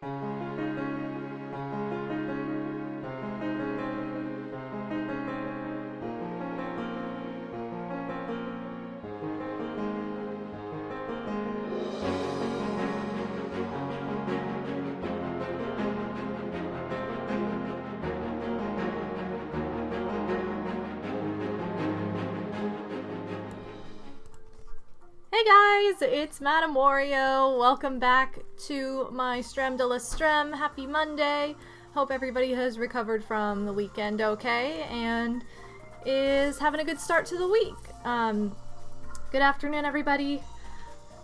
Hey guys, it's MadameWario. Welcome back to my Strem de la Strem. Happy Monday. Hope everybody has recovered from the weekend okay and is having a good start to the week. Good afternoon, everybody.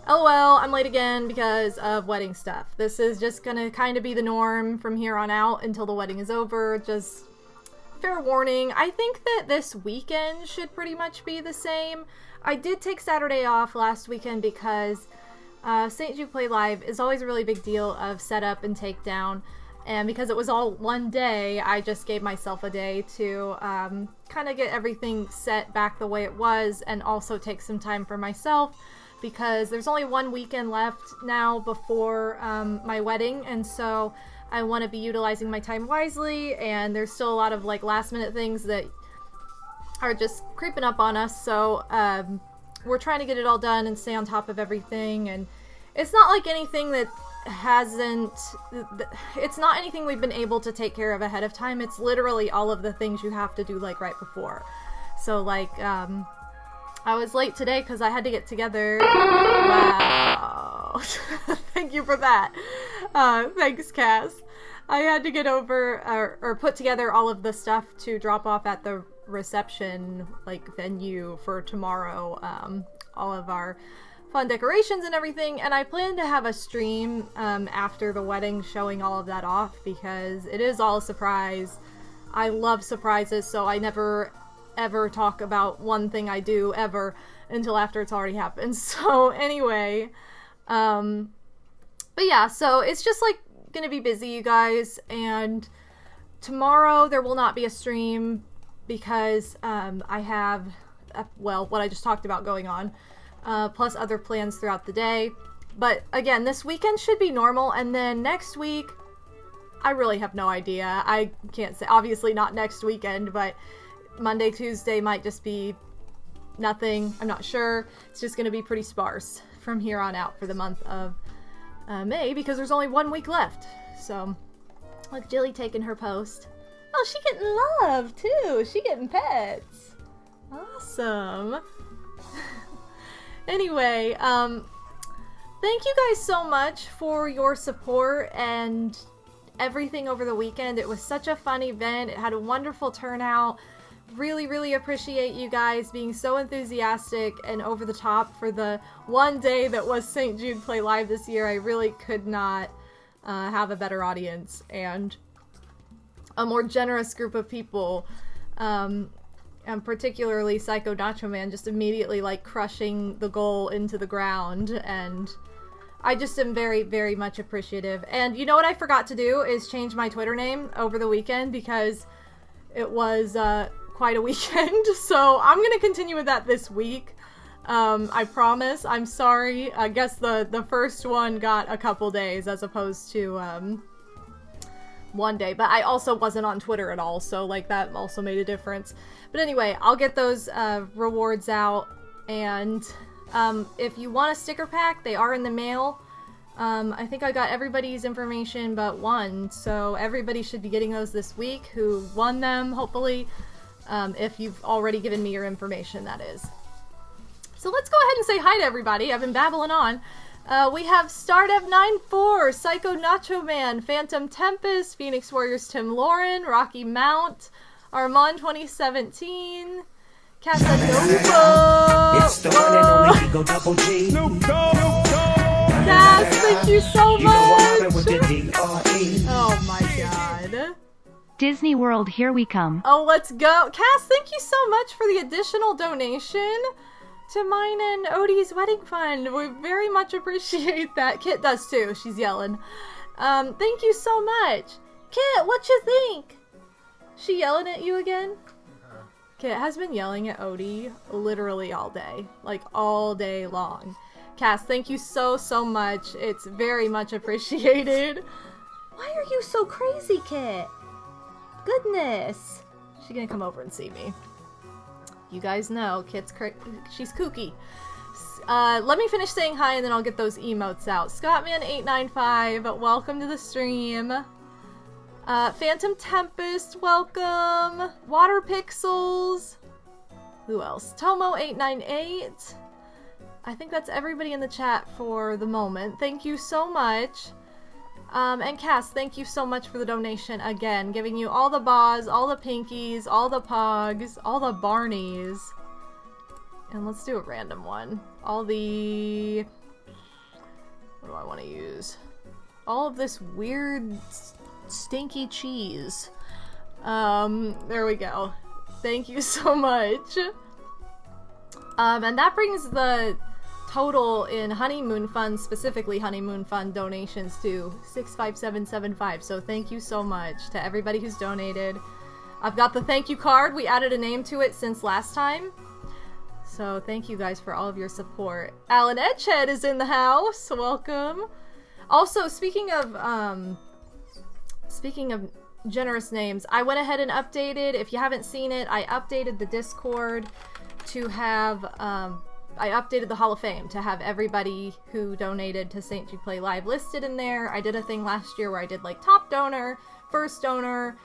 Oh well, I'm late again because of wedding stuff. This is just gonna kind of be the norm from here on out until the wedding is over. Just fair warning, I think that this weekend should pretty much be the same. I did take Saturday off last weekend because St. Jude Play Live is always a really big deal of setup and takedown, and because it was all one day, I just gave myself a day to kind of get everything set back the way it was and also take some time for myself because there's only one weekend left now before my wedding, and so I want to be utilizing my time wisely, and there's still a lot of like last minute things that are just creeping up on us, so we're trying to get it all done and stay on top of everything. And it's not like anything that it's not anything we've been able to take care of ahead of time. It's literally all of the things you have to do like right before. So like I was late today because I had to get together. Wow. Thank you for that. Thanks, Cass. I had to get over or put together all of the stuff to drop off at the reception like venue for tomorrow, all of our fun decorations and everything, and I plan to have a stream after the wedding showing all of that off because it is all a surprise. I love surprises, so I never ever talk about one thing I do ever until after it's already happened. So anyway, but yeah, so it's just like gonna be busy, you guys, and tomorrow there will not be a stream because I have, well, what I just talked about going on, plus other plans throughout the day. But again, this weekend should be normal, and then next week, I really have no idea. I can't say, obviously not next weekend, but Monday, Tuesday might just be nothing. I'm not sure. It's just going to be pretty sparse from here on out for the month of May because there's only 1 week left. So, look, Jilly taking her post. Oh, she getting love, too. She getting pets. Awesome. Anyway, thank you guys so much for your support and everything over the weekend. It was such a fun event. It had a wonderful turnout. Really, really appreciate you guys being so enthusiastic and over the top for the one day that was St. Jude Play Live this year. I really could not have a better audience and a more generous group of people, and particularly Psycho Nacho Man just immediately like crushing the goal into the ground, and I just am very, very much appreciative. And you know what I forgot to do is change my Twitter name over the weekend because it was quite a weekend, so I'm gonna continue with that this week. I promise. I'm sorry. I guess the first one got a couple days as opposed to one day, but I also wasn't on Twitter at all, so like that also made a difference. But anyway, I'll get those rewards out, and if you want a sticker pack, they are in the mail. I think I got everybody's information but one, so everybody should be getting those this week who won them, hopefully, if you've already given me your information, that is. So let's go ahead and say hi to everybody. I've been babbling on. We have Stardev94, Psycho Nacho Man, Phantom Tempest, Phoenix Warriors Tim Lauren, Rocky Mount, Armand 2017, Casanova. It's the one and only Ego Double G. Cass, thank you so much. Oh my god. Disney World, here we come. Oh, let's go. Cass, thank you so much for the additional donation to mine and Odie's wedding fund. We very much appreciate that. Kit does too. She's yelling. Thank you so much. Kit, what you think? She yelling at you again? Kit has been yelling at Odie literally all day. Like all day long. Cass, thank you so, so much. It's very much appreciated. Why are you so crazy, Kit? Goodness. She's gonna come over and see me. You guys know, Kit's she's kooky. Let me finish saying hi and then I'll get those emotes out. Scottman895, welcome to the stream. Phantom Tempest, welcome. Water Pixels. Who else? Tomo898. I think that's everybody in the chat for the moment. Thank you so much. And Cass, thank you so much for the donation again. Giving you all the Boz, all the Pinkies, all the Pogs, all the Barneys. And let's do a random one. All the... What do I want to use? All of this weird, stinky cheese. There we go. Thank you so much. And that brings the total in Honeymoon Fund, specifically Honeymoon Fund donations to 65775. So thank you so much to everybody who's donated. I've got the thank you card. We added a name to it since last time. So thank you guys for all of your support. Alan Edgehead is in the house. Welcome. Also, speaking of generous names, I went ahead and updated. If you haven't seen it, I updated the Discord to have I updated the Hall of Fame to have everybody who donated to St. Jude Play Live listed in there. I did a thing last year where I did like top donor, first donor,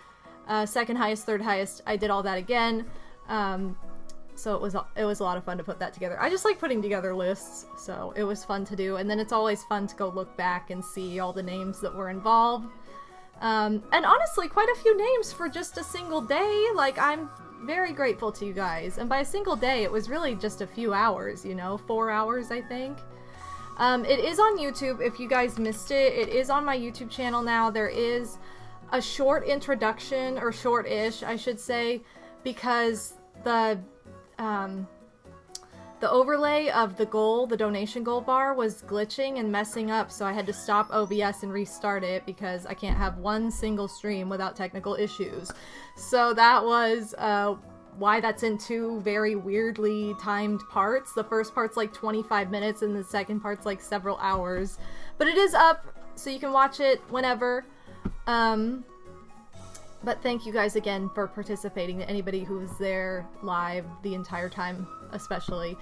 second highest, third highest. I did all that again. So it was a lot of fun to put that together. I just like putting together lists, so it was fun to do. And then it's always fun to go look back and see all the names that were involved. And honestly, quite a few names for just a single day. Like, I'm very grateful to you guys. And by a single day, it was really just a few hours, you know, 4 hours, I think. It is on YouTube. If you guys missed it, it is on my YouTube channel now. There is a short introduction, or short-ish, I should say, because the overlay of the donation goal bar was glitching and messing up, so I had to stop OBS and restart it because I can't have one single stream without technical issues. So that was why that's in two very weirdly timed parts. The first part's like 25 minutes and the second part's like several hours. But it is up, so you can watch it whenever. But thank you guys again for participating, anybody who was there live the entire time, especially.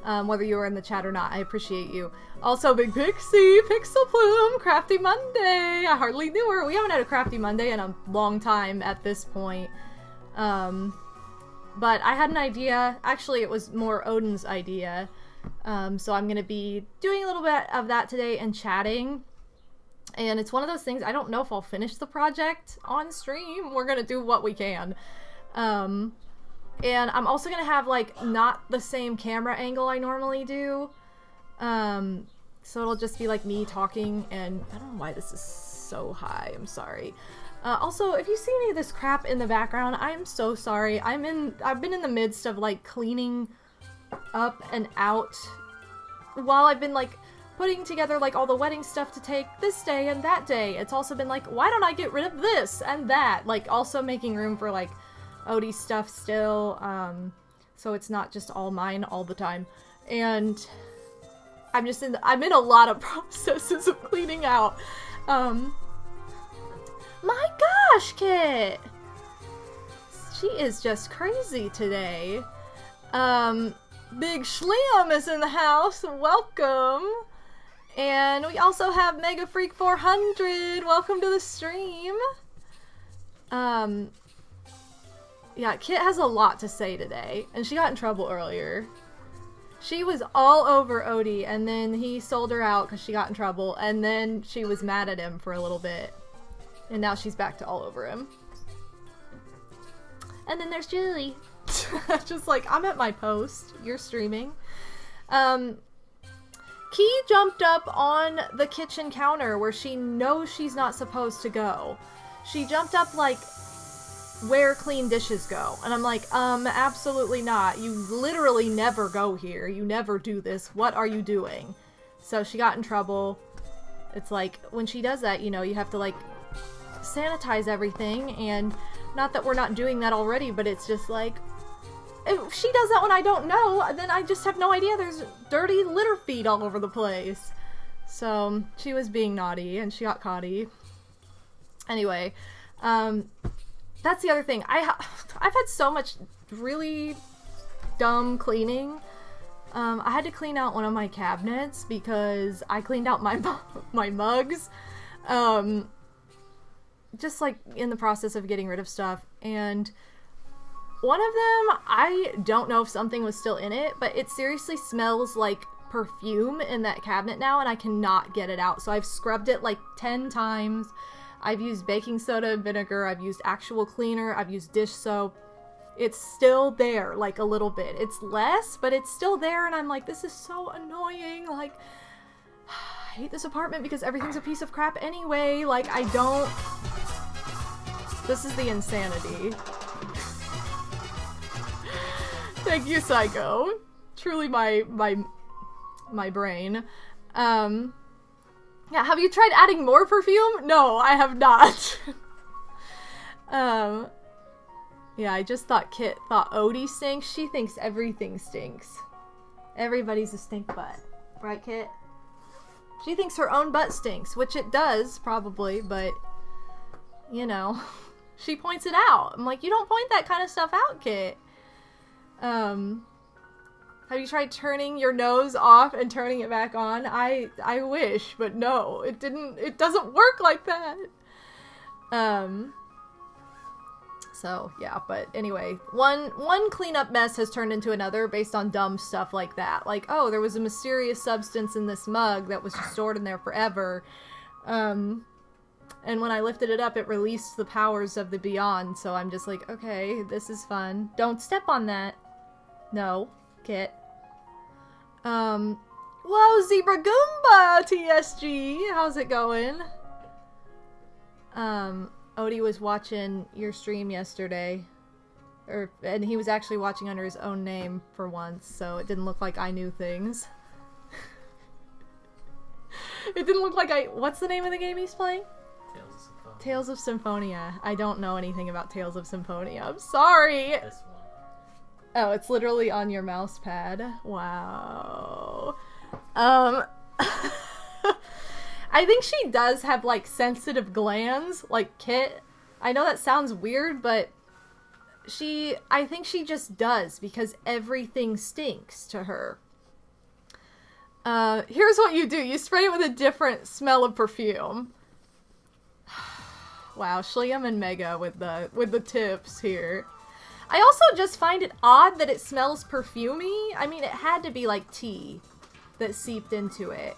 Whether you were in the chat or not, I appreciate you. Also, Big Pixie, Pixel Plume, Crafty Monday. I hardly knew her. We haven't had a Crafty Monday in a long time at this point. But I had an idea. Actually, it was more Odin's idea. So I'm going to be doing a little bit of that today and chatting. And it's one of those things, I don't know if I'll finish the project on stream. We're gonna do what we can. And I'm also gonna have, like, not the same camera angle I normally do. So it'll just be, like, me talking, and I don't know why this is so high. I'm sorry. Also, if you see any of this crap in the background, I'm so sorry. I've been in the midst of, like, cleaning up and out while I've been, like, putting together, like, all the wedding stuff to take this day and that day. It's also been like, why don't I get rid of this and that? Like, also making room for, like, Odie's stuff still, so it's not just all mine all the time. And I'm in a lot of processes of cleaning out. My gosh, Kit! She is just crazy today. Big Schlim is in the house. Welcome. And we also have Mega Freak 400. Welcome to the stream. Yeah, Kit has a lot to say today, and she got in trouble earlier. She was all over Odie, and then he sold her out because she got in trouble, and then she was mad at him for a little bit. And now she's back to all over him. And then there's Julie. Just like, I'm at my post. You're streaming. Key jumped up on the kitchen counter where she knows she's not supposed to go. She jumped up, like, where clean dishes go. And I'm like, absolutely not. You literally never go here. You never do this. What are you doing? So she got in trouble. It's like, when she does that, you know, you have to, like, sanitize everything. And not that we're not doing that already, but it's just like, if she does that when I don't know, then I just have no idea. There's dirty litter feet all over the place. So she was being naughty and she got caughty. Anyway, that's the other thing. I've had so much really dumb cleaning. I had to clean out one of my cabinets because I cleaned out my mugs. Just like in the process of getting rid of stuff, and one of them, I don't know if something was still in it, but it seriously smells like perfume in that cabinet now, and I cannot get it out. So I've scrubbed it like 10 times. I've used baking soda and vinegar. I've used actual cleaner. I've used dish soap. It's still there, like a little bit. It's less, but it's still there, and I'm like, this is so annoying. Like, I hate this apartment because everything's a piece of crap anyway. Like, I don't... This is the insanity. Thank you, Psycho. Truly my brain. Yeah, have you tried adding more perfume? No, I have not. Yeah, I just thought Kit thought Odie stinks. She thinks everything stinks. Everybody's a stink butt. Right, Kit? She thinks her own butt stinks, which it does, probably, but, you know, she points it out. I'm like, you don't point that kind of stuff out, Kit. Have you tried turning your nose off and turning it back on? I wish, but no, it doesn't work like that. So, yeah, but anyway, one cleanup mess has turned into another based on dumb stuff like that. Like, oh, there was a mysterious substance in this mug that was just stored in there forever. And when I lifted it up, it released the powers of the beyond, so I'm just like, okay, this is fun. Don't step on that. No, Kit. Whoa, Zebra Goomba, TSG! How's it going? Odie was watching your stream yesterday. And he was actually watching under his own name for once, so it didn't look like I knew things. It didn't look like what's the name of the game he's playing? Tales of Symphonia. I don't know anything about Tales of Symphonia. I'm sorry! This one. Oh, it's literally on your mouse pad. Wow. I think she does have, like, sensitive glands, like Kit. I know that sounds weird, but I think she just does, because everything stinks to her. Here's what you do. You spray it with a different smell of perfume. Wow, Shliam and Mega with the tips here. I also just find it odd that it smells perfumey. I mean, it had to be like tea that seeped into it.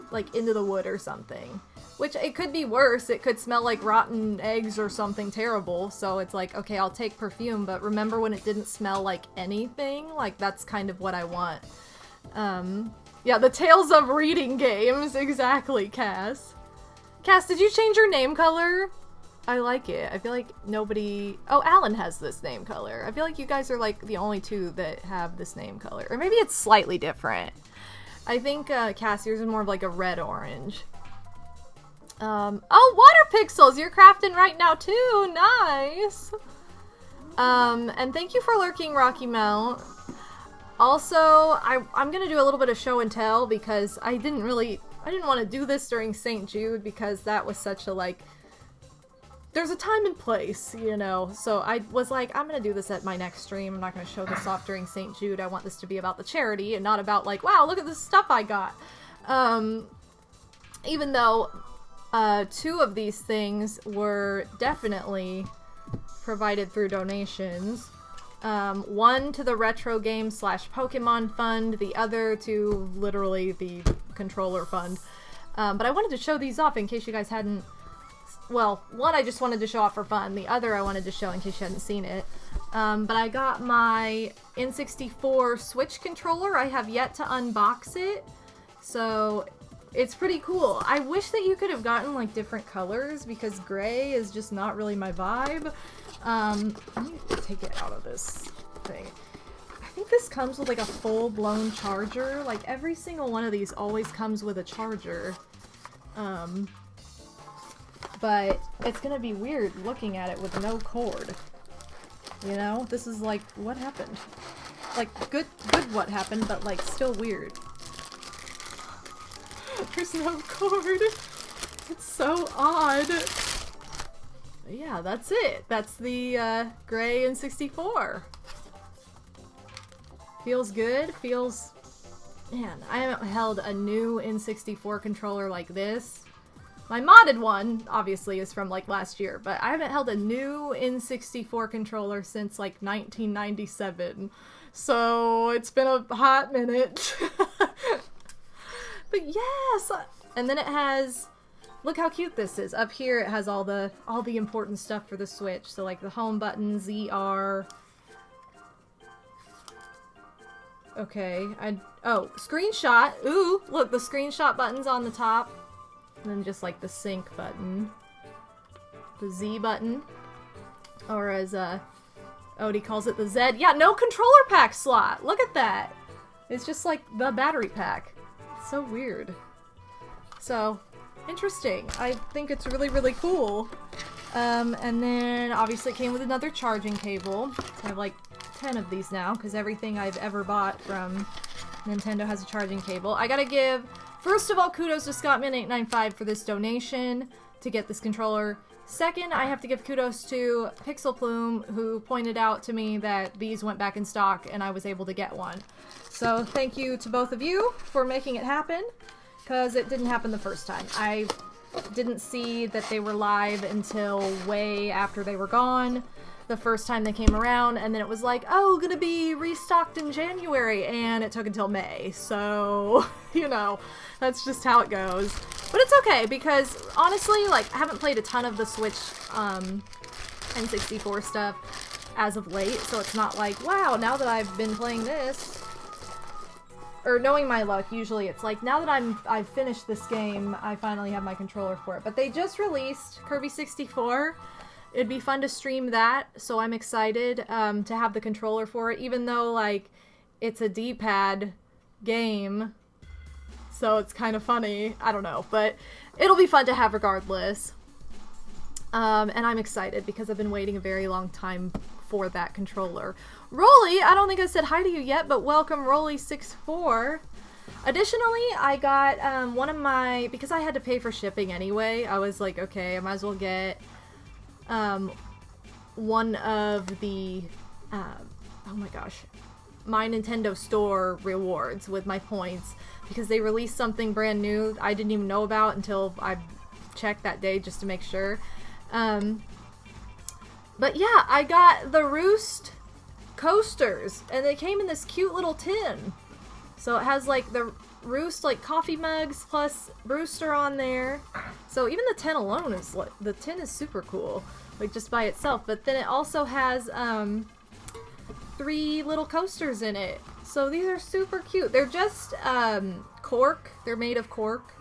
Like into the wood or something. Which, it could be worse. It could smell like rotten eggs or something terrible. So it's like, okay, I'll take perfume, but remember when it didn't smell like anything? Like, that's kind of what I want. Yeah, the Tales of Reading games. Exactly, Cass. Cass, did you change your name color? I like it. I feel like nobody... Oh, Alan has this name color. I feel like you guys are, like, the only two that have this name color. Or maybe it's slightly different. I think, Cass, yours is more of, like, a red-orange. Oh, water pixels! You're crafting right now, too! Nice! And thank you for lurking, Rocky Mount. Also, I'm gonna do a little bit of show and tell, because I didn't want to do this during St. Jude, because that was such a, like... There's a time and place, you know, so I was like, I'm gonna do this at my next stream. I'm not gonna show this off during St. Jude. I want this to be about the charity and not about, like, wow, look at this stuff I got. Even though 2 of these things were definitely provided through donations. One to the Retro Game / Pokemon Fund, the other to literally the controller fund. But I wanted to show these off in case you guys hadn't... Well, one I just wanted to show off for fun. The other I wanted to show in case you hadn't seen it. But I got my N64 Switch controller. I have yet to unbox it. So, it's pretty cool. I wish that you could have gotten, like, different colors, because gray is just not really my vibe. Let me take it out of this thing. I think this comes with, like, a full-blown charger. Like, every single one of these always comes with a charger. But it's gonna be weird looking at it with no cord. You know? This is like, what happened? Like, good what happened, but like, still weird. There's no cord. It's so odd. Yeah, that's it. That's the gray N64. Feels good. Feels... Man, I haven't held a new N64 controller like this. My modded one, obviously, is from like last year, but I haven't held a new N64 controller since like 1997. So it's been a hot minute. But yes! And then it has... Look how cute this is. Up here it has all the important stuff for the Switch. So like the home button, ZR. Okay, oh, screenshot. Ooh, look, the screenshot button's on the top. And then just like the sync button. The Z button. Or as Odie calls it, the Z. Yeah, no controller pack slot. Look at that. It's just like the battery pack. It's so weird. So, interesting. I think it's really, really cool. And then obviously it came with another charging cable. So I have like 10 of these now, because everything I've ever bought from Nintendo has a charging cable. I gotta give, first of all, kudos to Scottman895 for this donation to get this controller. Second, I have to give kudos to Pixel Plume, who pointed out to me that these went back in stock and I was able to get one. So thank you to both of you for making it happen, because it didn't happen the first time. I didn't see that they were live until way after they were gone the first time they came around, and then it was like, oh, gonna be restocked in January, and it took until May. So, you know, that's just how it goes. But it's okay, because honestly, like, I haven't played a ton of the Switch N64 stuff as of late, so it's not like, wow, now that I've been playing this, or knowing my luck, usually it's like, now that I've finished this game, I finally have my controller for it. But they just released Kirby 64. It'd be fun to stream that, so I'm excited to have the controller for it, even though, like, it's a D-pad game, so it's kind of funny. I don't know, but it'll be fun to have regardless. And I'm excited, because I've been waiting a very long time for that controller. Rolly, I don't think I said hi to you yet, but welcome, Rolly64. Additionally, I got one of my, because I had to pay for shipping anyway, I was like, okay, I might as well get one of the, oh my gosh, my Nintendo Store rewards with my points, because they released something brand new I didn't even know about until I checked that day just to make sure. But yeah, I got the Roost coasters, and they came in this cute little tin. So it has like the Roost like coffee mugs plus Brewster on there. So even the tin alone is like, the tin is super cool, like just by itself. But then it also has 3 little coasters in it. So these are super cute. They're just cork. They're made of cork.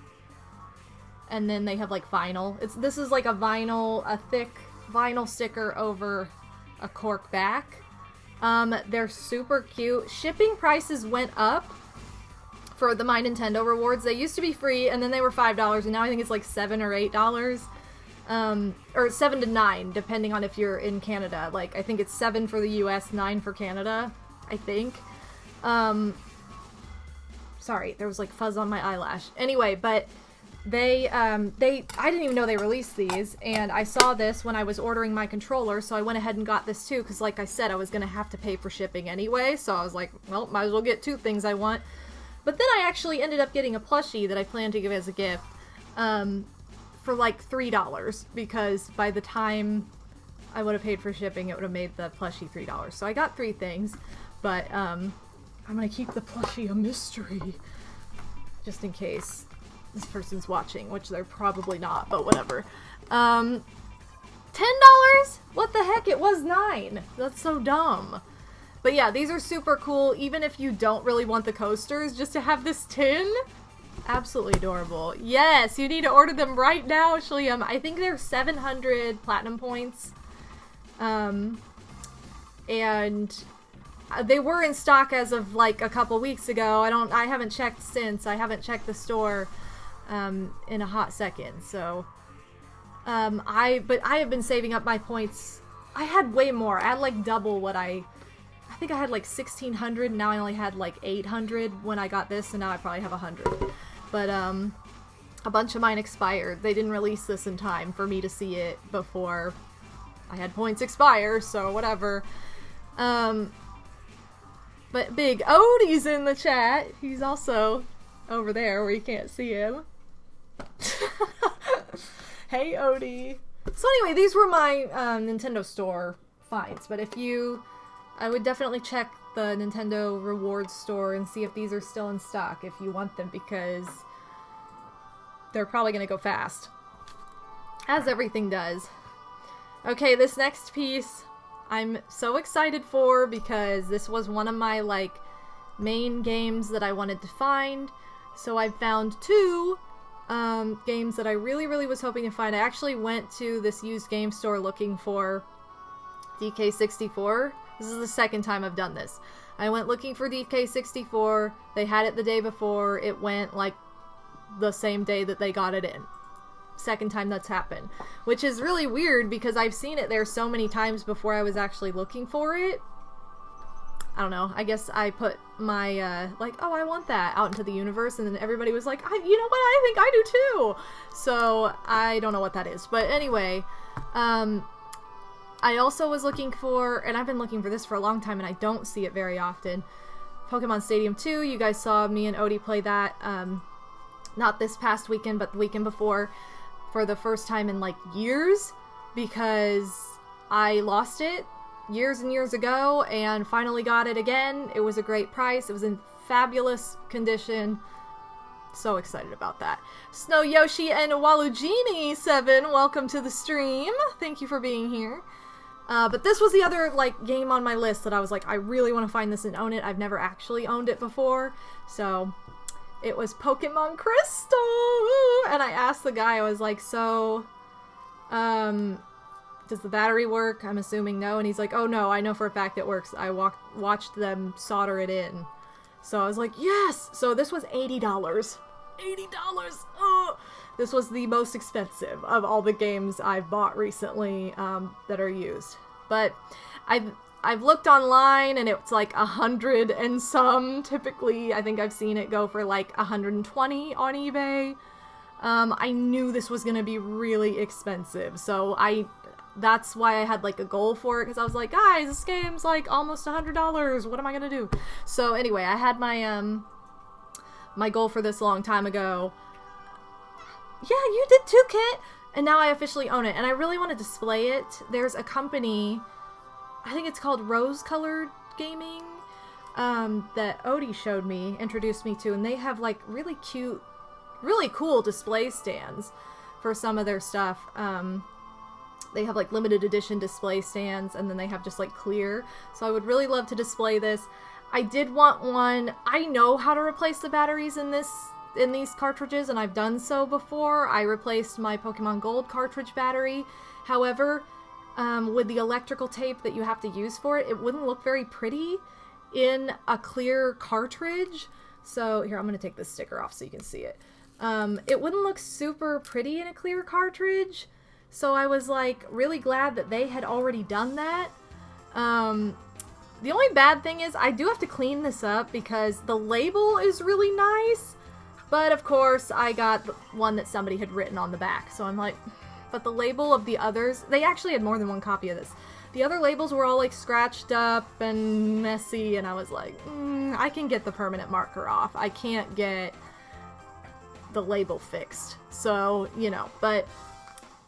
And then they have like vinyl. This is like a thick vinyl sticker over a cork back. They're super cute. Shipping prices went up for the My Nintendo rewards. They used to be free, and then they were $5, and now I think it's like $7 or $8. Or $7 to $9, depending on if you're in Canada. Like, I think it's $7 for the US, $9 for Canada, I think. Sorry, there was like fuzz on my eyelash. Anyway, but I didn't even know they released these, and I saw this when I was ordering my controller, so I went ahead and got this too, because like I said, I was gonna have to pay for shipping anyway, so I was like, well, might as well get 2 things I want. But then I actually ended up getting a plushie that I planned to give as a gift, for like $3, because by the time I would have paid for shipping, it would have made the plushie $3. So I got 3 things, but I'm gonna keep the plushie a mystery, just in case this person's watching, which they're probably not, but whatever. $10? What the heck? It was $9. That's so dumb. But yeah, these are super cool, even if you don't really want the coasters, just to have this tin. Absolutely adorable. Yes, you need to order them right now, Shliam. I think they're 700 platinum points. And they were in stock as of like a couple weeks ago. I haven't checked since. I haven't checked the store in a hot second. So but I have been saving up my points. I had way more. I had like double what I think I had like 1,600, and now I only had like 800 when I got this, and now I probably have 100. But a bunch of mine expired. They didn't release this in time for me to see it before I had points expire, so whatever. But Big Odie's in the chat. He's also over there where you can't see him. Hey, Odie. So anyway, these were my Nintendo Store finds, but I would definitely check the Nintendo Rewards store and see if these are still in stock if you want them, because they're probably going to go fast. As everything does. Okay, this next piece I'm so excited for because this was one of my, like, main games that I wanted to find. So I found two games that I really, really was hoping to find. I actually went to this used game store looking for DK64. This is the second time I've done this. I went looking for DK64. They had it the day before. It went, like, the same day that they got it in. Second time that's happened. Which is really weird because I've seen it there so many times before I was actually looking for it. I don't know. I guess I put my, like, oh, I want that out into the universe, and then everybody was like, you know what? I think I do too! So, I don't know what that is. But anyway, I also was looking for, and I've been looking for this for a long time, and I don't see it very often, Pokemon Stadium 2. You guys saw me and Odie play that, not this past weekend, but the weekend before, for the first time in, like, years, because I lost it years and years ago, and finally got it again. It was a great price. It was in fabulous condition. So excited about that. Snow Yoshi and Walugini7, welcome to the stream. Thank you for being here. But this was the other, like, game on my list that I was like, I really want to find this and own it. I've never actually owned it before. So, it was Pokemon Crystal! And I asked the guy, I was like, so, does the battery work? I'm assuming no. And he's like, oh no, I know for a fact it works. I watched them solder it in. So I was like, yes! So this was $80. $80! Ugh! This was the most expensive of all the games I've bought recently that are used. But I've looked online and it's like 100 and some. Typically, I think I've seen it go for like 120 on eBay. I knew this was gonna be really expensive, so that's why I had like a goal for it, because I was like, guys, this game's like almost $100. What am I gonna do? So anyway, I had my my goal for this a long time ago. Yeah, you did too, Kit! And now I officially own it, and I really want to display it. There's a company, I think it's called Rose Colored Gaming, that Odie showed me, introduced me to, and they have like really cute, really cool display stands for some of their stuff. They have like limited edition display stands, and then they have just like clear. So I would really love to display this. I did want one. I know how to replace the batteries in these cartridges, and I've done so before. I replaced my Pokemon Gold cartridge battery. However, with the electrical tape that you have to use for it, it wouldn't look very pretty in a clear cartridge. So here, I'm going to take this sticker off so you can see it. It wouldn't look super pretty in a clear cartridge. So I was like really glad that they had already done that. The only bad thing is I do have to clean this up because the label is really nice. But of course I got the one that somebody had written on the back. So I'm like, but the label of the others, they actually had more than one copy of this. The other labels were all like scratched up and messy, and I was like, I can get the permanent marker off. I can't get the label fixed. So, you know, but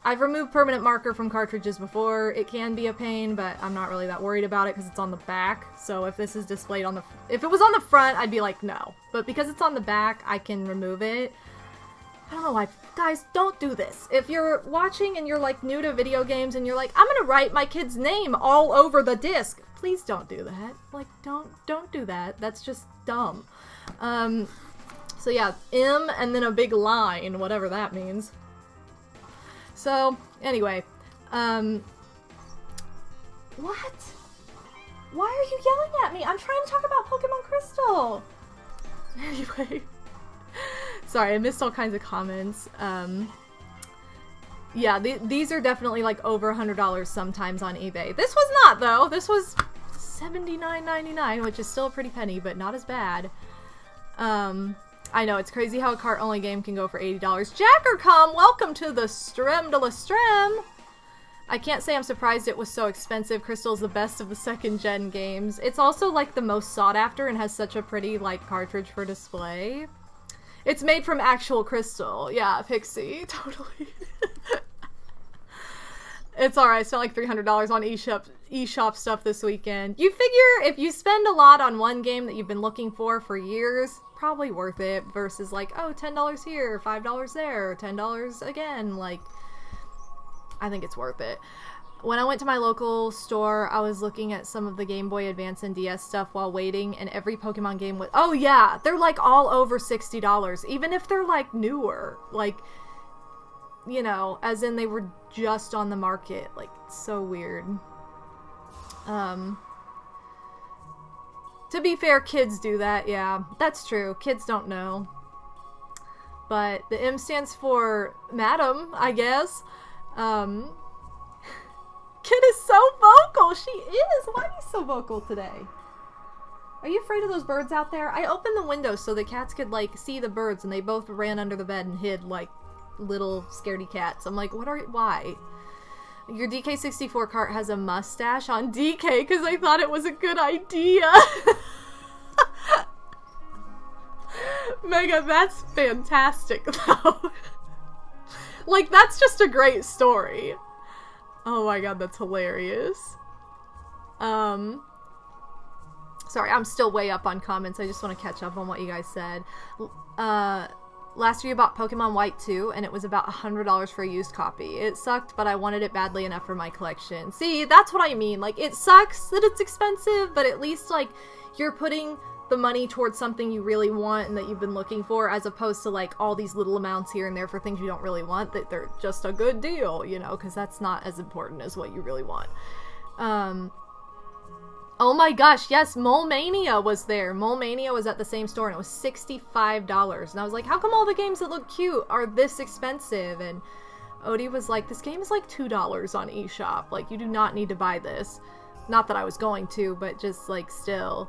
I've removed permanent marker from cartridges before. It can be a pain, but I'm not really that worried about it because it's on the back. So if this is displayed on the... If it was on the front, I'd be like, no. But because it's on the back, I can remove it. I don't know why. Guys, don't do this. If you're watching and you're like new to video games and you're like, I'm gonna write my kid's name all over the disc. Please don't do that. Like, don't do that. That's just dumb. So yeah, M and then a big line, whatever that means. So, anyway, what? Why are you yelling at me? I'm trying to talk about Pokemon Crystal! Anyway. Sorry, I missed all kinds of comments. Yeah, these are definitely like over $100 sometimes on eBay. This was not, though. This was $79.99, which is still a pretty penny, but not as bad. I know, it's crazy how a cart-only game can go for $80. Jackercom, welcome to the Strem de la Strem! I can't say I'm surprised it was so expensive. Crystal's the best of the second-gen games. It's also, like, the most sought-after and has such a pretty, like, cartridge for display. It's made from actual crystal. Yeah, Pixie. Totally. It's alright. I spent, like, $300 on eShop stuff this weekend. You figure if you spend a lot on one game that you've been looking for years, probably worth it, versus, like, oh, $10 here, $5 there, $10 again, like... I think it's worth it. When I went to my local store, I was looking at some of the Game Boy Advance and DS stuff while waiting, and every Pokemon game was... Oh yeah! They're like all over $60, even if they're like newer. Like, you know, as in they were just on the market. Like, it's so weird. To be fair, kids do that, yeah. That's true. Kids don't know. But the M stands for Madam, I guess. Kid is so vocal. She is. Why are you so vocal today? Are you afraid of those birds out there? I opened the window so the cats could, like, see the birds, and they both ran under the bed and hid like little scaredy cats. I'm like, why? Your DK64 cart has a mustache on DK because I thought it was a good idea. Mega, that's fantastic, though. Like, that's just a great story. Oh my god, that's hilarious. Sorry, I'm still way up on comments. I just want to catch up on what you guys said. Last year you bought Pokemon White 2, and it was about $100 for a used copy. It sucked, but I wanted it badly enough for my collection. See, that's what I mean. Like, it sucks that it's expensive, but at least, like, you're putting the money towards something you really want and that you've been looking for, as opposed to, like, all these little amounts here and there for things you don't really want, that they're just a good deal, you know, because that's not as important as what you really want. Oh my gosh, yes, Mole Mania was there. Mole Mania was at the same store, and it was $65. And I was like, how come all the games that look cute are this expensive? And Odie was like, this game is like $2 on eShop. Like, you do not need to buy this. Not that I was going to, but just, like, still.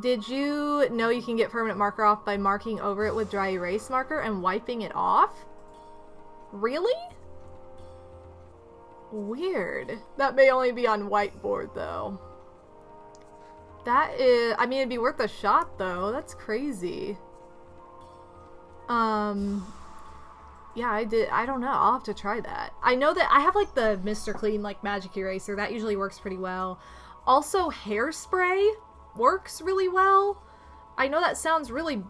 Did you know you can get permanent marker off by marking over it with dry erase marker and wiping it off? Really? Weird. That may only be on whiteboard, though. That is... I mean, it'd be worth a shot, though. That's crazy. Yeah, I don't know. I'll have to try that. I know that I have, like, the Mr. Clean, like, magic eraser. That usually works pretty well. Also, hairspray works really well. I know that sounds really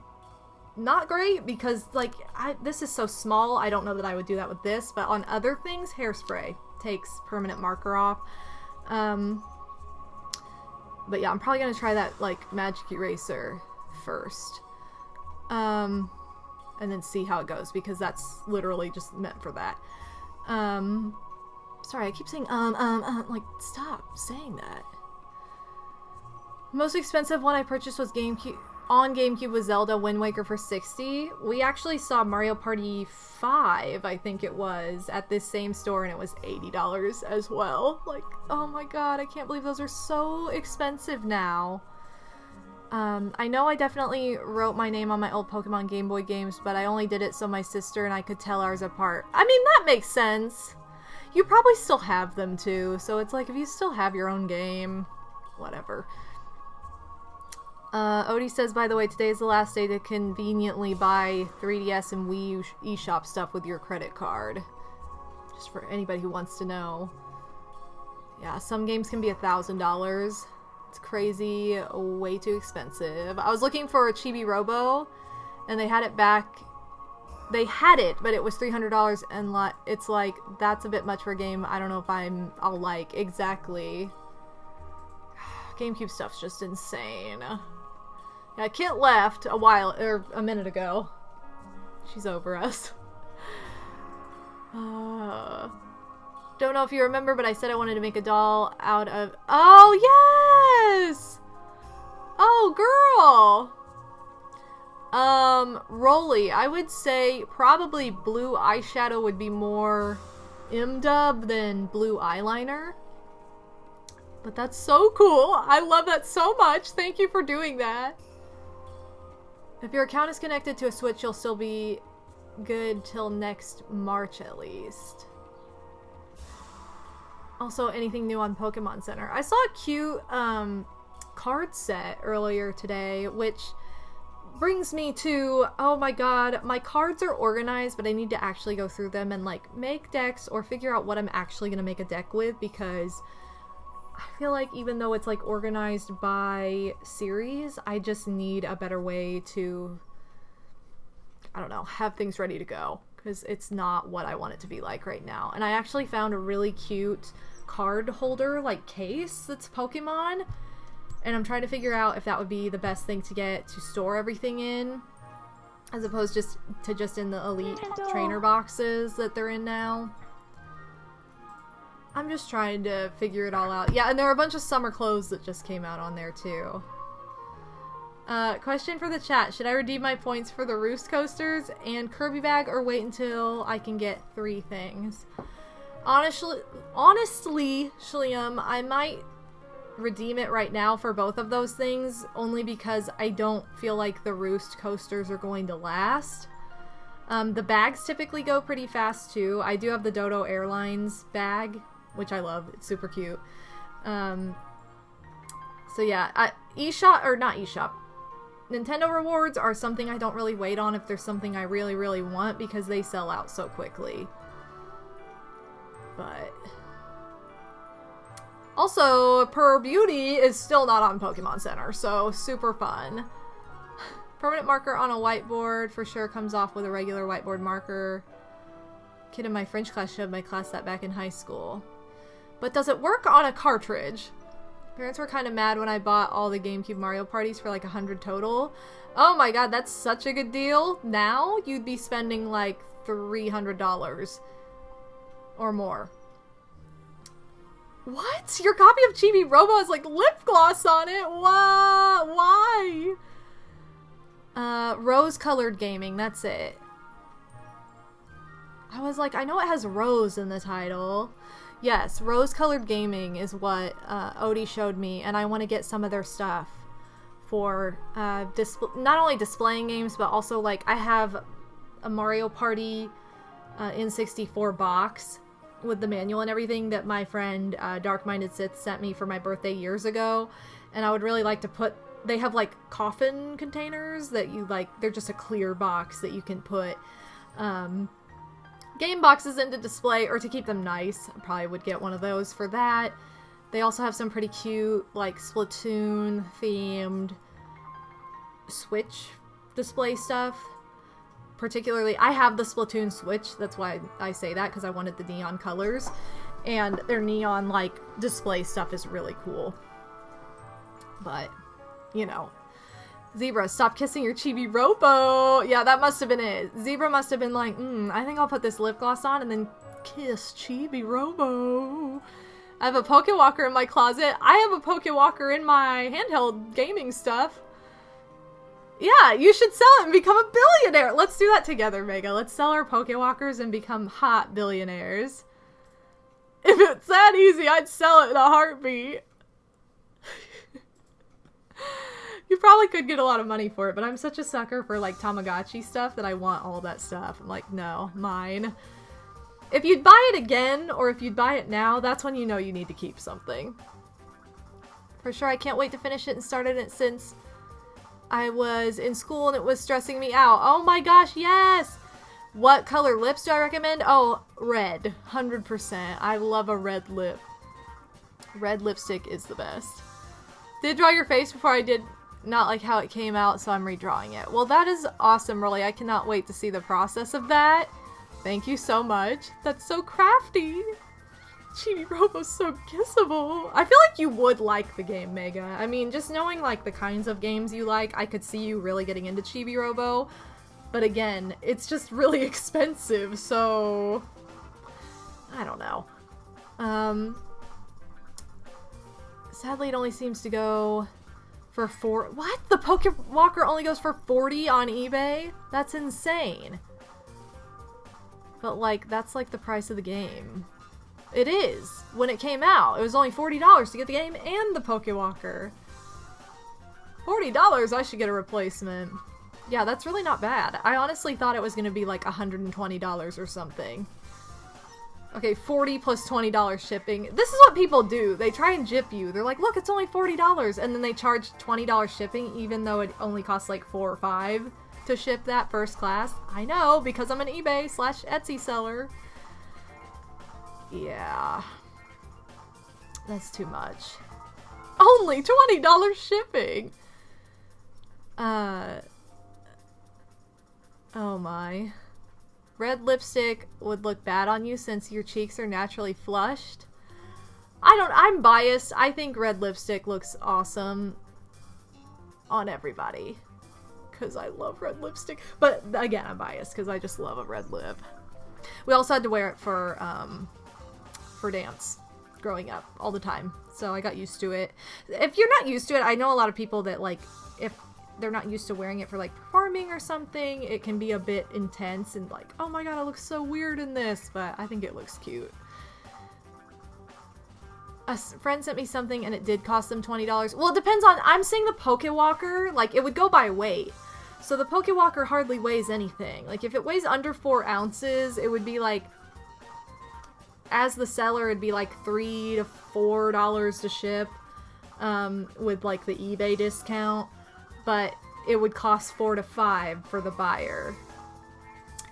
not great because, like, this is so small. I don't know that I would do that with this, but on other things, hairspray takes permanent marker off. But yeah, I'm probably gonna try that, like, magic eraser first. And then see how it goes, because that's literally just meant for that. Sorry, I keep saying, like, stop saying that. Most expensive one I purchased was GameCube was Zelda Wind Waker for $60. We actually saw Mario Party 5, I think it was, at this same store, and it was $80 as well. Like, oh my god, I can't believe those are so expensive now. I know I definitely wrote my name on my old Pokemon Game Boy games, but I only did it so my sister and I could tell ours apart. I mean, that makes sense. You probably still have them too, so it's like, if you still have your own game, whatever. Odie says, by the way, today is the last day to conveniently buy 3DS and Wii U eShop stuff with your credit card. Just for anybody who wants to know. Yeah, some games can be $1,000. It's crazy, way too expensive. I was looking for a Chibi Robo, and they had it back. They had it, but it was $300, and it's like, that's a bit much for a game I don't know if I'll like. Exactly. GameCube stuff's just insane. Yeah, Kit left a minute ago. She's over us. Don't know if you remember, but I said I wanted to make a doll out of... Oh, yes! Oh, girl! Rolly, I would say probably blue eyeshadow would be more M-dub than blue eyeliner. But that's so cool. I love that so much. Thank you for doing that. If your account is connected to a Switch, you'll still be good till next March at least. Also, anything new on Pokemon Center? I saw a cute card set earlier today, which brings me to, oh my god, my cards are organized, but I need to actually go through them and like make decks or figure out what I'm actually gonna make a deck with, because I feel like even though it's like organized by series, I just need a better way to, I don't know, have things ready to go, because it's not what I want it to be like right now. And I actually found a really cute card holder like case that's Pokemon, and I'm trying to figure out if that would be the best thing to get to store everything in, as opposed just in the elite trainer boxes that they're in now. I'm just trying to figure it all out. Yeah, and there are a bunch of summer clothes that just came out on there too. Question for the chat. Should I redeem my points for the Roost coasters and Kirby bag, or wait until I can get 3 things? Honestly, Shliam, I might redeem it right now for both of those things, only because I don't feel like the Roost coasters are going to last. The bags typically go pretty fast too. I do have the Dodo Airlines bag, which I love. It's super cute. So yeah, eShop, or not eShop, Nintendo rewards are something I don't really wait on if there's something I really, really want, because they sell out so quickly. But also, Purr Beauty is still not on Pokemon Center, so super fun. Permanent marker on a whiteboard for sure comes off with a regular whiteboard marker. Kid in my French class showed my class that back in high school. But does it work on a cartridge? Parents were kind of mad when I bought all the GameCube Mario parties for like 100 total. Oh my god, that's such a good deal. Now you'd be spending like $300 or more. What? Your copy of Chibi Robo has like lip gloss on it? Why? Rose-colored gaming, that's it. I was like, I know it has rose in the title. Yes, rose-colored gaming is what Odie showed me, and I want to get some of their stuff for not only displaying games, but also like I have a Mario Party N64 box with the manual and everything that my friend Dark Minded Sith sent me for my birthday years ago, and I would really like to put, they have like coffin containers that you like, they're just a clear box that you can put game boxes into display, or to keep them nice. I probably would get one of those for that. They also have some pretty cute like Splatoon themed Switch display stuff. Particularly, I have the Splatoon Switch, that's why I say that, because I wanted the neon colors, and their neon like display stuff is really cool. But you know, Zebra, stop kissing your Chibi Robo. Yeah, that must have been it. Zebra must have been like, I think I'll put this lip gloss on and then kiss Chibi Robo. I have a Pokewalker in my closet. I have a Pokewalker in my handheld gaming stuff. Yeah, you should sell it and become a billionaire. Let's do that together, Mega. Let's sell our Pokewalkers and become hot billionaires. If it's that easy, I'd sell it in a heartbeat. You probably could get a lot of money for it, but I'm such a sucker for like Tamagotchi stuff that I want all that stuff. I'm like, no, mine. If you'd buy it again, or if you'd buy it now, that's when you know you need to keep something. For sure, I can't wait to finish it and started it since I was in school and it was stressing me out. Oh my gosh, yes! What color lips do I recommend? Oh, red. 100%. I love a red lip. Red lipstick is the best. Did draw your face before I did not like how it came out, so I'm redrawing it. Well, that is awesome, really. I cannot wait to see the process of that. Thank you so much. That's so crafty. Chibi Robo's so kissable. I feel like you would like the game, Mega. I mean, just knowing like the kinds of games you like, I could see you really getting into Chibi Robo. But again, it's just really expensive, so I don't know. Sadly, it only seems to go for what? The Pokewalker only goes for 40 on eBay? That's insane. But like, that's like the price of the game. It is. When it came out, it was only $40 to get the game and the Pokewalker. $40, I should get a replacement. Yeah, that's really not bad. I honestly thought it was going to be like $120 or something. Okay, $40 plus $20 shipping. This is what people do. They try and jip you. They're like, look, it's only $40. And then they charge $20 shipping, even though it only costs like $4 or $5 to ship that first class. I know, because I'm an eBay/Etsy seller. Yeah. That's too much. Only $20 shipping! Oh my. Red lipstick would look bad on you since your cheeks are naturally flushed. I'm biased. I think red lipstick looks awesome on everybody. Because I love red lipstick. But again, I'm biased because I just love a red lip. We also had to wear it for dance growing up all the time. So I got used to it. If you're not used to it, I know a lot of people that like, if they're not used to wearing it for like performing or something, it can be a bit intense and like, oh my god, it looks so weird in this, but I think it looks cute. A friend sent me something and it did cost them $20. Well, it depends on, I'm saying the Pokewalker, like it would go by weight. So the Pokewalker hardly weighs anything. Like if it weighs under 4 ounces, it would be like, as the seller, it'd be like $3 to $4 to ship, with like the eBay discount. But it would cost $4 to $5 for the buyer.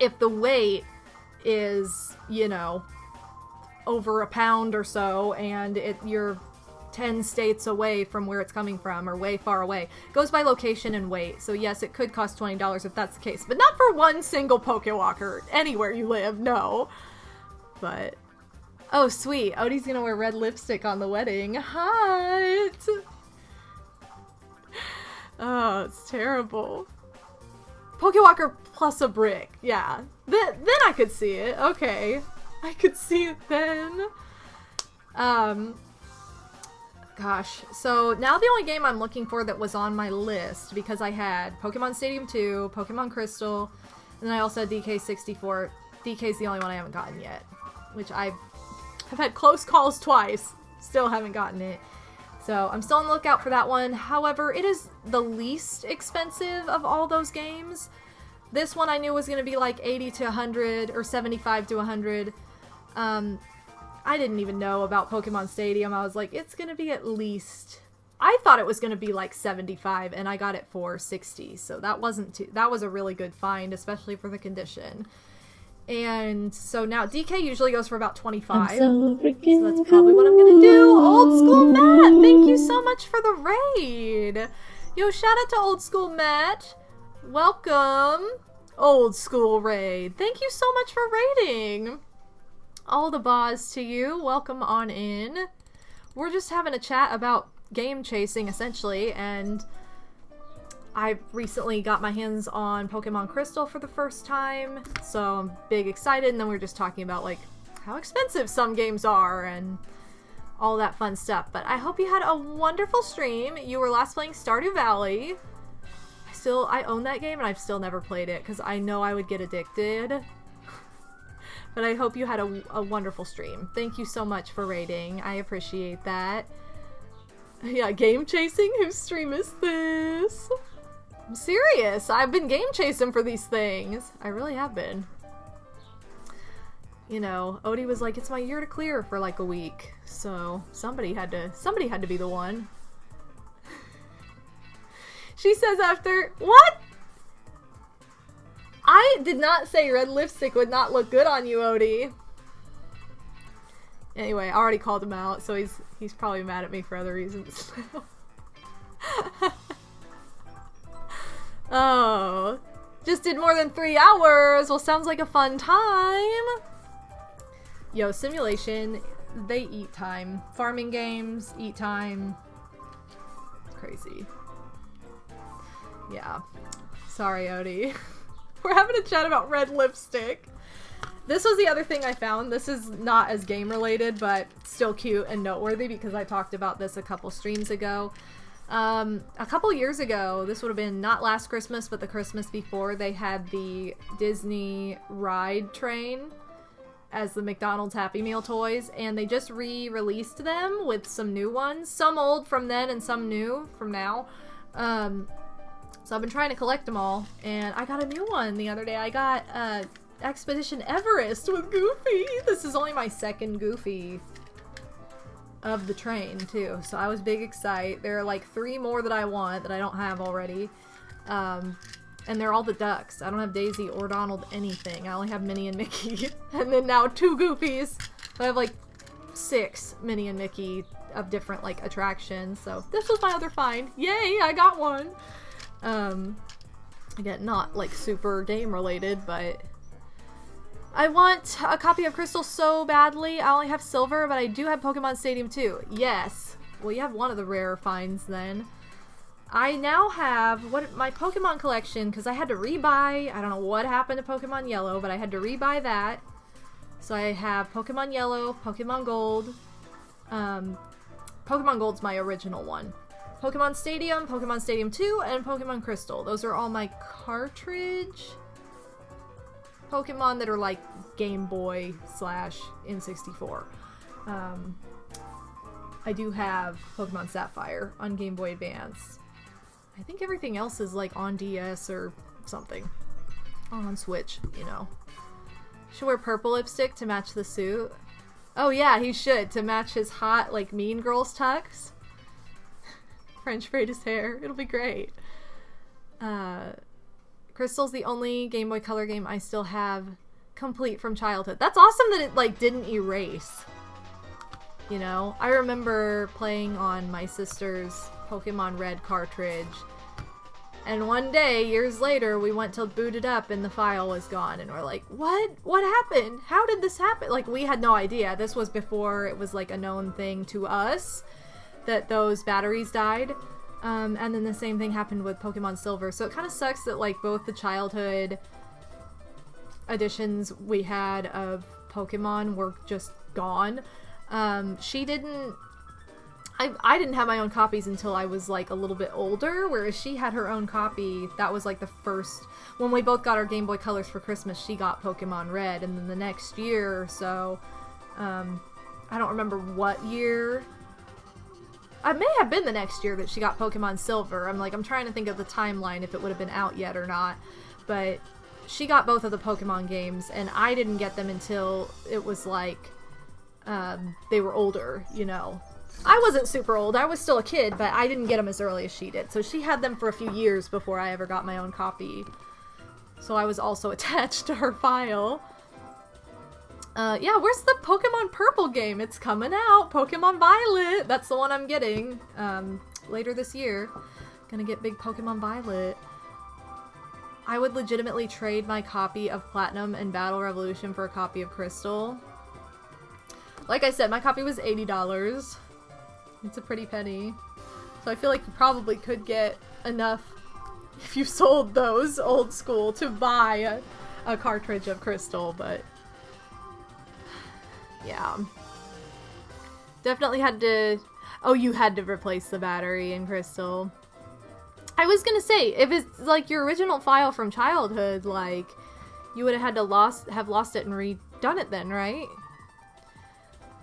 If the weight is, you know, over a pound or so, and you're 10 states away from where it's coming from, or way far away, it goes by location and weight. So yes, it could cost $20 if that's the case, but not for one single Pokewalker anywhere you live, no. But, oh sweet, Odie's gonna wear red lipstick on the wedding. Hot! Oh, it's terrible. Pokewalker plus a brick. Yeah. Then I could see it. Okay. I could see it then. Gosh. So now the only game I'm looking for that was on my list, because I had Pokemon Stadium 2, Pokemon Crystal, and then I also had DK64. DK's the only one I haven't gotten yet, which I've had close calls twice. Still haven't gotten it. So I'm still on the lookout for that one. However, it is the least expensive of all those games. This one I knew was going to be like 80 to 100 or 75 to 100. I didn't even know about Pokemon Stadium. I was like, it's going to be at least... I thought it was going to be like 75 and I got it for 60. So that wasn't too... That was a really good find, especially for the condition. And so now DK usually goes for about 25. So that's probably what I'm gonna do. Old School Matt, thank you so much for the raid. Yo, shout out to Old School Matt. Welcome, Old School Raid. Thank you so much for raiding. All the bars to you. Welcome on in. We're just having a chat about game chasing, essentially, and I recently got my hands on Pokemon Crystal for the first time, so I'm big excited, and then we were just talking about, like, how expensive some games are, and all that fun stuff. But I hope you had a wonderful stream. You were last playing Stardew Valley. I own that game, and I've still never played it, because I know I would get addicted. But I hope you had a wonderful stream. Thank you so much for raiding. I appreciate that. Yeah, game chasing? Whose stream is this? I'm serious. I've been game chasing for these things. I really have been. You know, Odie was like, it's my year to clear for like a week. So somebody had to be the one. She says after, what? I did not say red lipstick would not look good on you, Odie. Anyway, I already called him out, so he's probably mad at me for other reasons. Oh, just did more than 3 hours. Well, sounds like a fun time. Yo, simulation, they eat time. Farming games eat time. It's crazy. Yeah. Sorry, Odie. We're having a chat about red lipstick. This was the other thing I found. This is not as game related, but still cute and noteworthy because I talked about this a couple streams ago. A couple years ago, this would have been not last Christmas, but the Christmas before, they had the Disney ride train as the McDonald's Happy Meal toys, and they just re-released them with some new ones. Some old from then and some new from now. So I've been trying to collect them all, and I got a new one the other day. I got Expedition Everest with Goofy. This is only my second Goofy of the train, too. So I was big excited. There are like 3 more that I want that I don't have already. And they're all the ducks. I don't have Daisy or Donald anything. I only have Minnie and Mickey. And then now 2 Goofies. So I have like 6 Minnie and Mickey of different like attractions. So this was my other find. Yay, I got one. Again, not like super game related, but I want a copy of Crystal so badly. I only have silver, but I do have Pokemon Stadium 2. Yes. Well, you have one of the rare finds then. I now have my Pokemon collection, because I had to rebuy, I don't know what happened to Pokemon Yellow, but I had to rebuy that. So I have Pokemon Yellow, Pokemon Gold. Pokemon Gold's my original one. Pokemon Stadium 2, and Pokemon Crystal. Those are all my cartridge Pokemon that are like Game Boy / N64. I do have Pokemon Sapphire on Game Boy Advance. I think everything else is like on DS or something. Or on Switch, you know. Should wear purple lipstick to match the suit. Oh yeah, he should, to match his hot, like, Mean Girls tux. French braid his hair. It'll be great. Crystal's the only Game Boy Color game I still have complete from childhood. That's awesome that it, like, didn't erase. You know? I remember playing on my sister's Pokemon Red cartridge. And one day, years later, we went to boot it up and the file was gone. And we're like, what? What happened? How did this happen? Like, we had no idea. This was before it was, like, a known thing to us that those batteries died. And then the same thing happened with Pokemon Silver. So it kind of sucks that, like, both the childhood editions we had of Pokemon were just gone. She didn't... I didn't have my own copies until I was, like, a little bit older, whereas she had her own copy. That was, like, the first... When we both got our Game Boy Colors for Christmas, she got Pokemon Red, and then the next year or so, I don't remember what year... It may have been the next year that she got Pokemon Silver. I'm trying to think of the timeline if it would have been out yet or not, but she got both of the Pokemon games, and I didn't get them until it was, like, they were older, you know. I wasn't super old, I was still a kid, but I didn't get them as early as she did. So she had them for a few years before I ever got my own copy. So I was also attached to her file. Yeah, where's the Pokemon Purple game? It's coming out! Pokemon Violet! That's the one I'm getting, later this year. Gonna get big Pokemon Violet. I would legitimately trade my copy of Platinum and Battle Revolution for a copy of Crystal. Like I said, my copy was $80. It's a pretty penny. So I feel like you probably could get enough if you sold those old school to buy a cartridge of Crystal, but yeah. Definitely had to... Oh, you had to replace the battery in Crystal. I was gonna say, if it's like your original file from childhood, like, you would have had to have lost it and redone it then, right?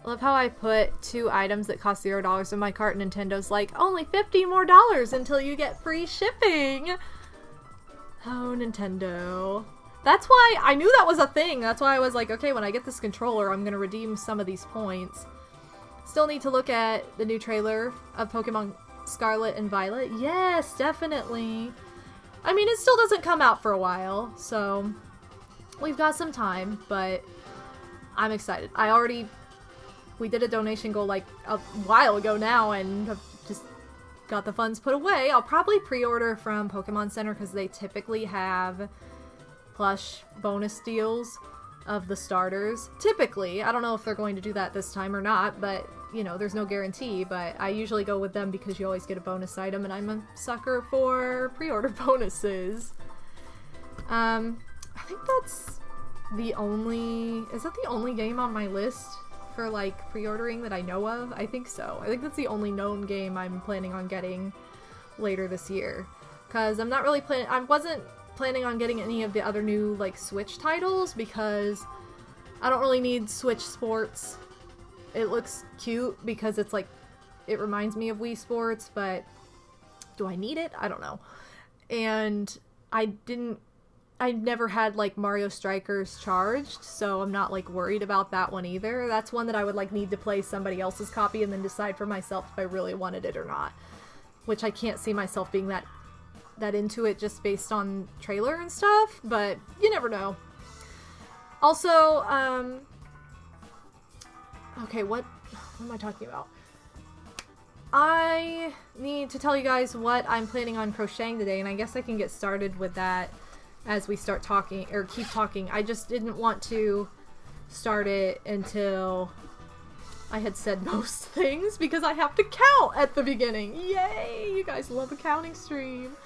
I love how I put 2 items that cost $0 in my cart, and Nintendo's like, only $50 more until you get free shipping! Oh, Nintendo. That's why I knew that was a thing. That's why I was like, okay, when I get this controller, I'm gonna redeem some of these points. Still need to look at the new trailer of Pokemon Scarlet and Violet. Yes, definitely. I mean, it still doesn't come out for a while, so we've got some time, but I'm excited. We did a donation goal like a while ago now, and have just got the funds put away. I'll probably pre-order from Pokemon Center because they typically have plush bonus deals of the starters. Typically. I don't know if they're going to do that this time or not, but, you know, there's no guarantee. But I usually go with them because you always get a bonus item, and I'm a sucker for pre-order bonuses. I think that's the only... Is that the only game on my list for, like, pre-ordering that I know of? I think so. I think that's the only known game I'm planning on getting later this year. Because I'm not really I wasn't planning on getting any of the other new, like, Switch titles because I don't really need Switch Sports. It looks cute because it's, like, it reminds me of Wii Sports, but do I need it? I don't know. And I didn't I never had like Mario Strikers charged, so I'm not like worried about that one either. That's one that I would like need to play somebody else's copy and then decide for myself if I really wanted it or not. Which I can't see myself being that into it just based on trailer and stuff, but you never know. Also, okay, what am I talking about? I need to tell you guys what I'm planning on crocheting today, and I guess I can get started with that as we start talking, or keep talking. I just didn't want to start it until I had said most things, because I have to count at the beginning. Yay! You guys love a counting stream.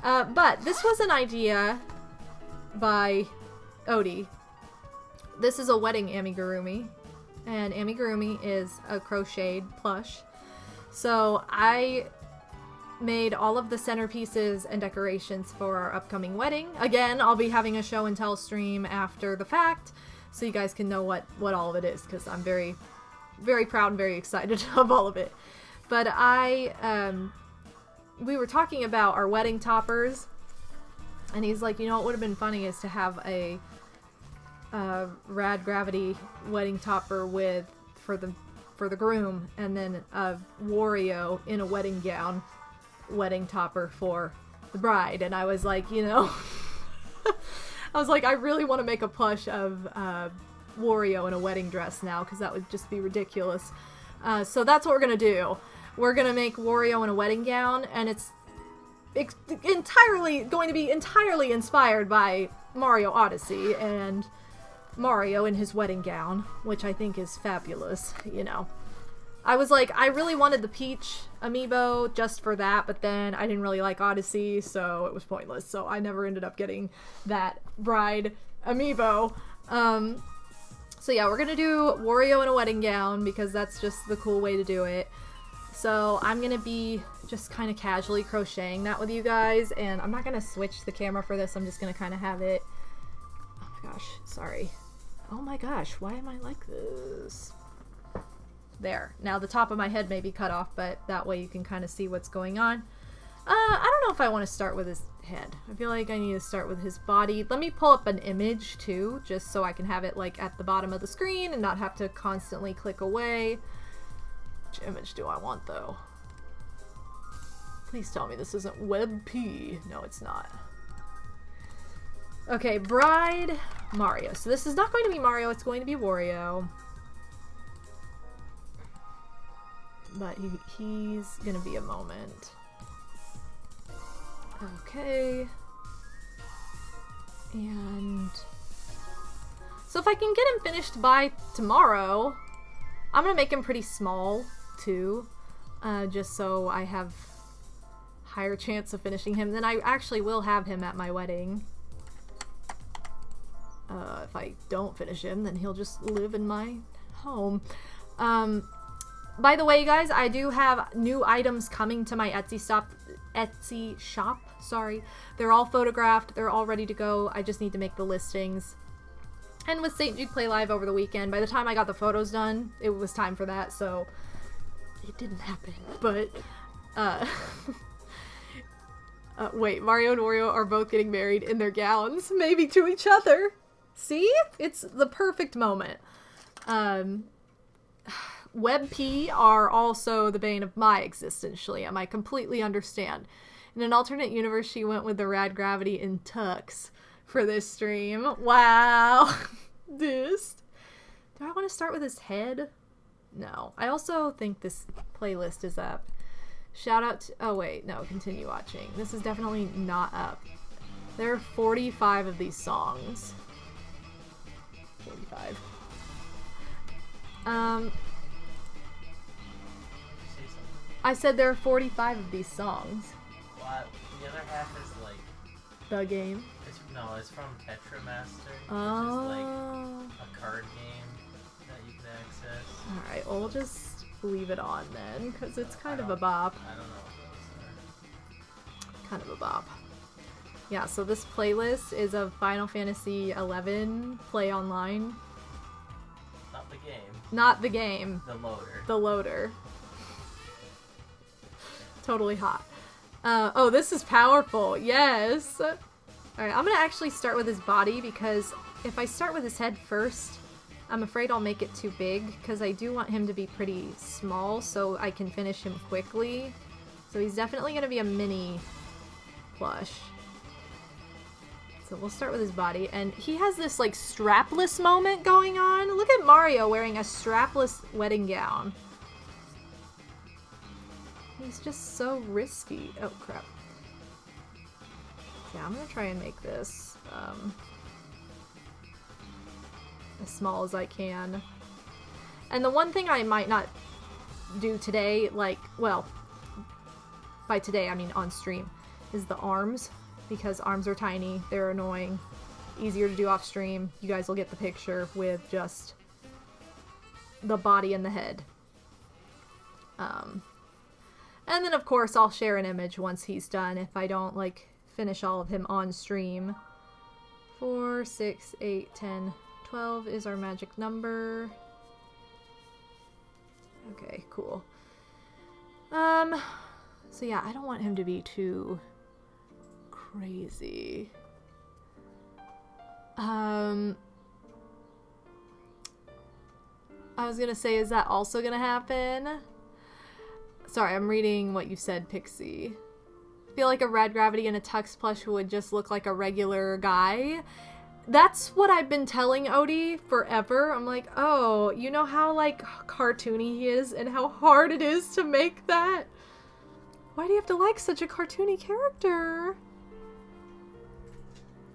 But this was an idea by Odie. This is a wedding amigurumi, and amigurumi is a crocheted plush. So I made all of the centerpieces and decorations for our upcoming wedding. Again, I'll be having a show and tell stream after the fact, so you guys can know what all of it is, because I'm very, very proud and very excited of all of it. But we were talking about our wedding toppers, and he's like, you know what would have been funny is to have a rad gravity wedding topper for the groom, and then a Wario in a wedding gown wedding topper for the bride. And I was like, you know, I was like, I really want to make a plush of Wario in a wedding dress now, because that would just be ridiculous. So that's what we're gonna do. We're gonna make Wario in a wedding gown, and it's entirely going to be entirely inspired by Mario Odyssey and Mario in his wedding gown, which I think is fabulous, you know. I was like, I really wanted the Peach amiibo just for that, but then I didn't really like Odyssey, so it was pointless. So I never ended up getting that bride amiibo. So yeah, we're gonna do Wario in a wedding gown, because that's just the cool way to do it. So I'm gonna be just kind of casually crocheting that with you guys, and I'm not gonna switch the camera for this. I'm just gonna kind of have it. Oh my gosh, sorry. Oh my gosh, why am I like this? There. Now the top of my head may be cut off, but that way you can kind of see what's going on. I don't know if I want to start with his head. I feel like I need to start with his body. Let me pull up an image too, just so I can have it like at the bottom of the screen and not have to constantly click away. Which image do I want though? Please tell me this isn't WebP. No, it's not. Okay, bride Mario. So this is not going to be Mario, it's going to be Wario. But he's gonna be a moment. Okay. And so if I can get him finished by tomorrow, I'm gonna make him pretty small too, just so I have higher chance of finishing him. Then I actually will have him at my wedding. If I don't finish him, then he'll just live in my home. By the way, guys, I do have new items coming to my Etsy shop. Sorry. They're all photographed. They're all ready to go. I just need to make the listings. And with St. Jude Play Live over the weekend, by the time I got the photos done, it was time for that, so it didn't happen. But, wait, Mario and Wario are both getting married in their gowns, maybe to each other. See? It's the perfect moment. WebP are also the bane of my existence, Shliam. I completely understand. In an alternate universe, she went with the rad gravity in tux for this stream. Wow. This. Do I want to start with his head? No. I also think this playlist is up. Shout out to... Oh, wait. No, continue watching. This is definitely not up. There are 45 of these songs. 45. I said there are 45 of these songs. What? The other half is like... The game? It's from Tetramaster, Oh. which is like a card game that you can access. Alright, well, we'll just leave it on then, because it's kind of a bop. I don't know what those are. Kind of a bop. Yeah, so this playlist is of Final Fantasy XI Play Online. Not the game. Not the game. The loader. The loader. Totally hot. Oh, this is powerful. Yes. Alright, I'm gonna actually start with his body because if I start with his head first, I'm afraid I'll make it too big because I do want him to be pretty small so I can finish him quickly. So he's definitely gonna be a mini plush. So we'll start with his body, and he has this like strapless moment going on. Look at Mario wearing a strapless wedding gown. He's just so risky. Oh crap. Yeah, I'm gonna try and make this as small as I can. And the one thing I might not do today, like, well, by today I mean on stream, is the arms. Because arms are tiny, they're annoying, easier to do off stream. You guys will get the picture with just the body and the head. And then of course I'll share an image once he's done if I don't like finish all of him on stream. 4, 6, 8, 10, 12 is our magic number. Okay, cool. So yeah, I don't want him to be too crazy. I was gonna say, is that also gonna happen? Sorry, I'm reading what you said, Pixie. I feel like a Rad Gravity and a Tux plush would just look like a regular guy. That's what I've been telling Odie forever. I'm like, oh, you know how like cartoony he is and how hard it is to make that? Why do you have to like such a cartoony character?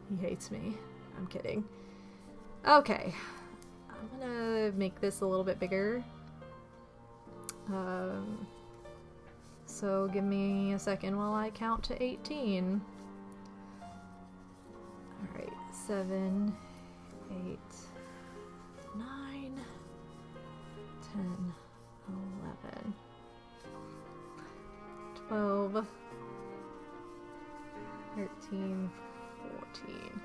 He hates me. I'm kidding. Okay. I'm gonna make this a little bit bigger. So give me a second while I count to 18. Alright, 7, 8, 9, 10, 11, 12, 13, 14,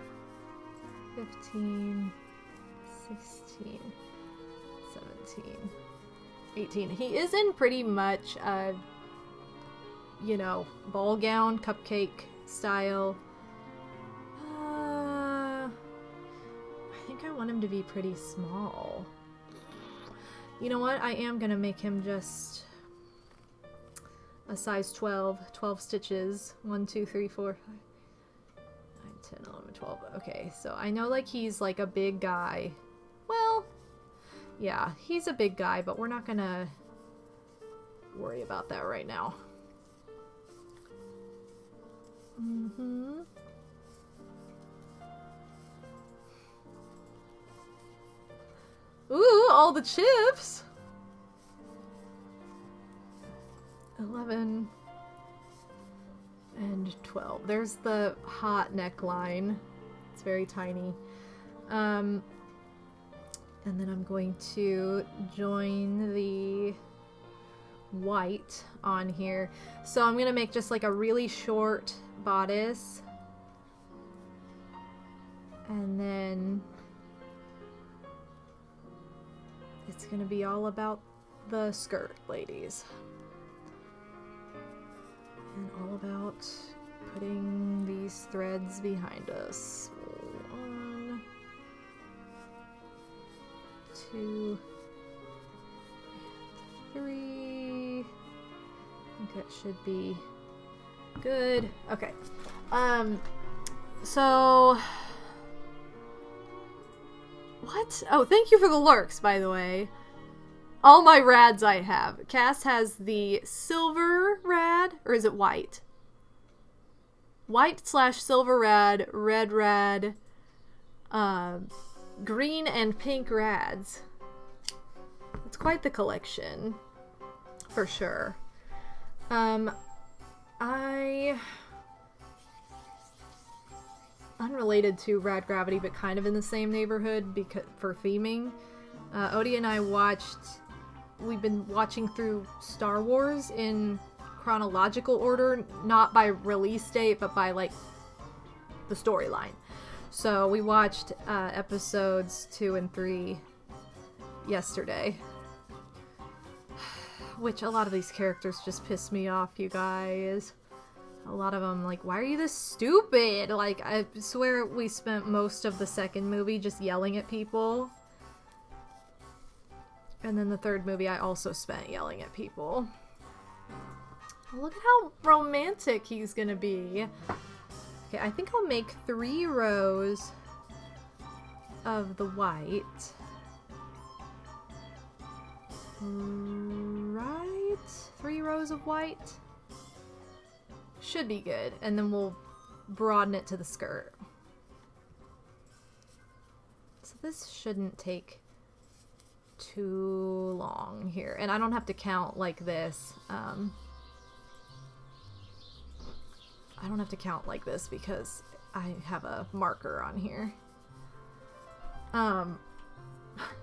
15, 16, 17, 18. He is in pretty much a, you know, ball gown, cupcake style. I think I want him to be pretty small. You know what? I am gonna make him just a size 12, 12 stitches. 1, 2, 3, 4, 5. 10, 11, 12. Okay, so I know like he's like a big guy. Well, yeah, he's a big guy, but we're not gonna worry about that right now. Ooh, all the chips! 11 and 12. There's the hot neckline. It's very tiny. And then I'm going to join the white on here. So I'm gonna make just like a really short bodice. And then it's gonna be all about the skirt, ladies. And all about putting these threads behind us. 1, 2, 3. I think that should be good. Okay. So what? Oh, thank you for the lurks, by the way. All my rads I have. Cass has the silver rad, or is it white? White / silver rad, red rad, green and pink rads. It's quite the collection, for sure. Unrelated to Rad Gravity, but kind of in the same neighborhood because for theming. Odie and I we've been watching through Star Wars in chronological order, not by release date, but by like the storyline. So we watched episodes 2 and 3 yesterday, which a lot of these characters just piss me off, you guys. A lot of them like, why are you this stupid? Like, I swear we spent most of the second movie just yelling at people. And then the third movie I also spent yelling at people. Look at how romantic he's gonna be. Okay, I think I'll make 3 rows of the white. Right? 3 rows of white? Should be good. And then we'll broaden it to the skirt. So this shouldn't take too long here. And I don't have to count like this. I don't have to count like this because I have a marker on here.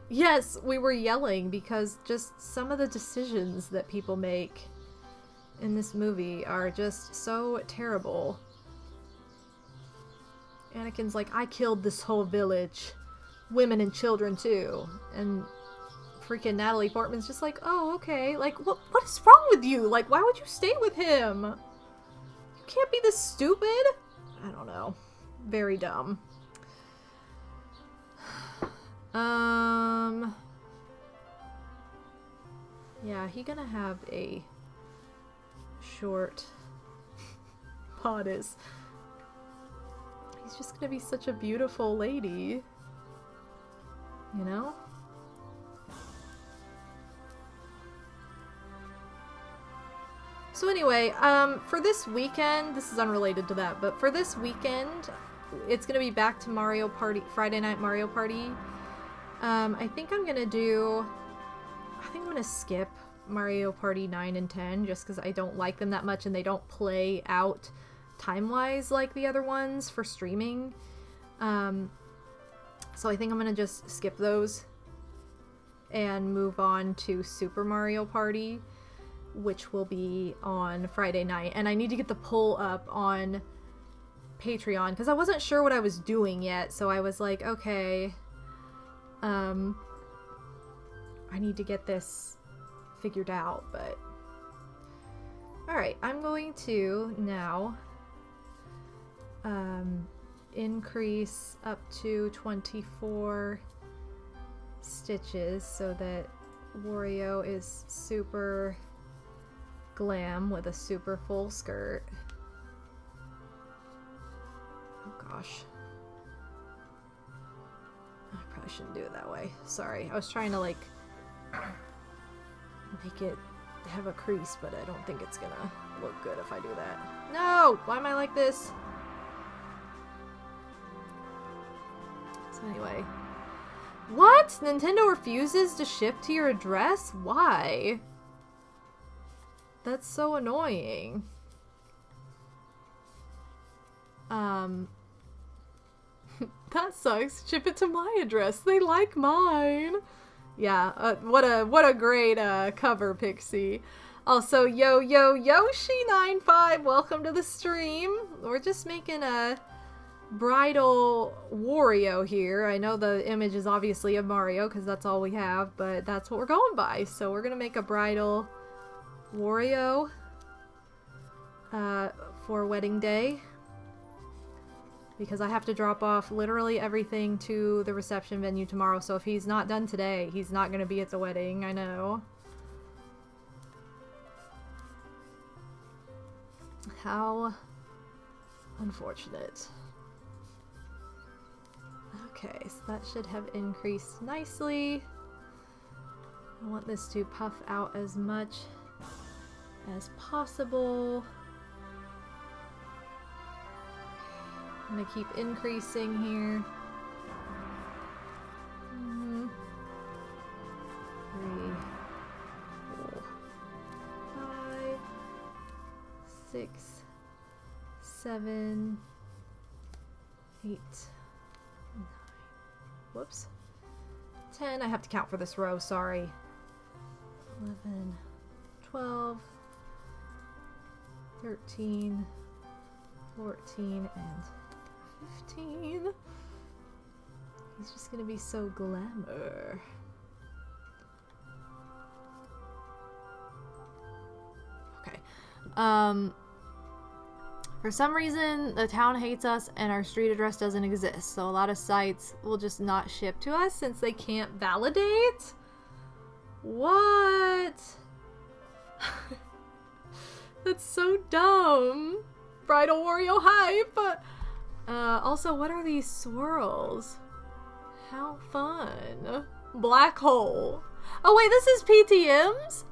Yes, we were yelling because just some of the decisions that people make in this movie are just so terrible. Anakin's like, I killed this whole village. Women and children too. And freaking Natalie Portman's just like, oh, okay. Like, what is wrong with you? Like, why would you stay with him? You can't be this stupid. I don't know. Very dumb. Yeah, he gonna have a short bodice. He's just gonna be such a beautiful lady. You know? So anyway, for this weekend, this is unrelated to that, but for this weekend, it's gonna be back to Mario Party, Friday Night Mario Party. I think I'm gonna skip Mario Party 9 and 10 just because I don't like them that much and they don't play out time-wise like the other ones for streaming. So I think I'm gonna just skip those and move on to Super Mario Party, which will be on Friday night. And I need to get the poll up on Patreon because I wasn't sure what I was doing yet, so I was like, okay, I need to get this figured out, but alright, I'm going to now increase up to 24 stitches so that Wario is super glam with a super full skirt. Oh gosh. I probably shouldn't do it that way. Sorry. I was trying to like make it have a crease, but I don't think it's gonna look good if I do that. No! Why am I like this? So anyway. What? Nintendo refuses to ship to your address? Why? That's so annoying. That sucks. Ship it to my address. They like mine. Yeah, what a great cover, Pixie. Also, Yoshi95, welcome to the stream. We're just making a bridal Wario here. I know the image is obviously of Mario because that's all we have, but that's what we're going by. So we're gonna make a bridal Wario for wedding day because I have to drop off literally everything to the reception venue tomorrow, so if he's not done today, he's not gonna be at the wedding. I know. How unfortunate. Okay, so that should have increased nicely. I want this to puff out as much as possible. I'm gonna keep increasing here. 3, 4, 5, 6, 7, 8, 9. Whoops. 10. I have to count for this row, sorry. 11, 12, 13, 14, and 15. He's just gonna be so glamour. Okay. For some reason, the town hates us and our street address doesn't exist, so a lot of sites will just not ship to us since they can't validate? What? That's so dumb. Bridal Wario hype! Also, what are these swirls? How fun. Black hole. Oh wait, this is PTM's?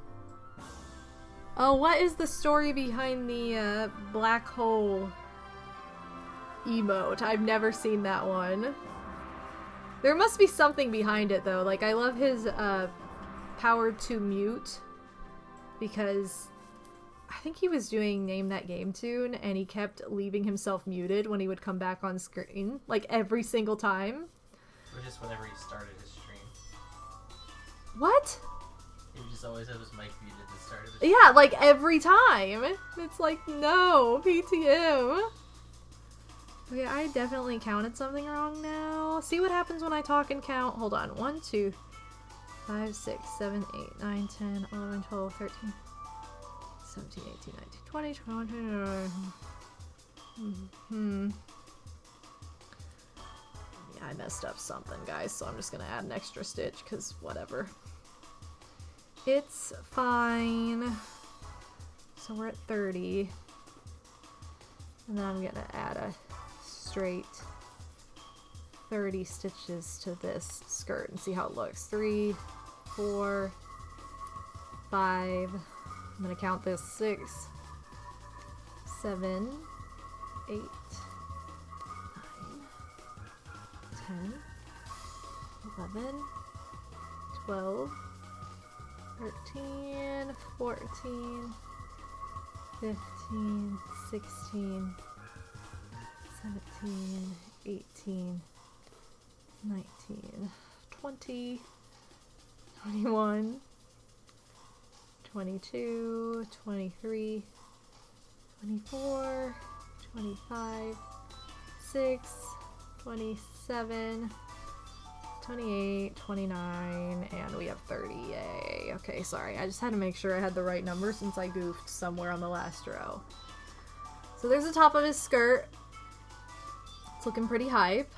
Oh, what is the story behind the black hole emote? I've never seen that one. There must be something behind it though. Like, I love his power to mute because I think he was doing Name That Game Tune and he kept leaving himself muted when he would come back on screen, like every single time. Or just whenever he started his stream. What? He would just always have his mic muted at the start of his Yeah, like every time. It's like, no, PTM. Okay, I definitely counted something wrong now. See what happens when I talk and count. Hold on. 1, 2, 5, 6, 7, 8, 9, 10, 11, 12, 13, 17, 18, 19, 20, 21, 22. Yeah, I messed up something, guys, so I'm just gonna add an extra stitch, because whatever. It's fine. So we're at 30. And then I'm gonna add a straight 30 stitches to this skirt and see how it looks. 3, 4, 5. I'm gonna count this. 6, 7, 8, 9, 10, 11, 12, 13, 14, 15, 16, 17, 18, 19, 20, 21, 22, 23, 24, 25, 6, 27, 28, 29, and we have 30. Yay. Okay, sorry. I just had to make sure I had the right number since I goofed somewhere on the last row. So there's the top of his skirt. It's looking pretty hype.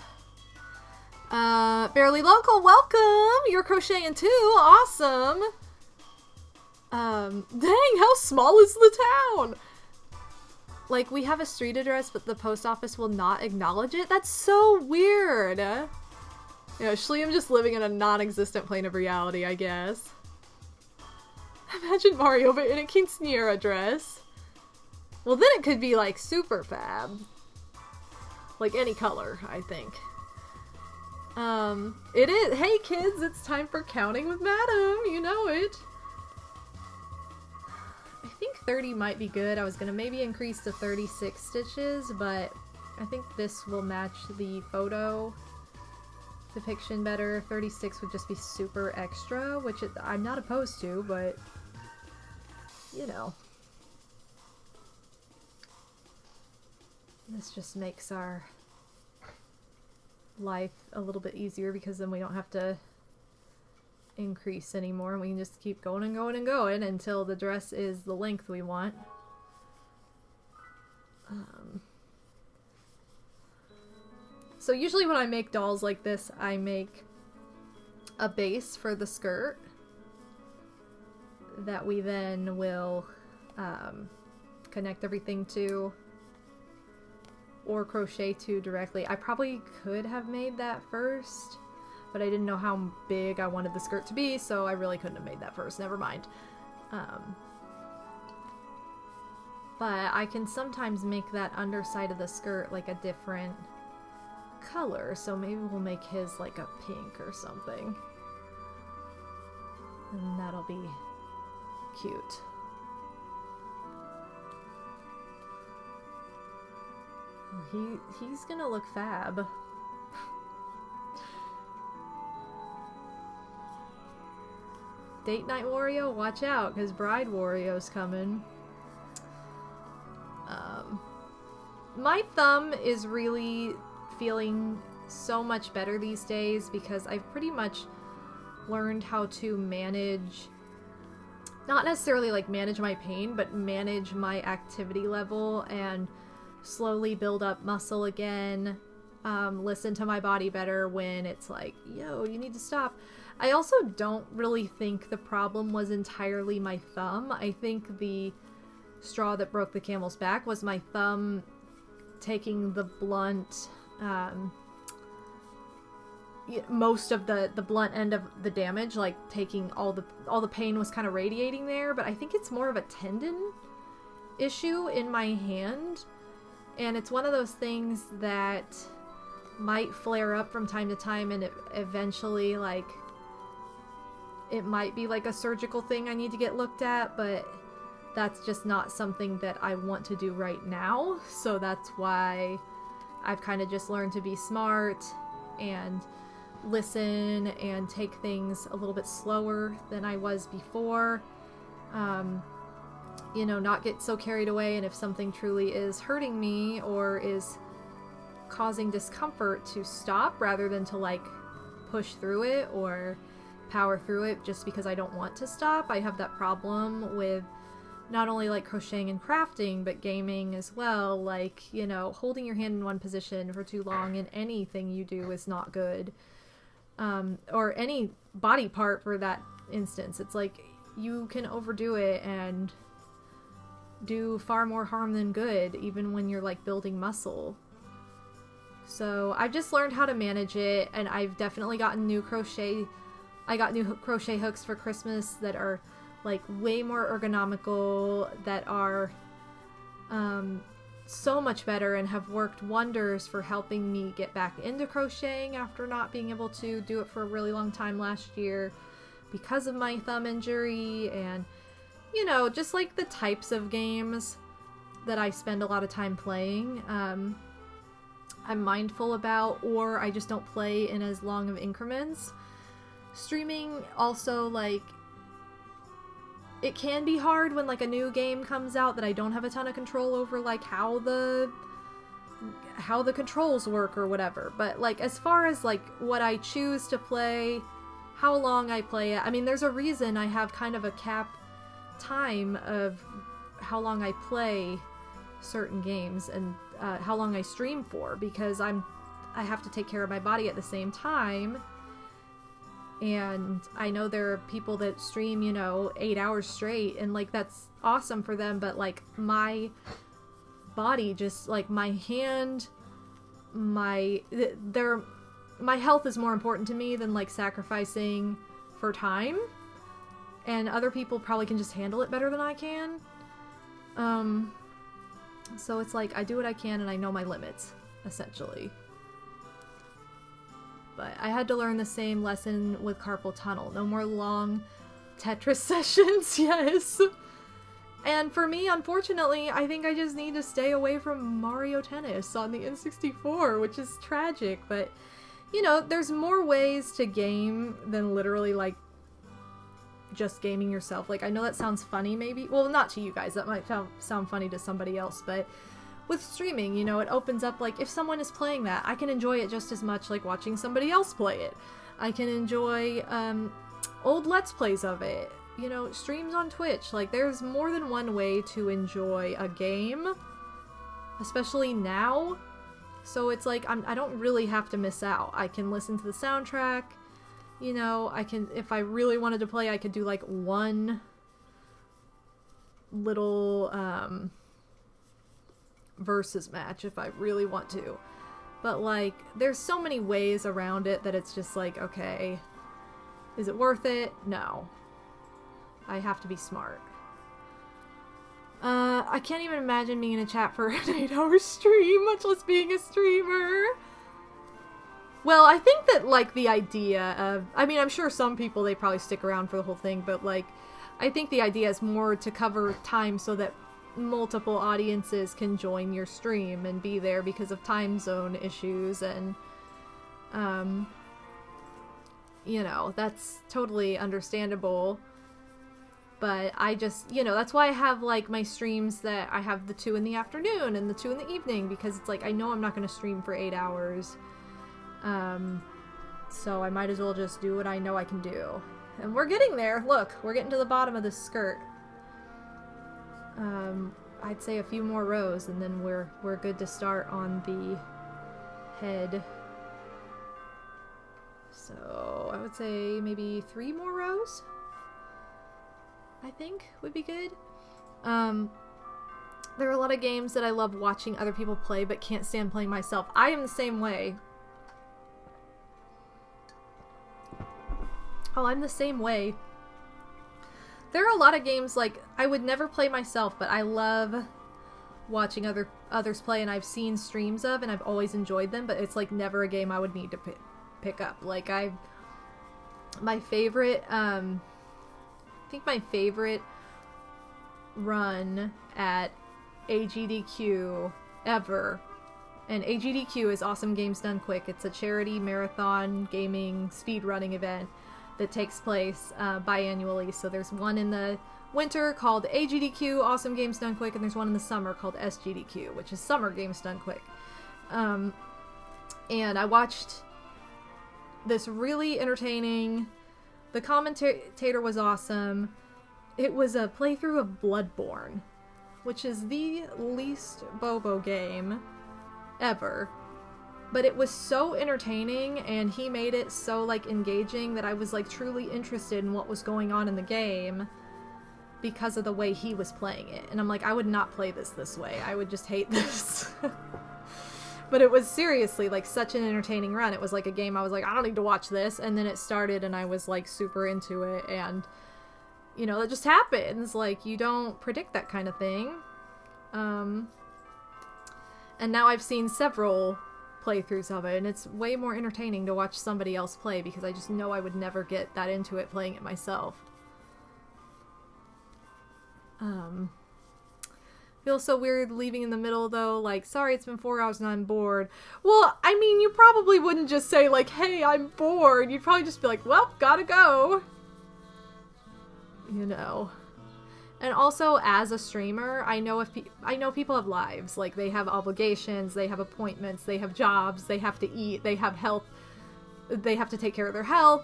Barely Local, welcome! You're crocheting too! Awesome! Dang, how small is the town? Like, we have a street address, but the post office will not acknowledge it? That's so weird! You know, Schliam just living in a non-existent plane of reality, I guess. Imagine Mario but in a quinceañera dress. Well, then it could be, like, super fab. Like, any color, I think. It is- hey kids, it's time for Counting with Madam! You know it! I think 30 might be good. I was gonna maybe increase to 36 stitches, but I think this will match the photo depiction better. 36 would just be super extra, which I'm not opposed to, but you know. This just makes our life a little bit easier because then we don't have to increase anymore and we can just keep going and going and going until the dress is the length we want. So usually when I make dolls like this, I make a base for the skirt that we then will connect everything to or crochet to directly. I probably could have made that first, but I didn't know how big I wanted the skirt to be, so I really couldn't have made that first. Never mind. But I can sometimes make that underside of the skirt like a different color, so maybe we'll make his like a pink or something. And that'll be cute. He's gonna look fab. Date night Wario, watch out, because Bride Wario's coming. My thumb is really feeling so much better these days because I've pretty much learned how to manage, not necessarily like manage my pain, but manage my activity level and slowly build up muscle again, listen to my body better when it's like, yo, you need to stop. I also don't really think the problem was entirely my thumb. I think the straw that broke the camel's back was my thumb taking the blunt, most of the blunt end of the damage, like taking all the pain was kind of radiating there, but I think it's more of a tendon issue in my hand, and it's one of those things that might flare up from time to time, and it eventually, like, it might be like a surgical thing I need to get looked at, but that's just not something that I want to do right now. So that's why I've kind of just learned to be smart and listen and take things a little bit slower than I was before. You know, not get so carried away, and if something truly is hurting me or is causing discomfort, to stop rather than to like push through it or power through it just because I don't want to stop. I have that problem with not only like crocheting and crafting, but gaming as well. Like, you know, holding your hand in one position for too long in anything you do is not good. Or any body part for that instance. It's like you can overdo it and do far more harm than good, even when you're like building muscle. So I've just learned how to manage it, and I've definitely gotten new crochet. I got new crochet hooks for Christmas that are like way more ergonomical, that are so much better and have worked wonders for helping me get back into crocheting after not being able to do it for a really long time last year because of my thumb injury. And you know, just like the types of games that I spend a lot of time playing, I'm mindful about, or I just don't play in as long of increments. Streaming also, like, it can be hard when like a new game comes out that I don't have a ton of control over, like how the controls work or whatever. But like, as far as like what I choose to play, how long I play it, I mean, there's a reason I have kind of a cap time of how long I play certain games and how long I stream for, because I have to take care of my body at the same time. And I know there are people that stream, you know, 8 hours straight, and like that's awesome for them, but like my body, just like my hand, my health is more important to me than like sacrificing for time. And other people probably can just handle it better than I can. So it's like I do what I can and I know my limits, essentially. But I had to learn the same lesson with carpal tunnel. No more long Tetris sessions, yes. And for me, unfortunately, I think I just need to stay away from Mario Tennis on the N64, which is tragic. But, you know, there's more ways to game than literally, like, just gaming yourself. Like, I know that sounds funny, maybe. Well, not to you guys. That might sound funny to somebody else, but with streaming, you know, it opens up, like, if someone is playing that, I can enjoy it just as much like watching somebody else play it. I can enjoy old Let's Plays of it, you know, streams on Twitch. Like, there's more than one way to enjoy a game, especially now. So it's like, I don't really have to miss out. I can listen to the soundtrack, you know, I can, if I really wanted to play, I could do, like, one little, versus match if I really want to. But like, there's so many ways around it that it's just like, okay, is it worth it? No. I have to be smart. I can't even imagine being in a chat for an 8-hour stream, much less being a streamer. Well, I think that like the idea of, I mean, I'm sure some people, they probably stick around for the whole thing, but like, I think the idea is more to cover time so that multiple audiences can join your stream and be there because of time zone issues, and you know, that's totally understandable. But I just, you know, that's why I have like my streams that I have the 2 in the afternoon and the 2 in the evening, because it's like I know I'm not going to stream for 8 hours, so I might as well just do what I know I can do. And we're getting there. Look, we're getting to the bottom of this skirt. I'd say a few more rows, and then we're good to start on the head. So I would say maybe 3 more rows, I think would be good. There are a lot of games that I love watching other people play but can't stand playing myself. I am the same way. Oh, I'm the same way. There are a lot of games like I would never play myself, but I love watching others play, and I've seen streams of, and I've always enjoyed them, but it's like never a game I would need to pick up. Like my favorite, I think my favorite run at AGDQ ever, and AGDQ is Awesome Games Done Quick. It's a charity marathon gaming speedrunning event that takes place biannually. So there's one in the winter called AGDQ, Awesome Games Done Quick, and there's one in the summer called SGDQ, which is Summer Games Done Quick. And I watched this really entertaining, the commentator was awesome. It was a playthrough of Bloodborne, which is the least Bobo game ever. But it was so entertaining, and he made it so, like, engaging that I was, like, truly interested in what was going on in the game because of the way he was playing it. And I'm like, I would not play this way. I would just hate this. But it was seriously, like, such an entertaining run. It was like a game I was like, I don't need to watch this. And then it started, and I was, like, super into it. And, you know, it just happens. Like, you don't predict that kind of thing. And now I've seen several playthroughs of it, and it's way more entertaining to watch somebody else play because I just know I would never get that into it playing it myself. Feels so weird leaving in the middle though, like, sorry it's been 4 hours and I'm bored. Well, I mean, you probably wouldn't just say like, hey, I'm bored. You'd probably just be like, well, gotta go. You know. And also, as a streamer, I know people have lives. Like, they have obligations, they have appointments, they have jobs, they have to eat, they have health, they have to take care of their health,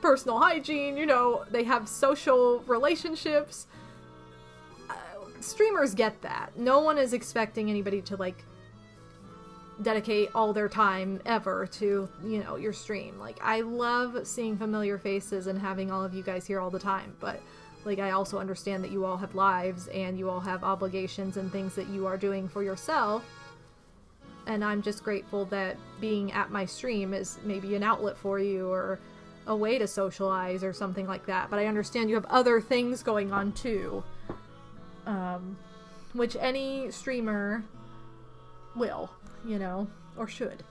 personal hygiene, you know, they have social relationships. Streamers get that. No one is expecting anybody to, like, dedicate all their time ever to, you know, your stream. Like, I love seeing familiar faces and having all of you guys here all the time, but like, I also understand that you all have lives and you all have obligations and things that you are doing for yourself. And I'm just grateful that being at my stream is maybe an outlet for you or a way to socialize or something like that. But I understand you have other things going on too. Which any streamer will, you know, or should.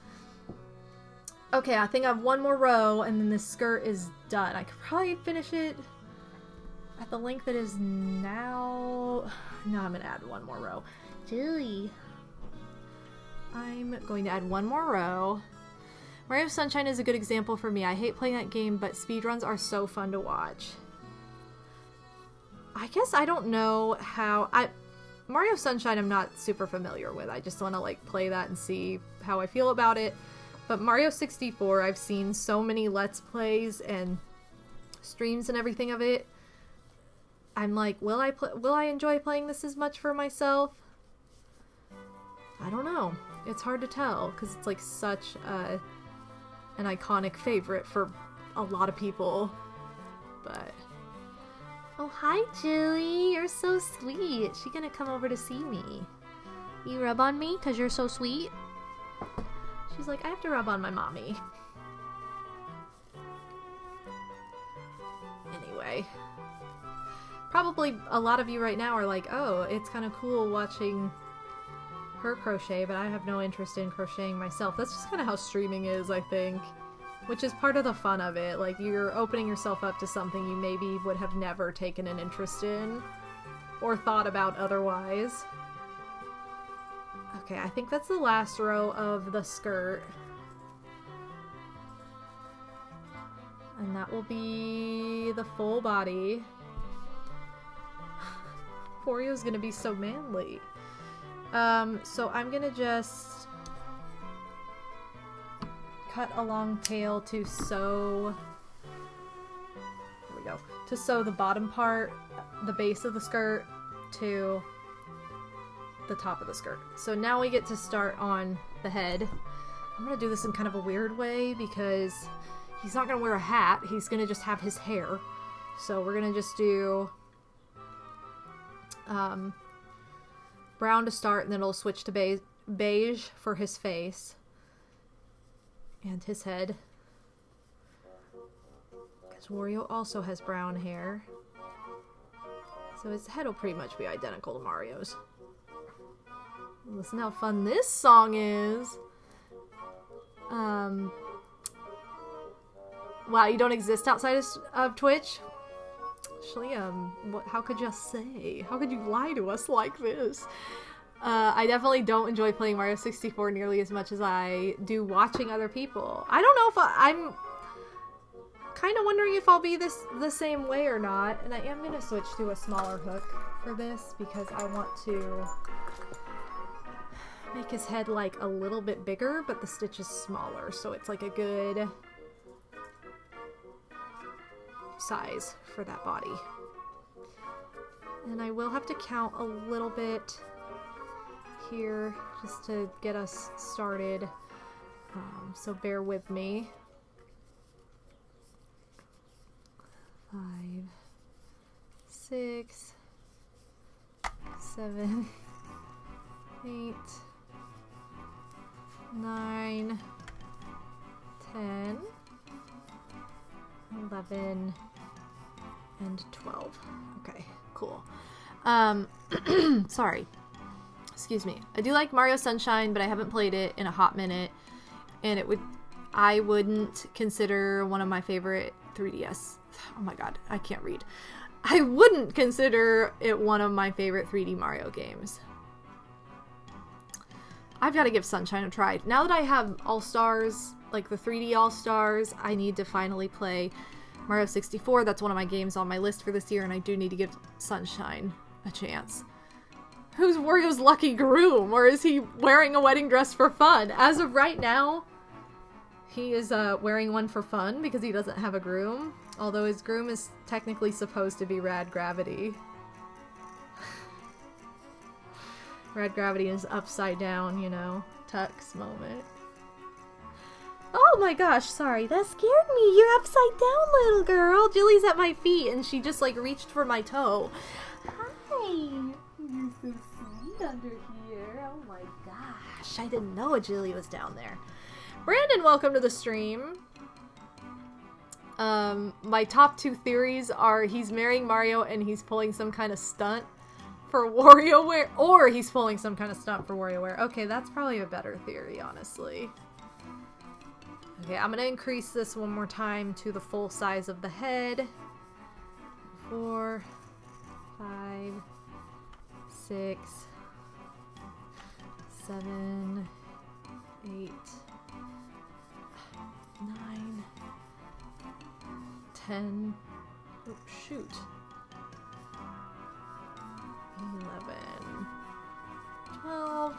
Okay, I think I have one more row and then this skirt is done. I could probably finish it at the length it is now. No, I'm gonna add one more row. Julie. I'm going to add one more row. Mario Sunshine is a good example for me. I hate playing that game, but speedruns are so fun to watch. I guess I don't know how... Mario Sunshine I'm not super familiar with. I just want to like play that and see how I feel about it. But Mario 64, I've seen so many Let's Plays and streams and everything of it. I'm like, will I enjoy playing this as much for myself? I don't know. It's hard to tell because it's like such an iconic favorite for a lot of people. But oh, hi Julie, you're so sweet. She gonna come over to see me. You rub on me because you're so sweet? She's like, I have to rub on my mommy. Anyway. Probably a lot of you right now are like, oh, it's kind of cool watching her crochet, but I have no interest in crocheting myself. That's just kind of how streaming is, I think. Which is part of the fun of it. Like, you're opening yourself up to something you maybe would have never taken an interest in or thought about otherwise. Okay, I think that's the last row of the skirt. And that will be the full body. Wario's gonna be so manly. So I'm gonna just cut a long tail to sew. Here we go. To sew the bottom part, the base of the skirt, to the top of the skirt. So now we get to start on the head. I'm gonna do this in kind of a weird way because he's not gonna wear a hat. He's gonna just have his hair. So we're gonna just do brown to start, and then it'll switch to beige for his face and his head. Because Wario also has brown hair. So his head will pretty much be identical to Mario's. Listen how fun this song is! Wow, you don't exist outside of Twitch? Actually, how could you say? How could you lie to us like this? I definitely don't enjoy playing Mario 64 nearly as much as I do watching other people. I don't know if I'm kind of wondering if I'll be the same way or not. And I am going to switch to a smaller hook for this because I want to make his head like a little bit bigger, but the stitch is smaller, so it's like a good size for that body. And I will have to count a little bit here just to get us started, so bear with me. 5, 6, 7, 8, 9, 10, 11, and 12. Okay, cool. Sorry. Excuse me. I do like Mario Sunshine, but I haven't played it in a hot minute, and I wouldn't consider one of my favorite 3DS. Oh my god, I can't read. I wouldn't consider it one of my favorite 3D Mario games. I've got to give Sunshine a try. Now that I have All-Stars, like the 3D All-Stars, I need to finally play Mario 64. That's one of my games on my list for this year, and I do need to give Sunshine a chance. Who's Wario's lucky groom? Or is he wearing a wedding dress for fun? As of right now, he is wearing one for fun because he doesn't have a groom. Although his groom is technically supposed to be Rad Gravity. Rad Gravity is upside down, you know, Tux moment. Oh my gosh, sorry, that scared me. You're upside down, little girl. Jilly's at my feet and she just like reached for my toe. Hi. You're so sweet under here. Oh my gosh, I didn't know a Jilly was down there. Brandon, welcome to the stream. My top 2 theories are he's marrying Mario and he's pulling some kind of stunt for WarioWare, or he's pulling some kind of stunt for WarioWare. Okay, that's probably a better theory, honestly. Okay, I'm gonna increase this one more time to the full size of the head. 4, 5, 6, 7, 8, 9, 10, oh shoot, 11, 12,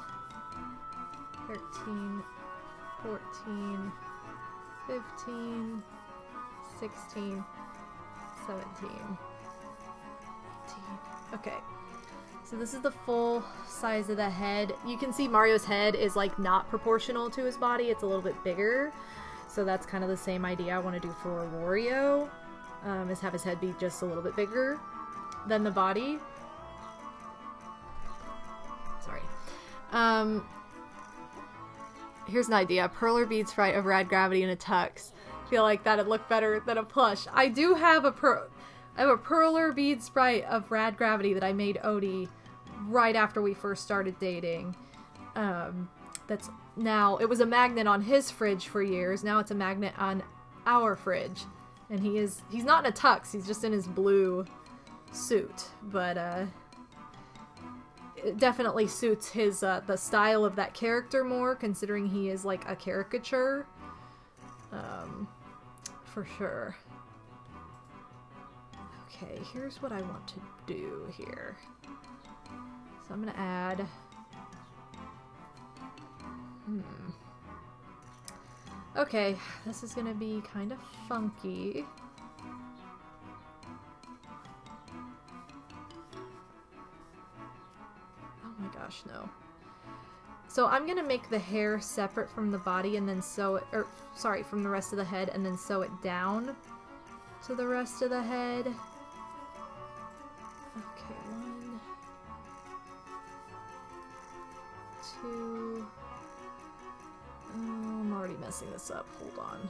13, 14, 15, 16, 17, 18. Okay, so this is the full size of the head. You can see Mario's head is like not proportional to his body. It's a little bit bigger. So that's kind of the same idea I want to do for Wario, is have his head be just a little bit bigger than the body. Sorry. Here's an idea. Perler bead sprite of Rad Gravity in a tux. Feel like that'd look better than a plush. I do have a Perler bead sprite of Rad Gravity that I made Odie right after we first started dating. That's now, it was a magnet on his fridge for years. Now it's a magnet on our fridge. And he's not in a tux, he's just in his blue suit. But, it definitely suits his, the style of that character more, considering he is like a caricature. For sure. Okay, here's what I want to do here. So I'm gonna add... Okay, this is gonna be kind of funky. Oh my gosh, no. So I'm gonna make the hair separate from the body and then sew it, or sorry, from the rest of the head, and then sew it down to the rest of the head. Okay, 1, 2. I'm already messing this up. Hold on.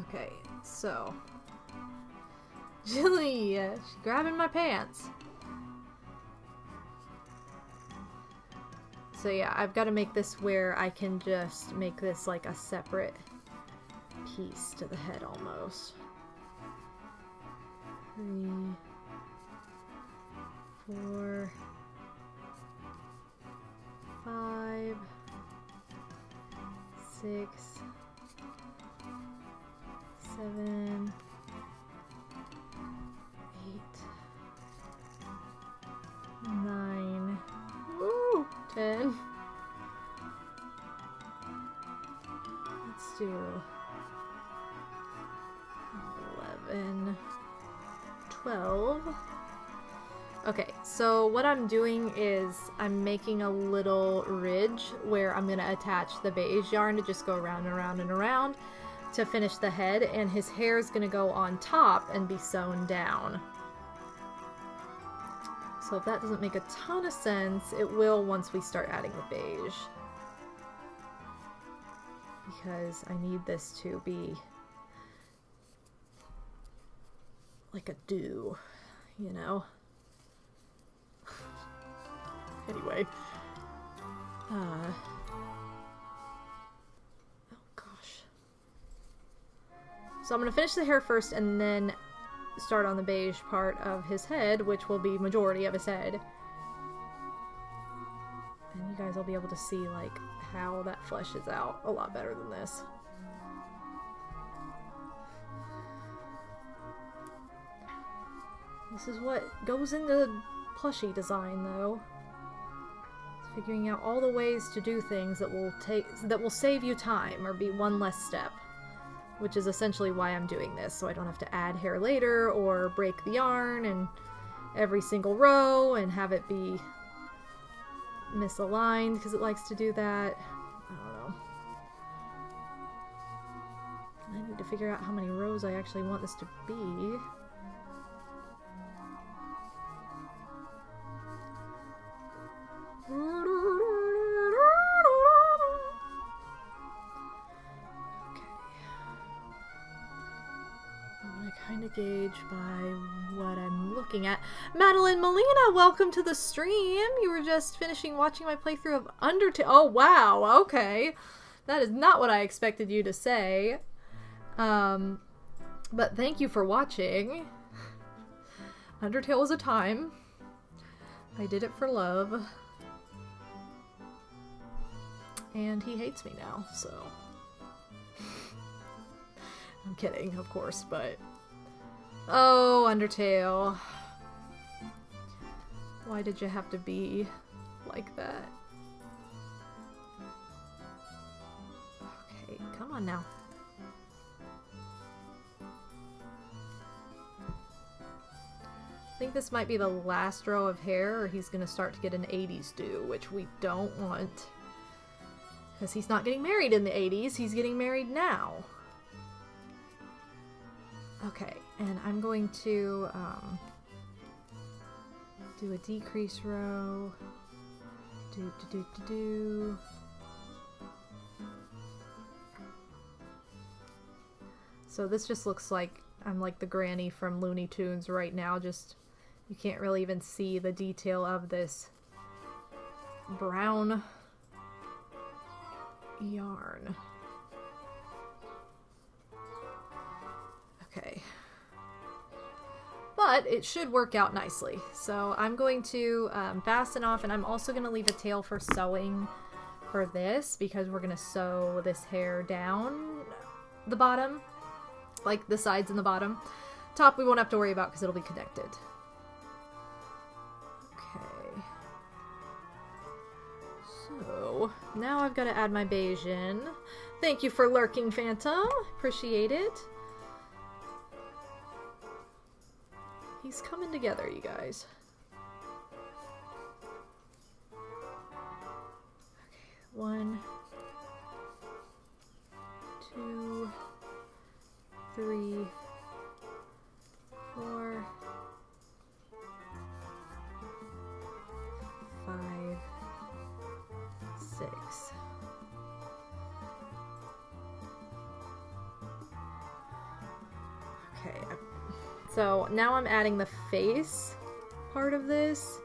Okay, so Jilly, she's grabbing my pants. So yeah, I've got to make this where I can just make this like a separate piece to the head almost. 3, 4, 5, 6, 7, 8, 9, woo, 10. Let's do 11, 12. Okay, so what I'm doing is I'm making a little ridge where I'm going to attach the beige yarn to just go around and around and around to finish the head, and his hair is going to go on top and be sewn down. So if that doesn't make a ton of sense, it will once we start adding the beige. Because I need this to be like a do, you know? Anyway. Oh gosh. So I'm going to finish the hair first and then start on the beige part of his head, which will be majority of his head. And you guys will be able to see like how that fleshes out a lot better than this. This is what goes into plushie design though. It's figuring out all the ways to do things that will save you time or be one less step. Which is essentially why I'm doing this, so I don't have to add hair later or break the yarn and every single row and have it be misaligned because it likes to do that. I don't know. I need to figure out how many rows I actually want this to be. Gauge by what I'm looking at. Madeline Molina, welcome to the stream. You were just finishing watching my playthrough of Undertale. Oh wow, okay. That is not what I expected you to say. But thank you for watching. Undertale was a time. I did it for love. And he hates me now, so. I'm kidding, of course, but oh, Undertale. Why did you have to be like that? Okay, come on now. I think this might be the last row of hair, or he's gonna start to get an 80s do, which we don't want. Because he's not getting married in the 80s, he's getting married now. Okay, and I'm going to do a decrease row. So this just looks like I'm like the granny from Looney Tunes right now. Just you can't really even see the detail of this brown yarn. Okay. But it should work out nicely. So I'm going to fasten off, and I'm also going to leave a tail for sewing for this because we're going to sew this hair down the bottom, like the sides and the bottom. Top we won't have to worry about because it'll be connected. Okay. So now I've got to add my beige in. Thank you for lurking, Phantom. Appreciate it. He's coming together, you guys. Okay, 1, 2, 3, 4, 5, 6. Okay, so now I'm adding the face part of this.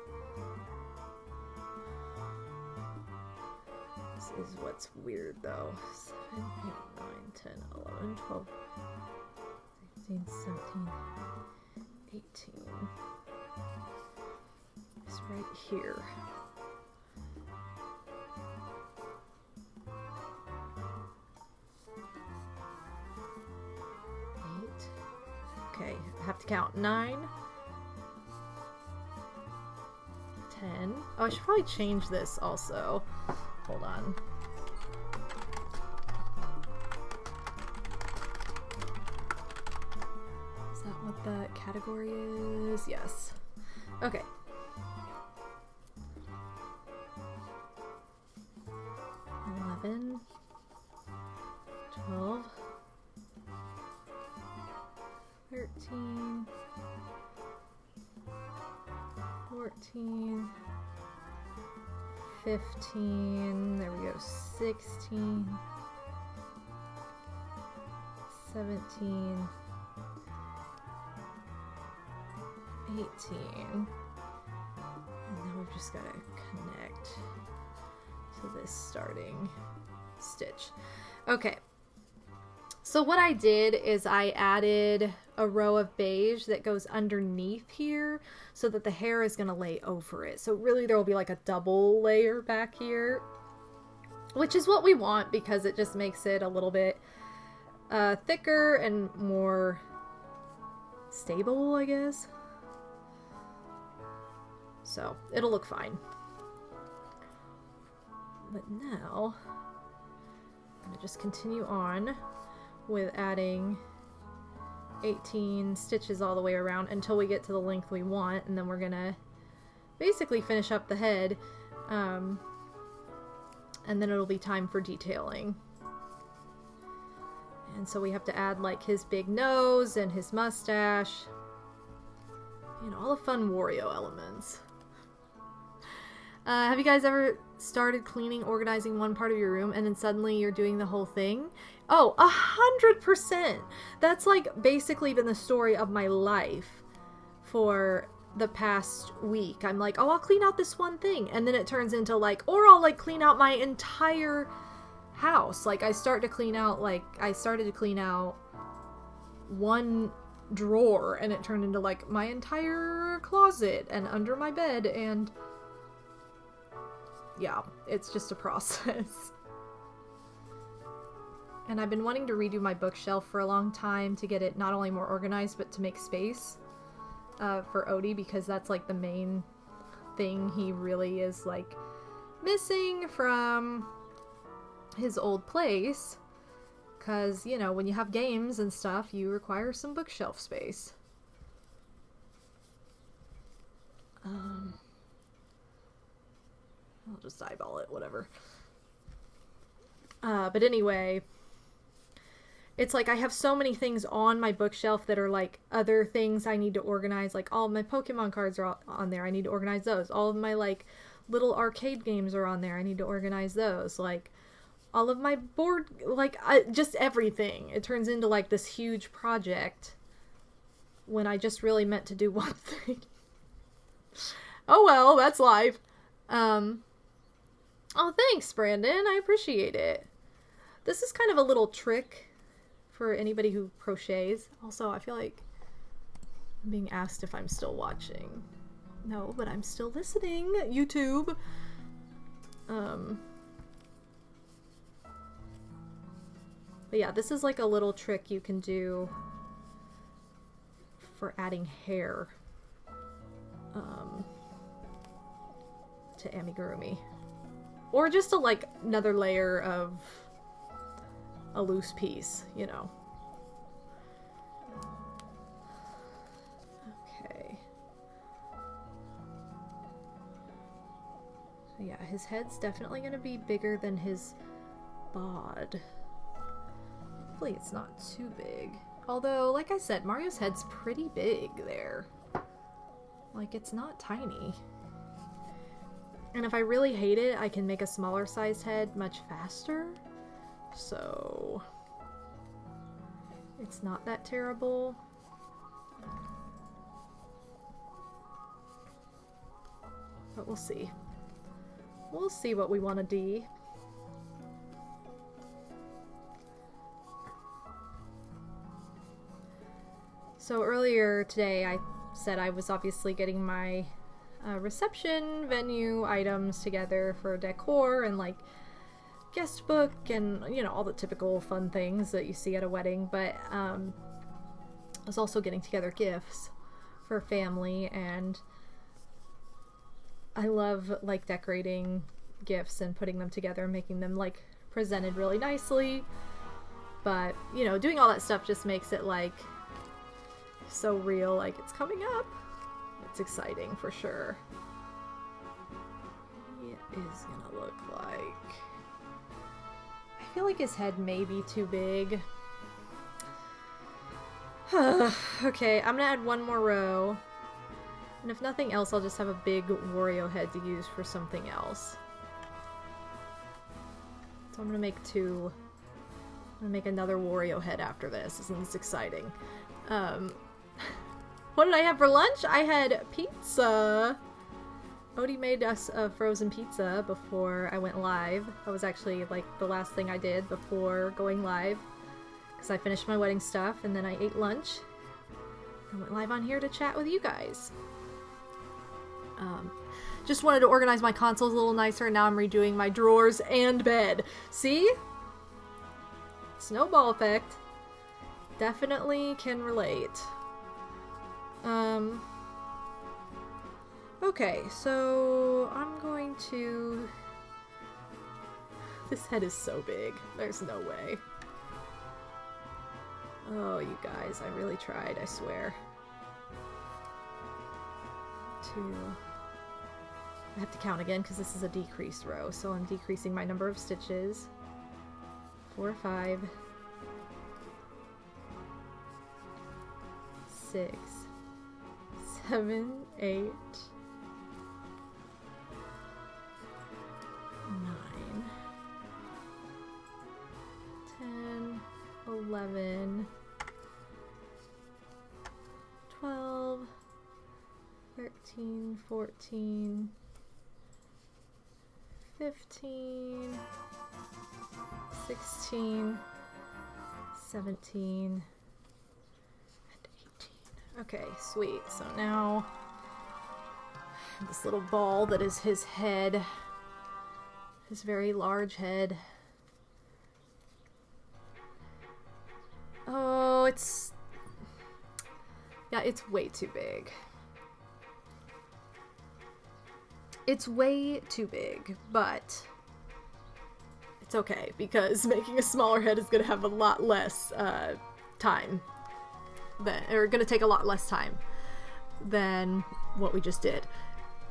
This is what's weird though. 7, 8, 9, 10, 11, 12, 16, 17, 18. It's right here. Okay, I have to count 9, 10. Oh, I should probably change this also. Hold on. Is that what the category is? Yes. Okay. 11, 12, 13, 14, 15, there we go, 16, 17, 18, and then we've just got to connect to this starting stitch. Okay. So what I did is I added a row of beige that goes underneath here so that the hair is going to lay over it. So really there will be like a double layer back here, which is what we want because it just makes it a little bit thicker and more stable, I guess. So it'll look fine. But now I'm going to just continue on with adding 18 stitches all the way around until we get to the length we want, and then we're gonna basically finish up the head, and then it'll be time for detailing. And so we have to add like his big nose and his mustache, you know, all the fun Wario elements. Have you guys ever started cleaning, organizing one part of your room, and then suddenly you're doing the whole thing? Oh, 100%! That's like basically been the story of my life for the past week. I'm like, oh, I'll clean out this one thing, and then it turns into like, or I'll like clean out my entire house. Like I started to clean out one drawer, and it turned into like my entire closet and under my bed, and yeah, it's just a process. And I've been wanting to redo my bookshelf for a long time to get it not only more organized, but to make space for Odie, because that's like the main thing he really is like missing from his old place. Because, you know, when you have games and stuff, you require some bookshelf space. I'll just eyeball it, whatever. But anyway, it's like I have so many things on my bookshelf that are like other things I need to organize. Like all of my Pokemon cards are on there. I need to organize those. All of my like little arcade games are on there. I need to organize those. Like all of my board, like just everything. It turns into like this huge project when I just really meant to do one thing. Oh well, that's life. Oh, thanks, Brandon. I appreciate it. This is kind of a little trick for anybody who crochets. Also, I feel like I'm being asked if I'm still watching. No, but I'm still listening, YouTube. But yeah, this is like a little trick you can do for adding hair to Amigurumi. Or just a, like, another layer of a loose piece, you know. Okay. his head's definitely gonna be bigger than his bod. Hopefully it's not too big. Although, like I said, Mario's head's pretty big there. Like, it's not tiny. And if I really hate it, I can make a smaller sized head much faster. So it's not that terrible. But we'll see. We'll see what we want to do. So earlier today I said I was obviously getting my reception venue items together for decor and like guest book and, you know, all the typical fun things that you see at a wedding, but I was also getting together gifts for family, and I love like decorating gifts and putting them together and making them like presented really nicely, but you know, doing all that stuff just makes it like so real, like it's coming up. It's exciting for sure. It is gonna look like, I feel like his head may be too big. Okay, I'm gonna add one more row, and if nothing else I'll just have a big Wario head to use for something else. So I'm gonna make two. I'm gonna make another Wario head after this. Isn't this exciting? What did I have for lunch? I had pizza. Odie made us a frozen pizza before I went live. That was actually like the last thing I did before going live, because I finished my wedding stuff and then I ate lunch and went live on here to chat with you guys. Just wanted to organize my consoles a little nicer, and now I'm redoing my drawers and bed. See? Snowball effect. Definitely can relate. Okay, so I'm going to... This head is so big. There's no way. Oh, you guys, I really tried, I swear. I have to count again because this is a decreased row, so I'm decreasing my number of stitches. 4, 5, 6, 7, 8, 9, 10, 11, 12, 13, 14, 15, 16, 17, and 18. Okay, sweet. So now this little ball that is his head, his very large head. Oh, it's... Yeah, it's way too big. It's way too big, but it's okay, because making a smaller head is going to have a lot less time, or going to take a lot less time than what we just did.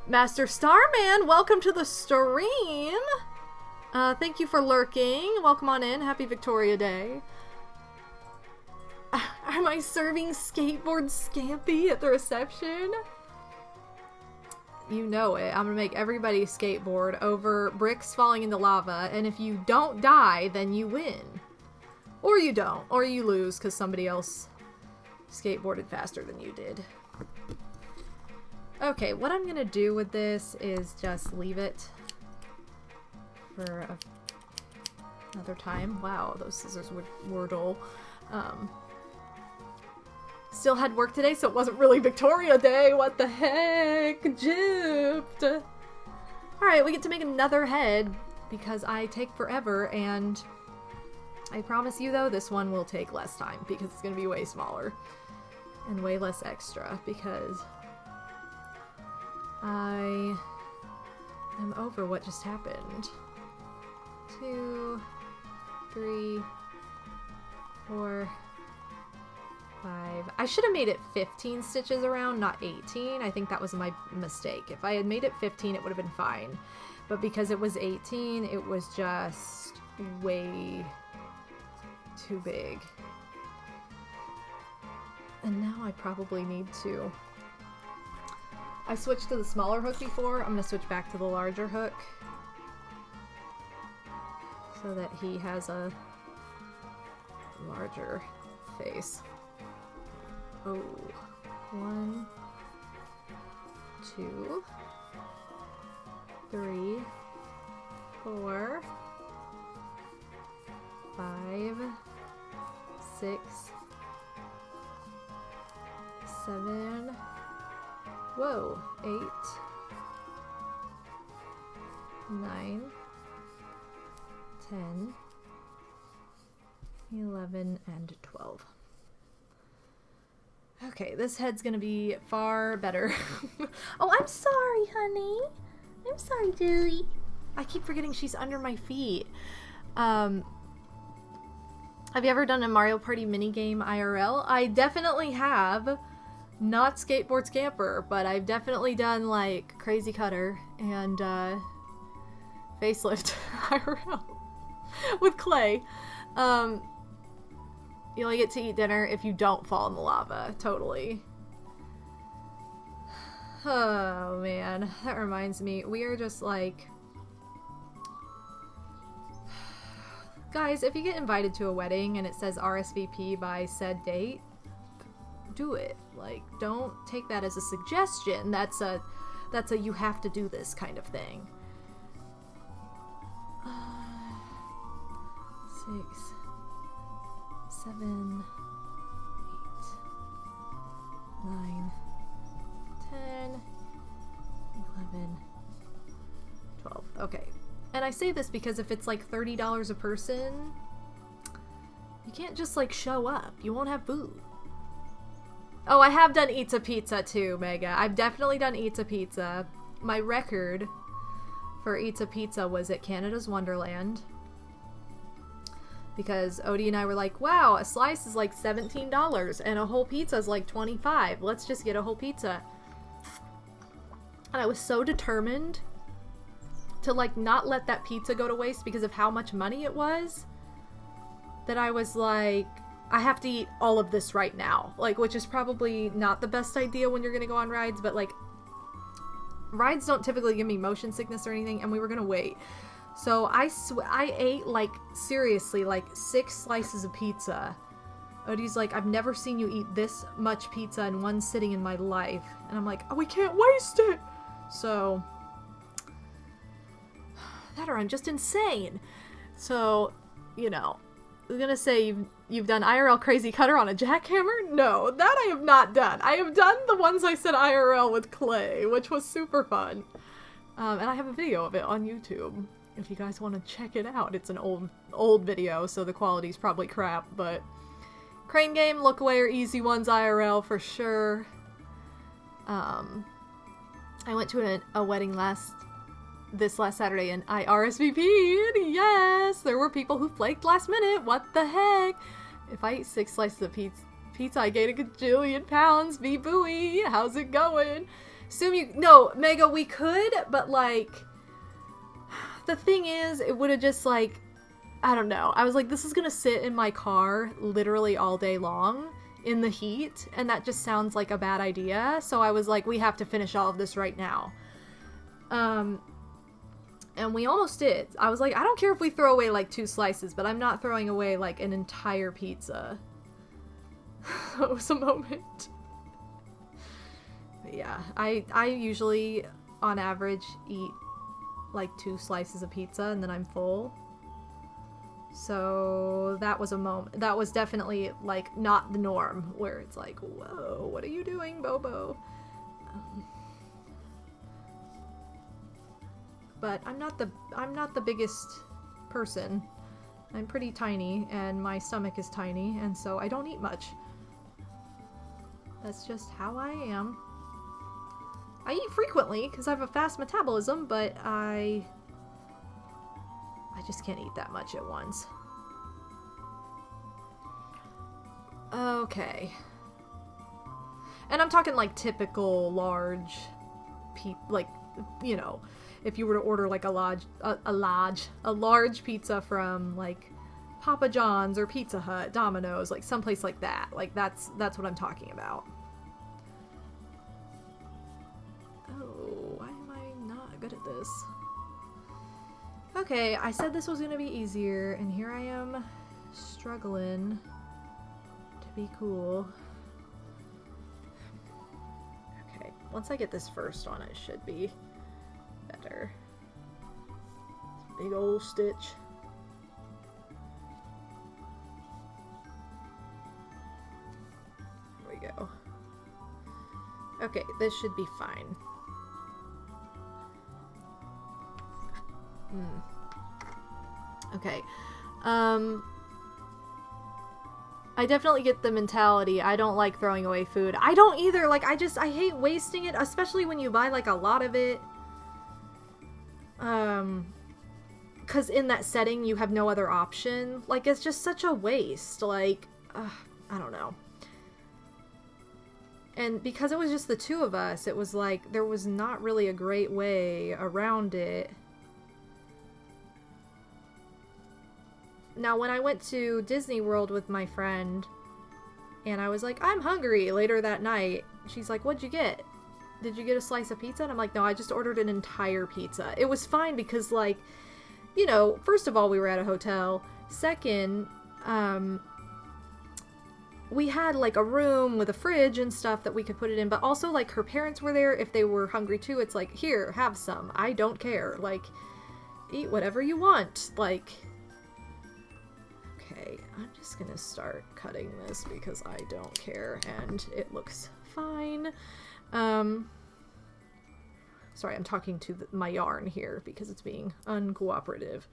Master Starman, welcome to the stream! Thank you for lurking. Welcome on in. Happy Victoria Day. Am I serving skateboard scampi at the reception? You know it. I'm gonna make everybody skateboard over bricks falling into lava, and if you don't die, then you win. Or you don't. Or you lose because somebody else skateboarded faster than you did. Okay, what I'm gonna do with this is just leave it for another time. Wow, those scissors were dull. Still had work today, so it wasn't really Victoria Day. What the heck? Gypped. Alright, we get to make another head because I take forever, and I promise you though, this one will take less time because it's going to be way smaller and way less extra because I am over what just happened. 2, 3, 4, 5. I should have made it 15 stitches around, not 18. I think that was my mistake. If I had made it 15, it would have been fine. But because it was 18, it was just way too big. And now I probably need to... I switched to the smaller hook before. I'm gonna switch back to the larger hook. So that he has a larger face. Oh. 1, 2, 3, 4, 5, 6, 7, whoa, 8, 9, 10, 11, and 12. Okay, this head's gonna be far better. Oh, I'm sorry, honey. I'm sorry, Julie. I keep forgetting she's under my feet. Have you ever done a Mario Party minigame IRL? I definitely have. Not Skateboard Scamper, but I've definitely done, like, Crazy Cutter and, Facelift IRL with clay. You only get to eat dinner if you don't fall in the lava. Totally. Oh, man. That reminds me. We are just like... Guys, if you get invited to a wedding and it says RSVP by said date, do it. Like, don't take that as a suggestion. That's a you have to do this kind of thing. 6, 7, 8, 9, 10, 11, 12. Okay. And I say this because if it's like $30 a person, you can't just like show up. You won't have food. Oh, I have done Eats a Pizza too, Mega. I've definitely done Eats a Pizza. My record for Eats a Pizza was at Canada's Wonderland. Because Odie and I were like, wow, a slice is like $17 and a whole pizza is like $25. Let's just get a whole pizza. And I was so determined to like not let that pizza go to waste because of how much money it was that I was like, I have to eat all of this right now. Like, which is probably not the best idea when you're gonna go on rides, but like, rides don't typically give me motion sickness or anything, and we were gonna wait. So I ate, like, seriously, like, 6 slices of pizza. Odie's like, I've never seen you eat this much pizza in one sitting in my life. And I'm like, oh, we can't waste it! So, that or I'm just insane. So, you know, I was gonna say you've done IRL Crazy Cutter on a jackhammer? No, that I have not done. I have done the ones I said IRL with clay, which was super fun. And I have a video of it on YouTube. If you guys want to check it out. It's an old video, so the quality's probably crap, but crane game, look away are easy ones IRL for sure. I went to a wedding this last Saturday and I RSVP'd. Yes! There were people who flaked last minute. What the heck? If I eat 6 slices of pizza, I gain a gajillion pounds. Be buoy. How's it going? No, Mega, we could, but like, the thing is, it would have just like, I don't know. I was like, this is gonna sit in my car literally all day long in the heat, and that just sounds like a bad idea. So I was like, we have to finish all of this right now. And we almost did. I was like, I don't care if we throw away like 2 slices, but I'm not throwing away like an entire pizza. It was a moment. But yeah, I usually, on average, eat like 2 slices of pizza and then I'm full. So that was a moment. That was definitely like not the norm, where it's like, whoa, what are you doing, Bobo? But I'm not the biggest person. I'm pretty tiny and my stomach is tiny, and so I don't eat much. That's just how I am. I eat frequently because I have a fast metabolism, but I just can't eat that much at once. Okay. And I'm talking like typical large like, you know, if you were to order like a large pizza from like Papa John's or Pizza Hut, Domino's, like someplace like that. Like that's what I'm talking about. Oh, why am I not good at this? Okay, I said this was gonna be easier, and here I am struggling to be cool. Okay, once I get this first one, it should be better. Big old stitch. Here we go. Okay, this should be fine. Okay. I definitely get the mentality. I don't like throwing away food. I don't either. Like, I hate wasting it, especially when you buy, like, a lot of it. Because in that setting, you have no other option. Like, it's just such a waste. Like, I don't know. And because it was just the two of us, it was like, there was not really a great way around it. Now, when I went to Disney World with my friend, and I was like, I'm hungry, later that night, she's like, what'd you get? Did you get a slice of pizza? And I'm like, no, I just ordered an entire pizza. It was fine because, like, you know, first of all, we were at a hotel. Second, we had, like, a room with a fridge and stuff that we could put it in, but also, like, her parents were there. If they were hungry, too, it's like, here, have some. I don't care. Like, eat whatever you want. Like... Okay, I'm just gonna start cutting this because I don't care and it looks fine. Sorry, I'm talking to my yarn here because it's being uncooperative.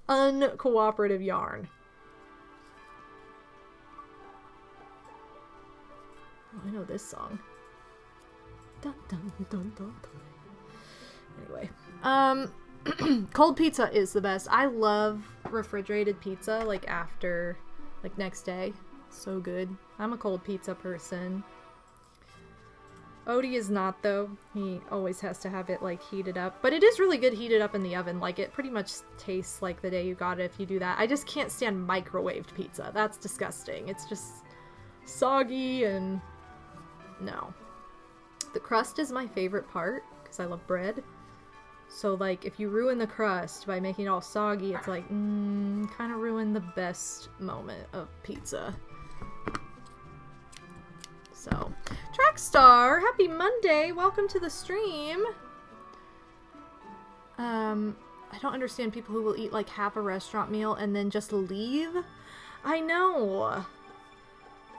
Uncooperative yarn. Oh, I know this song. Dun, dun, dun, dun, dun. Anyway, cold pizza is the best. I love refrigerated pizza, like after, like next day. So good. I'm a cold pizza person. Odie is not, though. He always has to have it, like, heated up. But it is really good heated up in the oven. Like, it pretty much tastes like the day you got it if you do that. I just can't stand microwaved pizza. That's disgusting. It's just soggy and... no. The crust is my favorite part, because I love bread. So, like, if you ruin the crust by making it all soggy, it's like, kind of ruin the best moment of pizza. So, Trackstar, happy Monday! Welcome to the stream! I don't understand people who will eat, like, half a restaurant meal and then just leave. I know!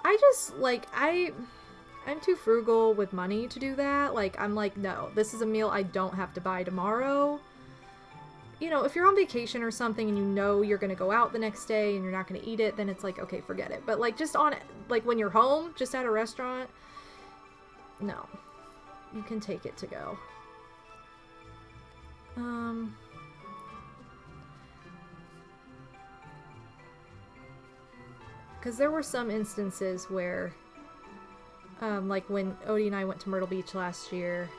I just, like, I'm too frugal with money to do that. Like, I'm like, no, this is a meal I don't have to buy tomorrow. You know, if you're on vacation or something and you know you're gonna go out the next day and you're not gonna eat it, then it's like, okay, forget it. But, like, just on, like, when you're home, just at a restaurant, no. You can take it to go. Because there were some instances where... like when Odie and I went to Myrtle Beach last year,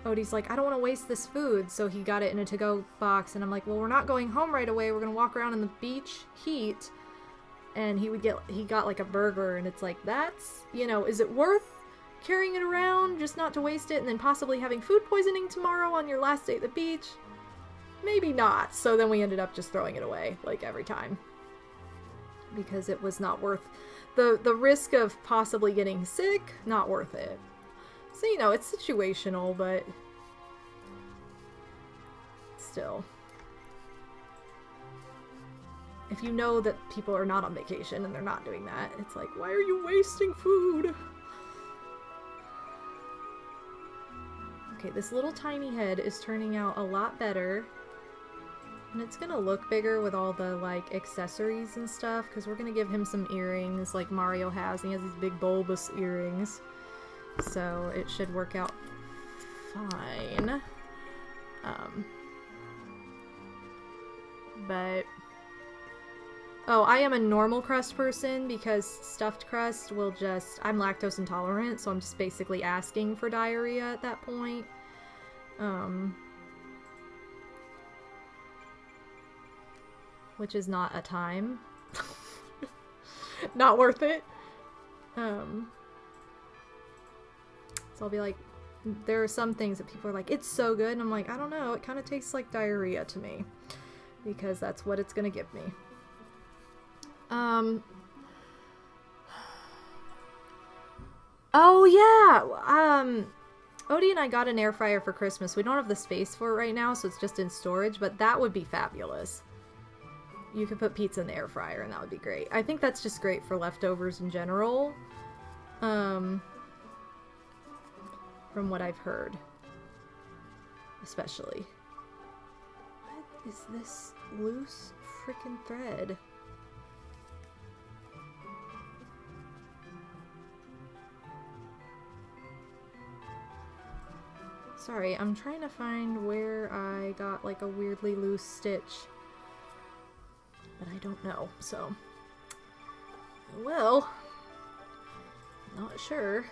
Odie's like, I don't want to waste this food, so he got it in a to-go box, and I'm like, well, we're not going home right away, we're gonna walk around in the beach heat, and he got like a burger, and it's like, that's, you know, is it worth carrying it around just not to waste it, and then possibly having food poisoning tomorrow on your last day at the beach? Maybe not. So then we ended up just throwing it away, like, every time, because it was not worth the risk of possibly getting sick, not worth it. So, you know, it's situational, but still. If you know that people are not on vacation and they're not doing that, it's like, why are you wasting food? Okay, this little tiny head is turning out a lot better. And it's gonna look bigger with all the, like, accessories and stuff, because we're gonna give him some earrings like Mario has, and he has these big bulbous earrings. So it should work out fine. But Oh, I am a normal crust person because stuffed crust will just... I'm lactose intolerant, so I'm just basically asking for diarrhea at that point. Which is not a time. Not worth it. So I'll be like, there are some things that people are like, it's so good, and I'm like, I don't know, it kind of tastes like diarrhea to me. Because that's what it's gonna give me. Oh yeah! Odie and I got an air fryer for Christmas. We don't have the space for it right now, so it's just in storage, but that would be fabulous. You could put pizza in the air fryer, and that would be great. I think that's just great for leftovers in general. From what I've heard. Especially. What is this loose freaking thread? Sorry, I'm trying to find where I got like a weirdly loose stitch. But I don't know, so. Well. Not sure.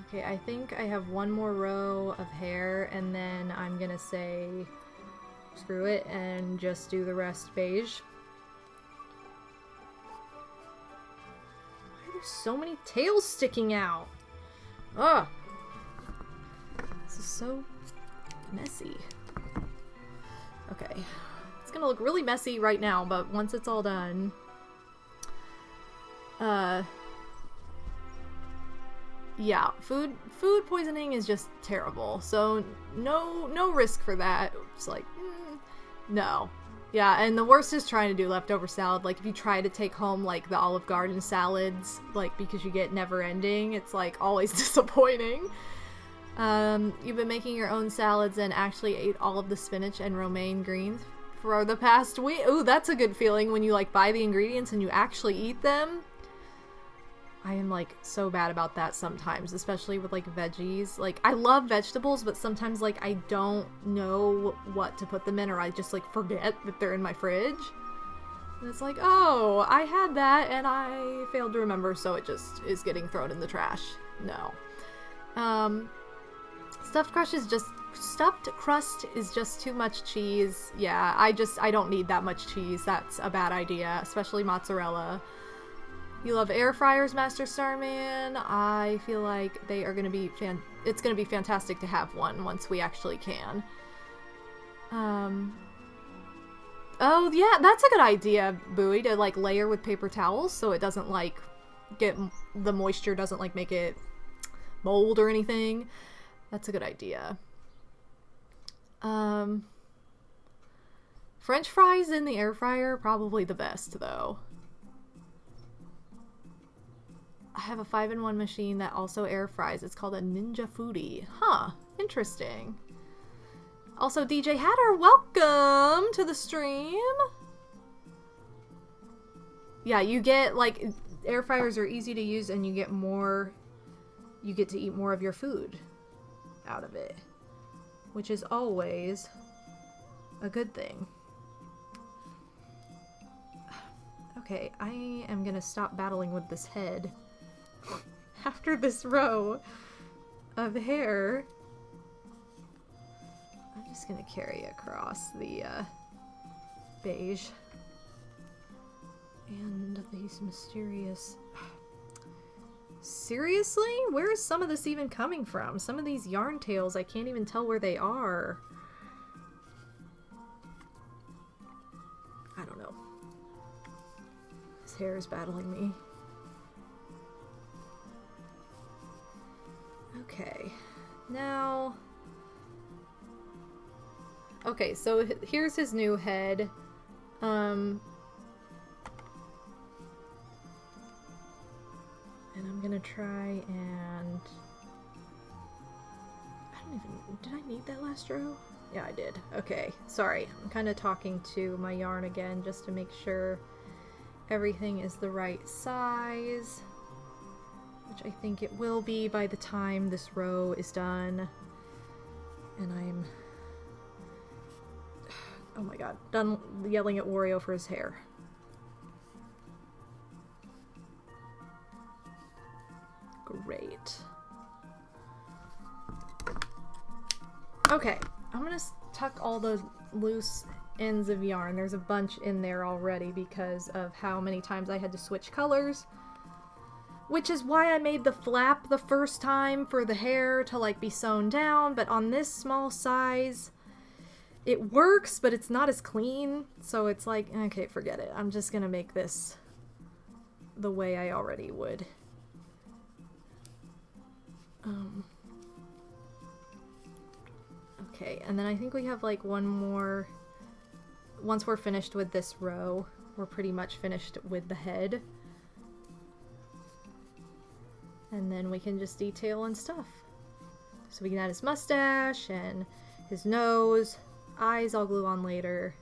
Okay, I think I have one more row of hair, and then I'm gonna say screw it and just do the rest beige. Why are there so many tails sticking out? Ugh! This is so messy. Okay. It's gonna look really messy right now, but once it's all done... yeah, food poisoning is just terrible. So no risk for that. It's like, no. Yeah, and the worst is trying to do leftover salad. Like, if you try to take home, like, the Olive Garden salads, like, because you get never ending, it's, like, always disappointing. You've been making your own salads and actually ate all of the spinach and romaine greens for the past week. Ooh, that's a good feeling when you, like, buy the ingredients and you actually eat them. I am, like, so bad about that sometimes, especially with, like, veggies. Like, I love vegetables, but sometimes, like, I don't know what to put them in, or I just, like, forget that they're in my fridge. And it's like, oh, I had that, and I failed to remember, so it just is getting thrown in the trash. No. Stuffed crust is just too much cheese. Yeah, I don't need that much cheese. That's a bad idea, especially mozzarella. You love air fryers, Master Starman. I feel like they are going to be it's going to be fantastic to have one once we actually can. Oh yeah, that's a good idea, Bowie, to like layer with paper towels so it doesn't like the moisture doesn't like make it mold or anything. That's a good idea. French fries in the air fryer, probably the best though. I have a 5-in-1 machine that also air fries. It's called a Ninja Foodie. Huh. Interesting. Also, DJ Hatter, welcome to the stream. Yeah, you get, like, air fryers are easy to use and you get to eat more of your food out of it. Which is always a good thing. Okay, I am gonna stop battling with this head. After this row of hair, I'm just gonna carry across the beige and these mysterious... Seriously? Where is some of this even coming from? Some of these yarn tails, I can't even tell where they are. I don't know. This hair is battling me. Okay, now... Okay, so here's his new head. And I'm gonna try and... Did I need that last row? Yeah, I did. Okay, sorry. I'm kind of talking to my yarn again just to make sure everything is the right size. Which I think it will be by the time this row is done. And I'm Oh my god. Done yelling at Wario for his hair. Great. Okay, I'm gonna tuck all the loose ends of yarn. There's a bunch in there already because of how many times I had to switch colors. Which is why I made the flap the first time for the hair to like be sewn down, but on this small size, it works, but it's not as clean. So it's like, okay, forget it. I'm just gonna make this the way I already would. Okay, and then I think we have like one more. Once we're finished with this row, we're pretty much finished with the head. And then we can just detail and stuff. So we can add his mustache and his nose. Eyes I'll glue on later.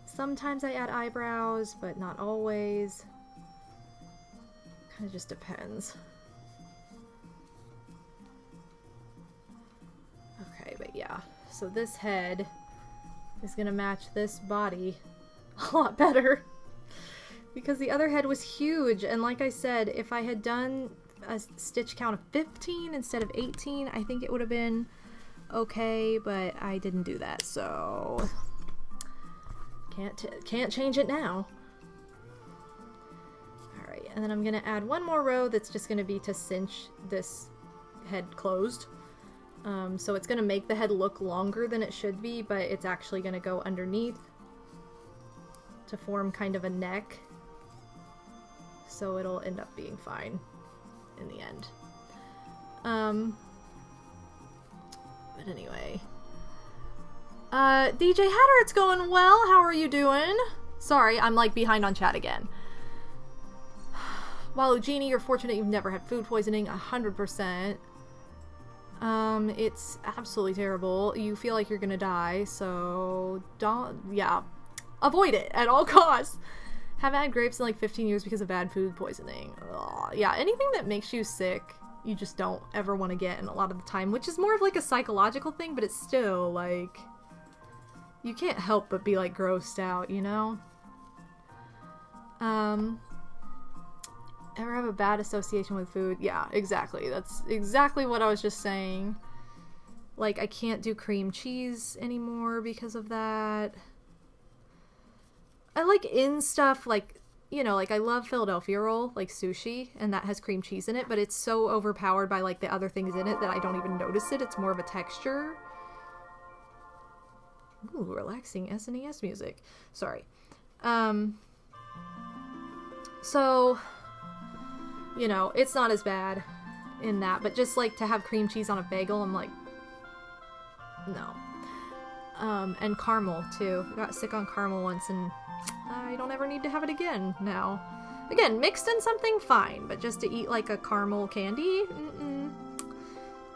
Sometimes I add eyebrows, but not always. Kind of just depends. Okay, but yeah. So this head is gonna match this body a lot better. Because the other head was huge, and like I said, if I had done a stitch count of 15 instead of 18, I think it would have been okay, but I didn't do that, so can't change it now. Alright, and then I'm gonna add one more row that's just gonna be to cinch this head closed. So it's gonna make the head look longer than it should be, but it's actually gonna go underneath to form kind of a neck. So it'll end up being fine in the end. But anyway. DJ Hatter, it's going well. How are you doing? Sorry, I'm like behind on chat again. Walu Genie, you're fortunate you've never had food poisoning. 100%. It's absolutely terrible. You feel like you're gonna die, so yeah. Avoid it at all costs. Haven't had grapes in like 15 years because of bad food poisoning. Ugh. Yeah, anything that makes you sick, you just don't ever want to get, and a lot of the time, which is more of like a psychological thing, but it's still like, you can't help but be like grossed out, you know? Ever have a bad association with food? Yeah, exactly. That's exactly what I was just saying. Like, I can't do cream cheese anymore because of that. I like in stuff, like, you know, like I love Philadelphia roll, like sushi, and that has cream cheese in it, but it's so overpowered by like the other things in it that I don't even notice it. It's more of a texture. Ooh, relaxing SNES music. Sorry. So, you know, it's not as bad in that, but just like to have cream cheese on a bagel, I'm like, no. And caramel too. I got sick on caramel once and I don't ever need to have it again now. Again, mixed in something, fine, but just to eat like a caramel candy?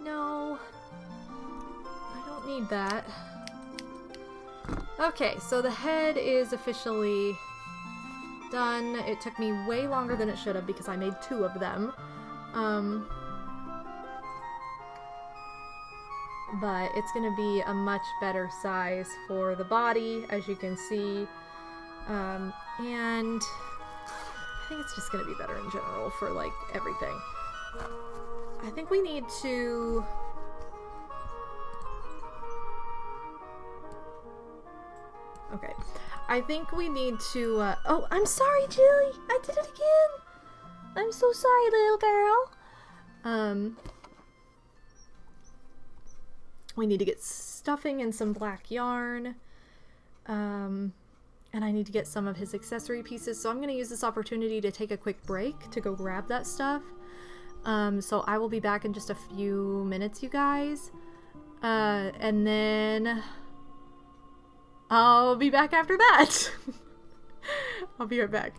No. I don't need that. Okay, so the head is officially done. It took me way longer than it should have because I made 2 of them. But it's gonna be a much better size for the body, as you can see. And I think it's just gonna be better in general for like everything. I think we need to... Okay. I think we need to, oh, I'm sorry, Julie! I did it again! I'm so sorry, little girl! We need to get stuffing and some black yarn. And I need to get some of his accessory pieces, so I'm going to use this opportunity to take a quick break to go grab that stuff. So I will be back in just a few minutes, you guys. And then I'll be back after that. I'll be right back.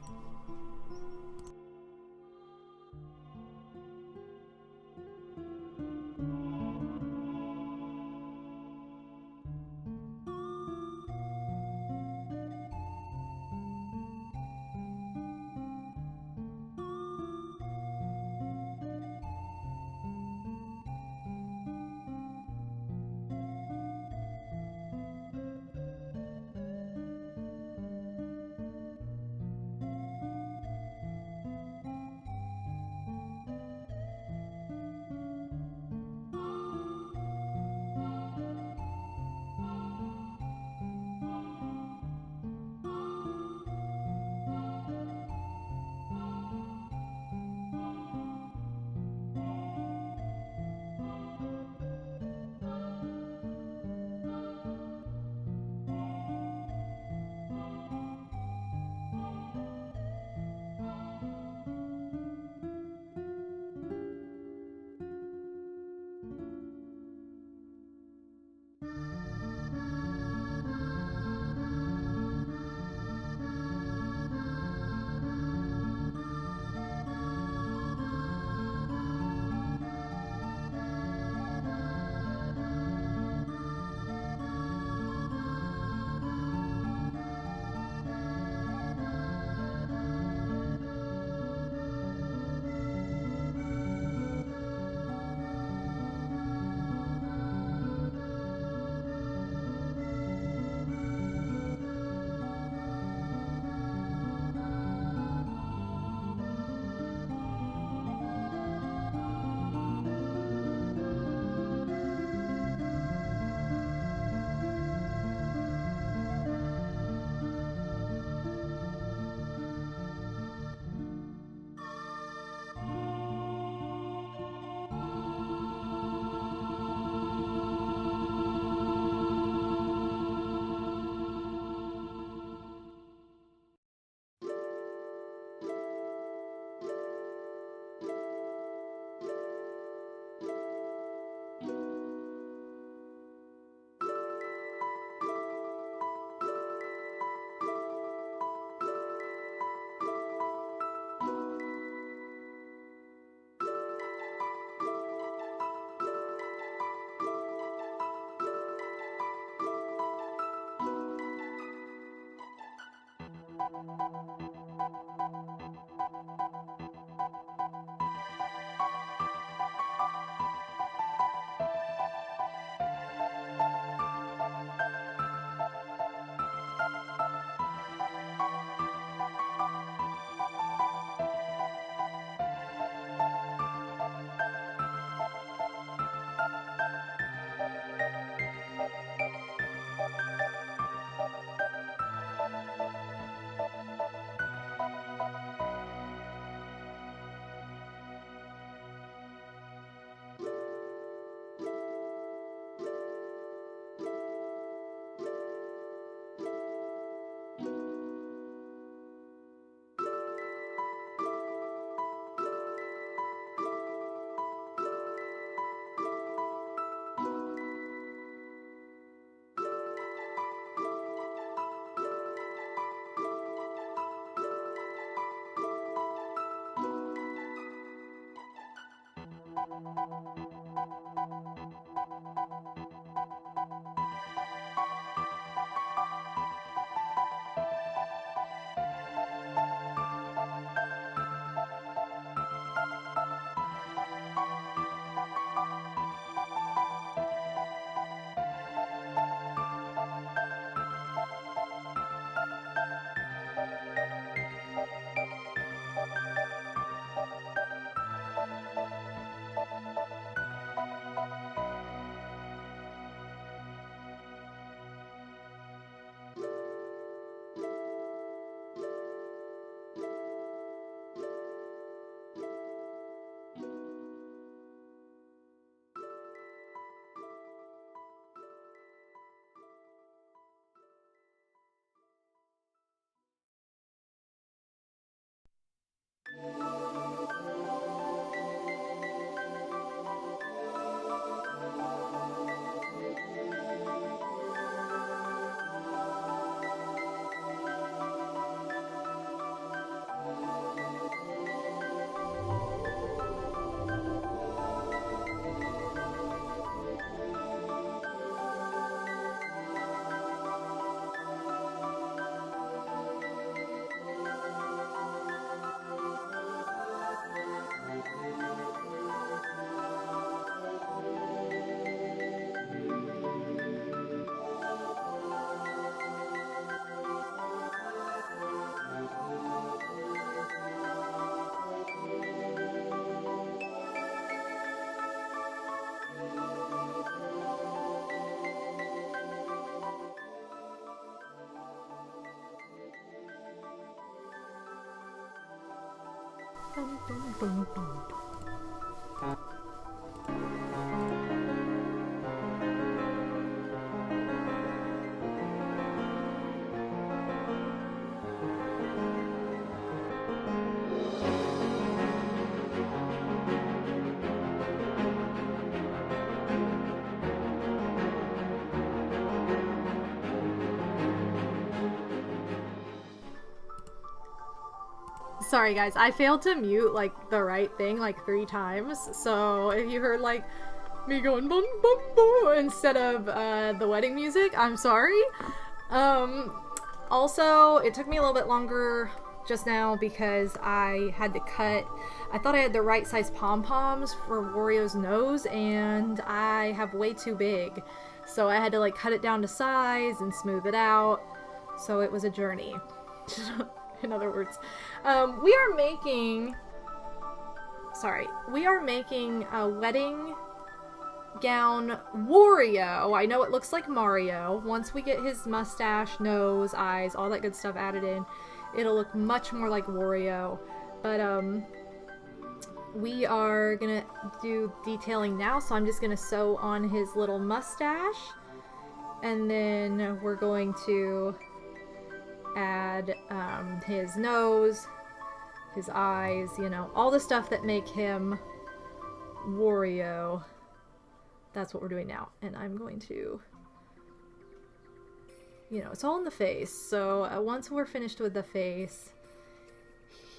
Sorry guys, I failed to mute like the right thing like 3 times, so if you heard like me going boom boom boom instead of the wedding music, I'm sorry. Also, it took me a little bit longer just now because I had to cut. I thought I had the right size pom-poms for Wario's nose and I have way too big. So I had to like cut it down to size and smooth it out. So it was a journey. In other words, we are making a wedding gown Wario. I know it looks like Mario. Once we get his mustache, nose, eyes, all that good stuff added in, it'll look much more like Wario. But we are gonna do detailing now, so I'm just gonna sew on his little mustache, and then we're going to add his nose, his eyes, you know, all the stuff that make him Wario. That's what we're doing now. And I'm going to, you know, it's all in the face. So once we're finished with the face,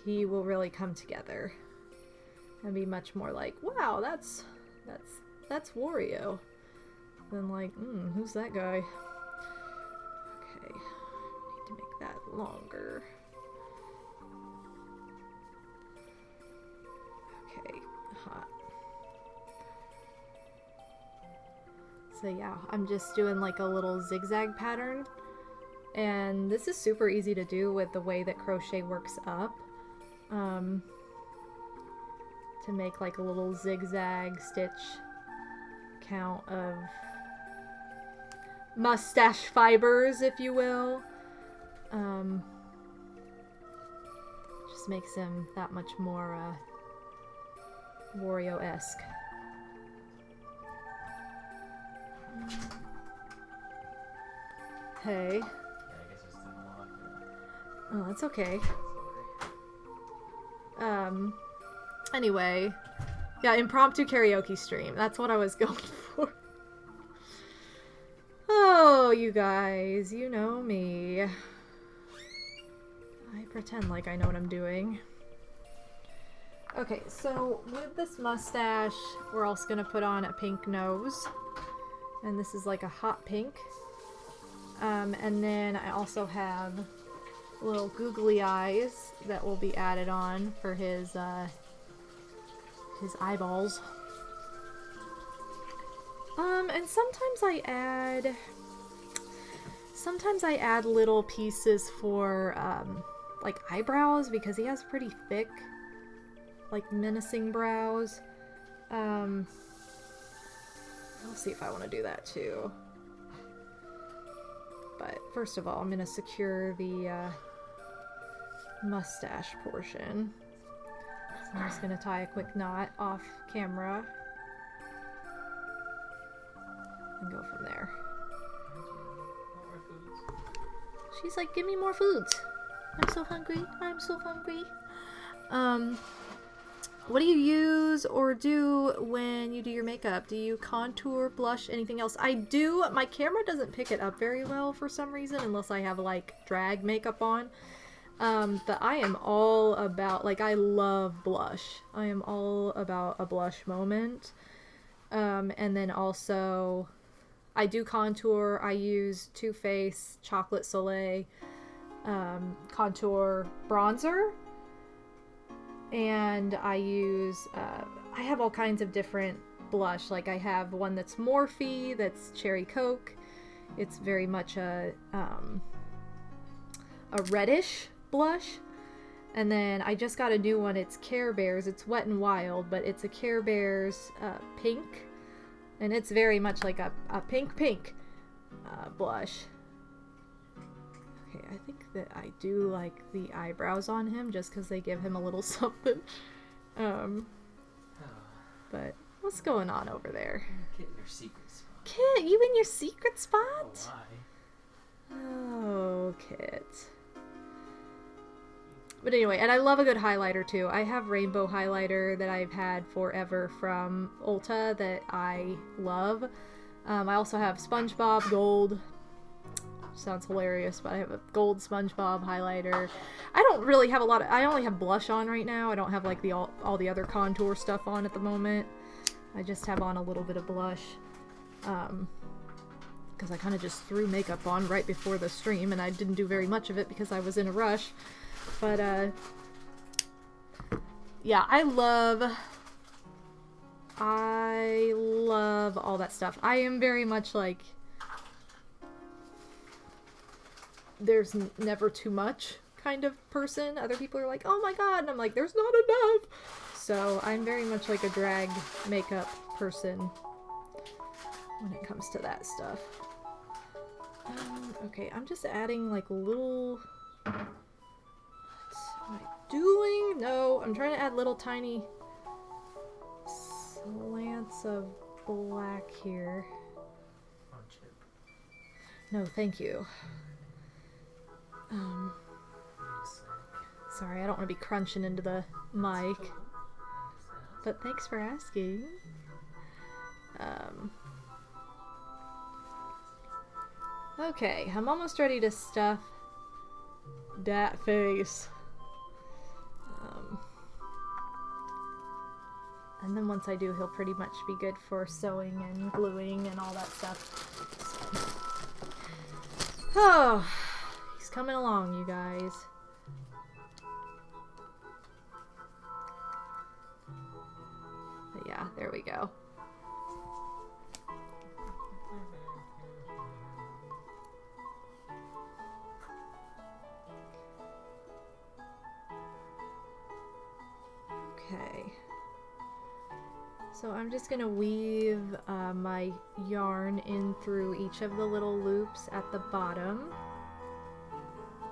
he will really come together and be much more like, wow, that's Wario. Than like, who's that guy? Okay, need to make that longer. Okay, hot. So yeah, I'm just doing like a little zigzag pattern, and this is super easy to do with the way that crochet works up, to make like a little zigzag stitch count of mustache fibers, if you will. Just makes him that much more Wario-esque. Hey. Yeah, I guess it's the lock. Oh, that's okay. Anyway. Yeah, impromptu karaoke stream. That's what I was going for. Oh, you guys, you know me. I pretend like I know what I'm doing. Okay, so with this mustache, we're also gonna put on a pink nose. And this is like a hot pink. And then I also have little googly eyes that will be added on for his eyeballs. And sometimes I add little pieces for like eyebrows because he has pretty thick, like menacing brows. I'll see if I want to do that too. But first of all, I'm gonna secure the mustache portion. So I'm just gonna tie a quick knot off camera and go from there. She's like, give me more foods. I'm so hungry. I'm so hungry. What do you use or do when you do your makeup? Do you contour, blush, anything else? I do. My camera doesn't pick it up very well for some reason unless I have like drag makeup on. But I am all about, like, I love blush. I am all about a blush moment. And then also I do contour. I use Too Faced Chocolate Soleil contour bronzer. And I use, I have all kinds of different blush. Like I have one that's Morphe, that's Cherry Coke. It's very much a reddish blush. And then I just got a new one. It's Care Bears. It's Wet n Wild, but it's a Care Bears pink. And it's very much like a pink blush. Okay, I think that I do like the eyebrows on him just because they give him a little something. But what's going on over there? Kit in your secret spot. Kit, you in your secret spot? Oh, why? Oh, Kit. But anyway, and I love a good highlighter too. I have rainbow highlighter that I've had forever from Ulta that I love. I also have SpongeBob Gold. Sounds hilarious, but I have a gold SpongeBob highlighter. I don't really have a lot of, I only have blush on right now. I don't have like all the other contour stuff on at the moment. I just have on a little bit of blush. Because I kind of just threw makeup on right before the stream and I didn't do very much of it because I was in a rush. But yeah, I love all that stuff. I am very much like, there's never too much kind of person. Other people are like, oh my god, and I'm like, there's not enough. So I'm very much like a drag makeup person when it comes to that stuff. Okay, I'm just adding like little, what am I doing? No, I'm trying to add little tiny slants of black here. No, thank you. Sorry, I don't want to be crunching into the mic. But thanks for asking. Okay, I'm almost ready to stuff that face. And then once I do, he'll pretty much be good for sewing and gluing and all that stuff. So. Oh, he's coming along, you guys. But yeah, there we go. Okay. So I'm just gonna weave my yarn in through each of the little loops at the bottom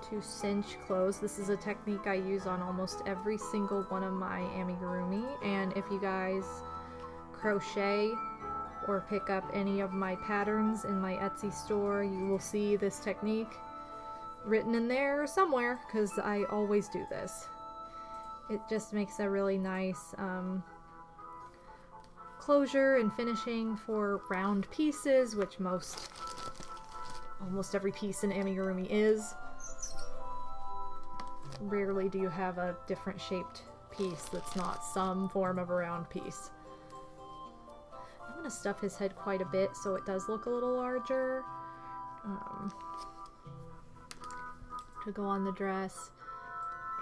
to cinch close. This is a technique I use on almost every single one of my amigurumi, and if you guys crochet or pick up any of my patterns in my Etsy store, you will see this technique written in there somewhere, because I always do this. It just makes a really nice closure and finishing for round pieces, which almost every piece in amigurumi is. Rarely do you have a different shaped piece that's not some form of a round piece. I'm gonna stuff his head quite a bit so it does look a little larger to go on the dress.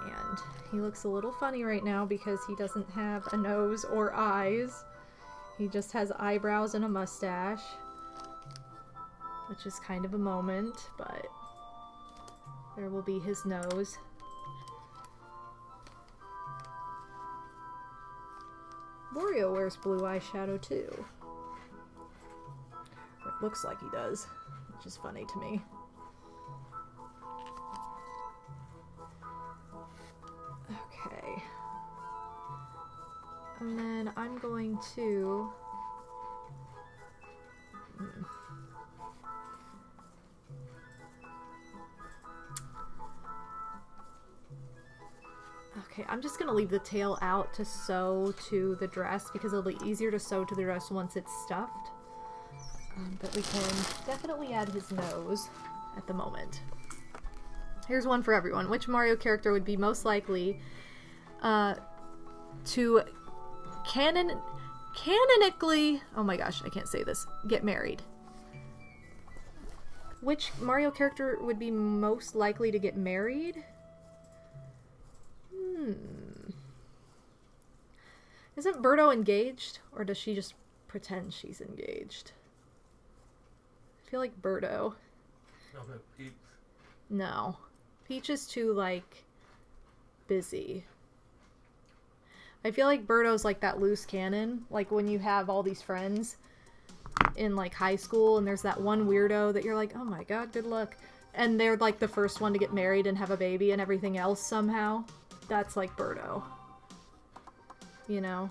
And he looks a little funny right now because he doesn't have a nose or eyes. He just has eyebrows and a mustache, which is kind of a moment, but there will be his nose. Wario wears blue eyeshadow too. Or it looks like he does, which is funny to me. Okay. And then I'm going to... Okay, I'm just gonna leave the tail out to sew to the dress because it'll be easier to sew to the dress once it's stuffed. But we can definitely add his nose at the moment. Here's one for everyone. Which Mario character would be most likely to canonically, oh my gosh, I can't say this, get married? Which Mario character would be most likely to get married? Isn't Birdo engaged? Or does she just pretend she's engaged? I feel like Birdo. No, Peach. No. Peach is too, like, busy. I feel like Birdo's like that loose cannon. Like when you have all these friends in, like, high school and there's that one weirdo that you're like, oh my god, good luck. And they're, like, the first one to get married and have a baby and everything else somehow. That's like Birdo. You know?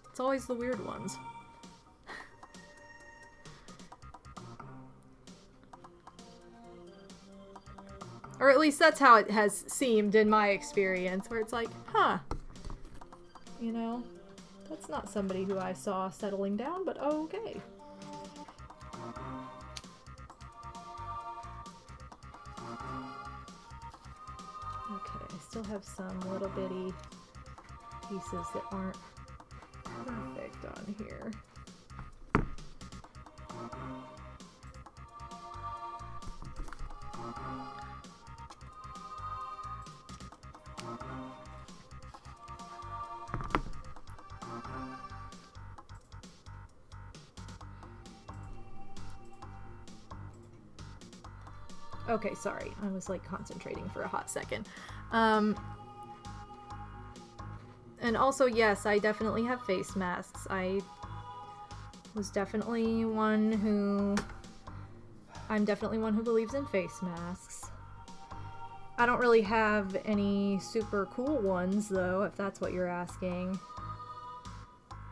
It's always the weird ones. Or at least that's how it has seemed in my experience, where it's like, huh. You know? That's not somebody who I saw settling down, but okay. Okay, I still have some little bitty pieces that aren't perfect on here. Okay, sorry. I was like concentrating for a hot second. And also, yes, I definitely have face masks. I was definitely one who... I'm definitely one who believes in face masks. I don't really have any super cool ones, though, if that's what you're asking.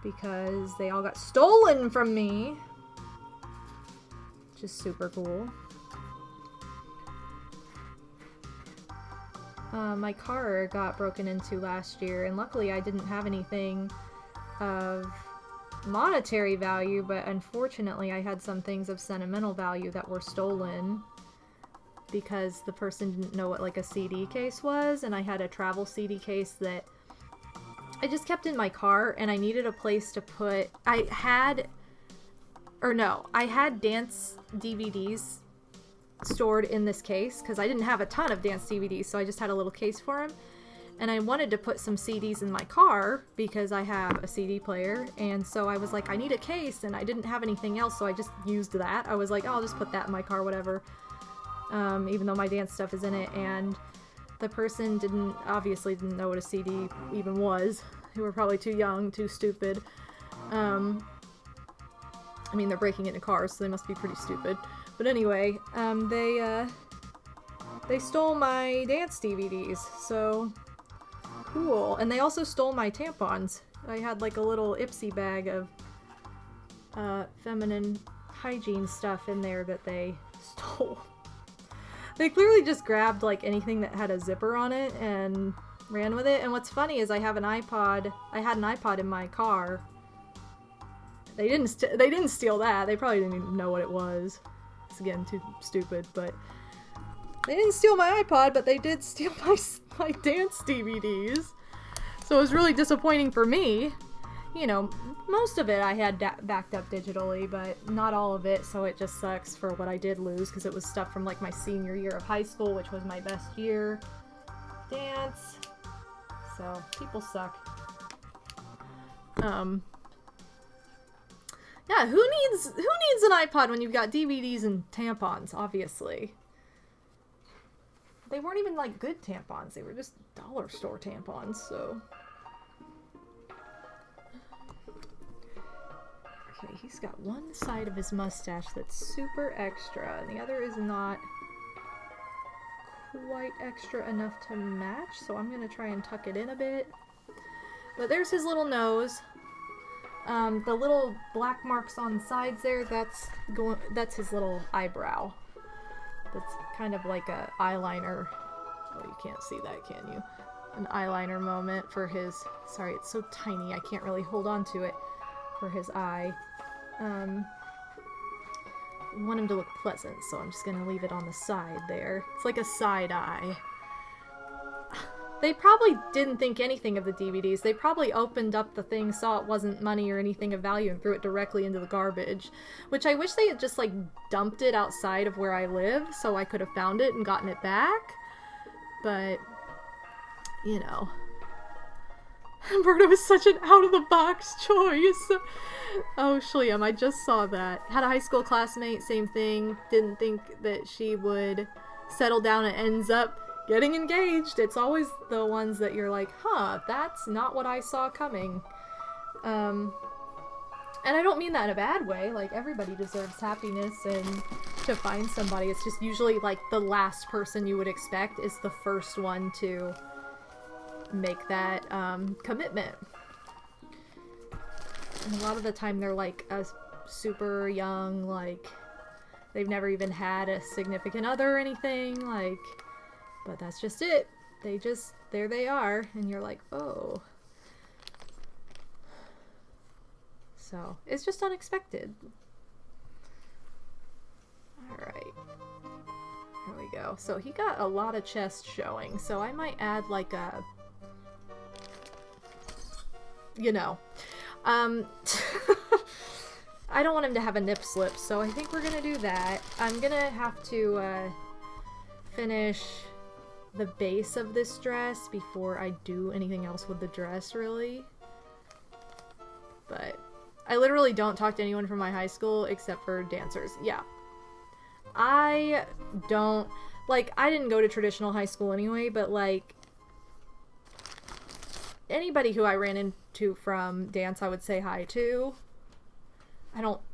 Because they all got stolen from me. Which is super cool. My car got broken into last year, and luckily I didn't have anything of monetary value, but unfortunately I had some things of sentimental value that were stolen because the person didn't know what like a CD case was, and I had a travel CD case that I just kept in my car, and I needed a place to put... I had dance DVDs stored in this case because I didn't have a ton of dance DVDs, so I just had a little case for them. And I wanted to put some CDs in my car because I have a CD player, and so I was like, I need a case, and I didn't have anything else, so I just used that. I was like, oh, I'll just put that in my car, whatever. Even though my dance stuff is in it, and the person obviously didn't know what a CD even was. They were probably too young, too stupid. I mean, they're breaking into cars, so they must be pretty stupid. But anyway, they stole my dance DVDs, so cool. And they also stole my tampons. I had like a little Ipsy bag of feminine hygiene stuff in there that they stole. They clearly just grabbed like anything that had a zipper on it and ran with it. And what's funny is I had an iPod in my car. They didn't steal that. They probably didn't even know what it was. It's again too stupid, but they didn't steal my iPod, but they did steal my dance DVDs. So it was really disappointing for me. You know, most of it I had backed up digitally, but not all of it, so it just sucks for what I did lose, because it was stuff from like my senior year of high school, which was my best year. Dance. So, people suck. Yeah, who needs an iPod when you've got DVDs and tampons, obviously? They weren't even like good tampons, they were just dollar store tampons, so. Okay, he's got one side of his mustache that's super extra, and the other is not quite extra enough to match, so I'm gonna try and tuck it in a bit. But there's his little nose. The little black marks on the sides there, that's his little eyebrow. That's kind of like a eyeliner. Oh, you can't see that, can you? An eyeliner moment for his... Sorry, it's so tiny, I can't really hold on to it. For his eye. I want him to look pleasant, so I'm just gonna leave it on the side there. It's like a side eye. They probably didn't think anything of the DVDs. They probably opened up the thing, saw it wasn't money or anything of value, and threw it directly into the garbage. Which I wish they had just, like, dumped it outside of where I live, so I could have found it and gotten it back. But, you know. Berta was such an out-of-the-box choice. Oh, Shliam, I just saw that. Had a high school classmate, same thing. Didn't think that she would settle down and ends up getting engaged. It's always the ones that you're like, huh, that's not what I saw coming. And I don't mean that in a bad way. Like, everybody deserves happiness and to find somebody. It's just usually, like, the last person you would expect is the first one to make that commitment. And a lot of the time they're like a super young, like they've never even had a significant other or anything, like, but that's just it. There they are, and you're like, oh. So, it's just unexpected. Alright. Here we go. So he got a lot of chest showing, so I might add like a... You know. I don't want him to have a nip slip, so I think we're gonna do that. I'm gonna have to finish the base of this dress before I do anything else with the dress, really. But I literally don't talk to anyone from my high school except for dancers. Yeah. I don't... Like, I didn't go to traditional high school anyway, but, like, anybody who I ran into from dance I would say hi to.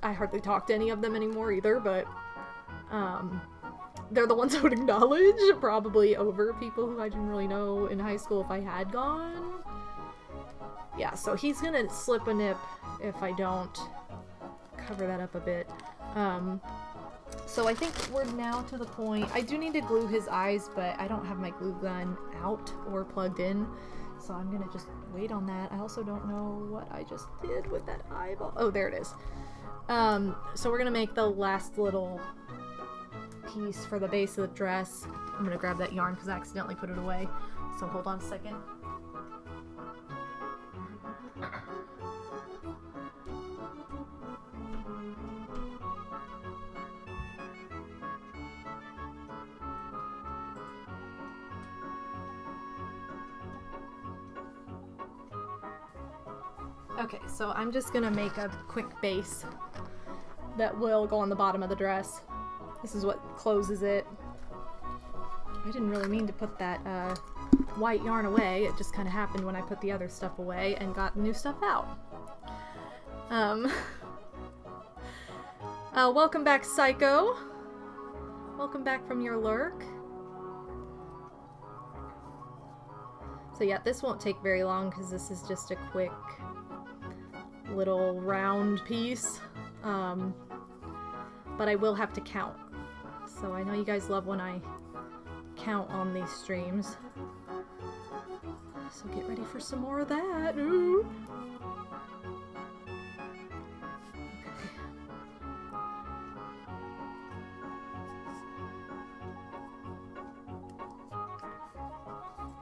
I hardly talk to any of them anymore either, but, they're the ones I would acknowledge, probably over people who I didn't really know in high school if I had gone. Yeah, so he's gonna slip a nip if I don't cover that up a bit. So I think we're now to the point... I do need to glue his eyes, but I don't have my glue gun out or plugged in, so I'm gonna just wait on that. I also don't know what I just did with that eyeball. Oh, there it is. So we're gonna make the last little piece for the base of the dress. I'm gonna grab that yarn because I accidentally put it away, so hold on a second. Okay, so I'm just gonna make a quick base that will go on the bottom of the dress. This is what closes it. I didn't really mean to put that white yarn away. It just kind of happened when I put the other stuff away and got new stuff out. Welcome back, Psycho. Welcome back from your lurk. So yeah, this won't take very long because this is just a quick little round piece. But I will have to count. So I know you guys love when I count on these streams. So get ready for some more of that. Ooh.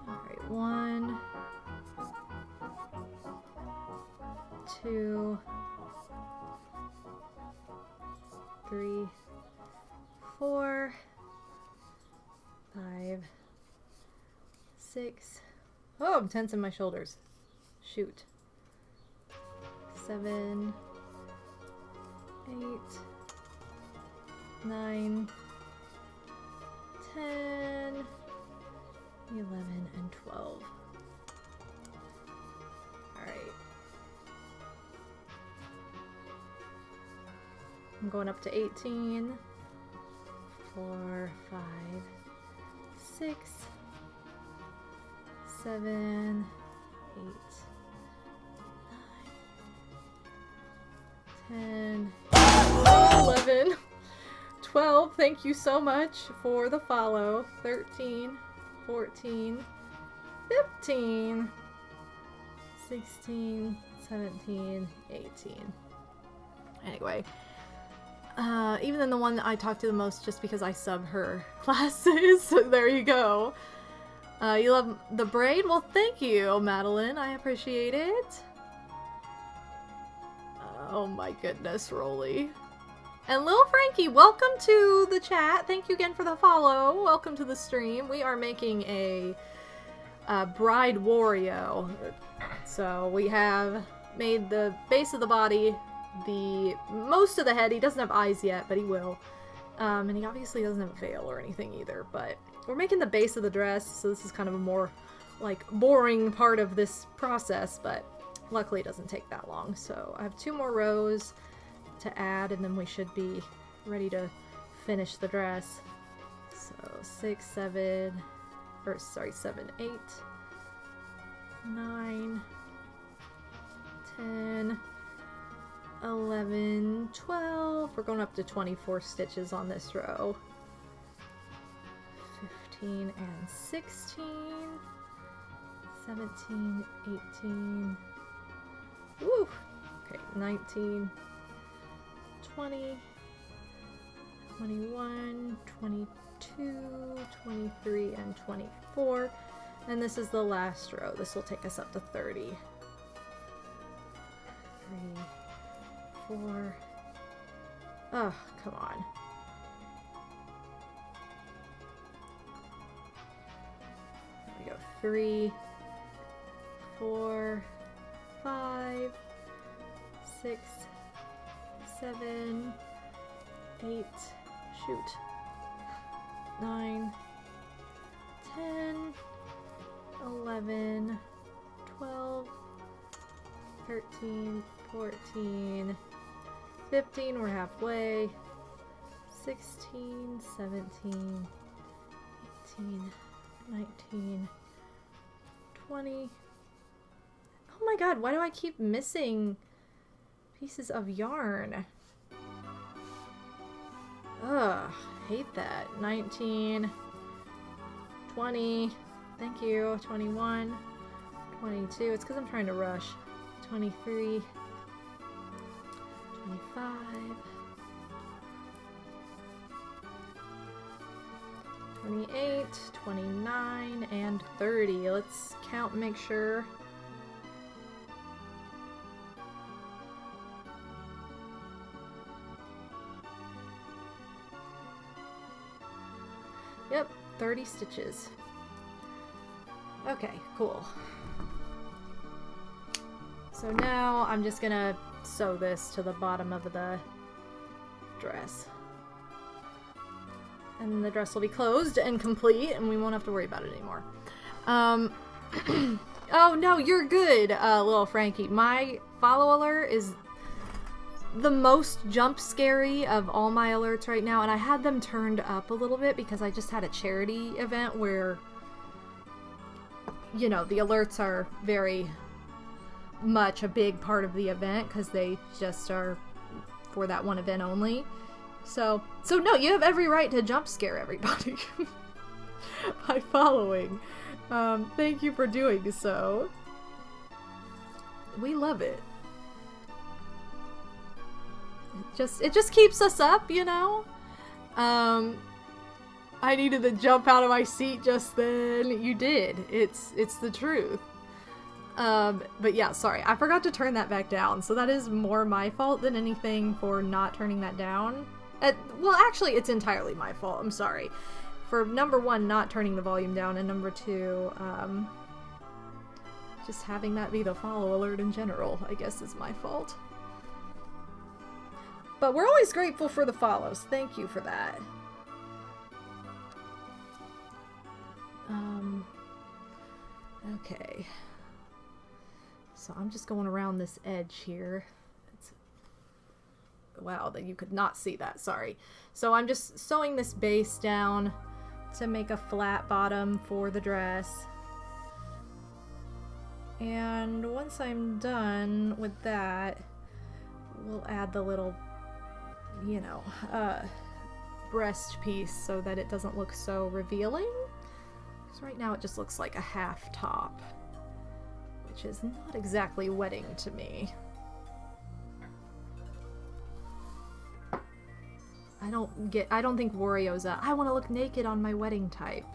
Alright, 1, 2, 3, 4, 5, 6. Oh, I'm tensing my shoulders. Shoot. 7, 8, 9, 10, 11, and 12. Alright. I'm going up to 18. 4, 5, 6, 7, 8, 9, 10, 11, 12. Thank you so much for the follow. 13, 14, 15, 16, 17, 18. Anyway. Even in the one that I talk to the most just because I sub her classes. So there you go. You love the braid? Well, thank you, Madeline. I appreciate it. Oh my goodness, Rolly. And Lil Frankie, welcome to the chat. Thank you again for the follow. Welcome to the stream. We are making a bride Wario. So we have made the base of the body, the most of the head. He doesn't have eyes yet, but he will. And he obviously doesn't have a veil or anything either, but we're making the base of the dress, so this is kind of a more like boring part of this process, but luckily it doesn't take that long. So I have 2 more rows to add, and then we should be ready to finish the dress. So 6, 7, 8, 9, 10, 11, 12. We're going up to 24 stitches on this row. 15 and 16. 17, 18. Woo! Okay, 19, 20, 21, 22, 23, and 24. And this is the last row. This will take us up to 30. 3, 4. Oh, come on. There we go. 3, 4, 5, 6, 7, 8, shoot, 9, 10, 11, 12, 13, 14, 15, we're halfway, 16, 17, 18, 19, 20. Oh my god, why do I keep missing pieces of yarn? Ugh, hate that. 19, 20, thank you, 21, 22, it's because I'm trying to rush, 23, 25, 28, 29, and 30. Let's count and make sure. Yep, 30 stitches. Okay, cool. So now I'm just gonna sew this to the bottom of the dress. And the dress will be closed and complete, and we won't have to worry about it anymore. Oh no, you're good, little Frankie. My follow alert is the most jump scary of all my alerts right now, and I had them turned up a little bit because I just had a charity event where, you know, the alerts are very much a big part of the event because they just are for that one event only. So no, you have every right to jump scare everybody by following. Thank you for doing so. We love it. It just keeps us up, you know? I needed to jump out of my seat just then. You did. It's the truth. But yeah, sorry, I forgot to turn that back down, so that is more my fault than anything for not turning that down. Well, actually, it's entirely my fault, I'm sorry. For number one, not turning the volume down, and number two, just having that be the follow alert in general, I guess, is my fault. But we're always grateful for the follows. Thank you for that. Okay. So I'm just going around this edge here. Wow, that you could not see that, sorry. So I'm just sewing this base down to make a flat bottom for the dress. And once I'm done with that, we'll add the little, you know, breast piece so that it doesn't look so revealing. Because right now it just looks like a half top, which is not exactly wedding to me. I don't think Wario's I want to look naked on my wedding type.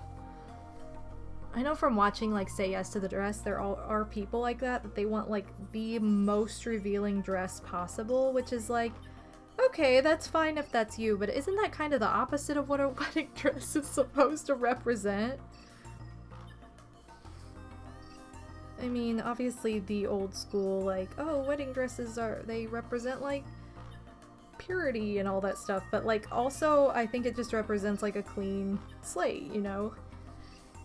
I know from watching, like, Say Yes to the Dress, there are people like that they want, like, the most revealing dress possible, which is like, okay, that's fine if that's you, but isn't that kind of the opposite of what a wedding dress is supposed to represent? I mean, obviously the old school, like, oh, wedding dresses they represent, like, purity and all that stuff, but, like, also I think it just represents, like, a clean slate, you know?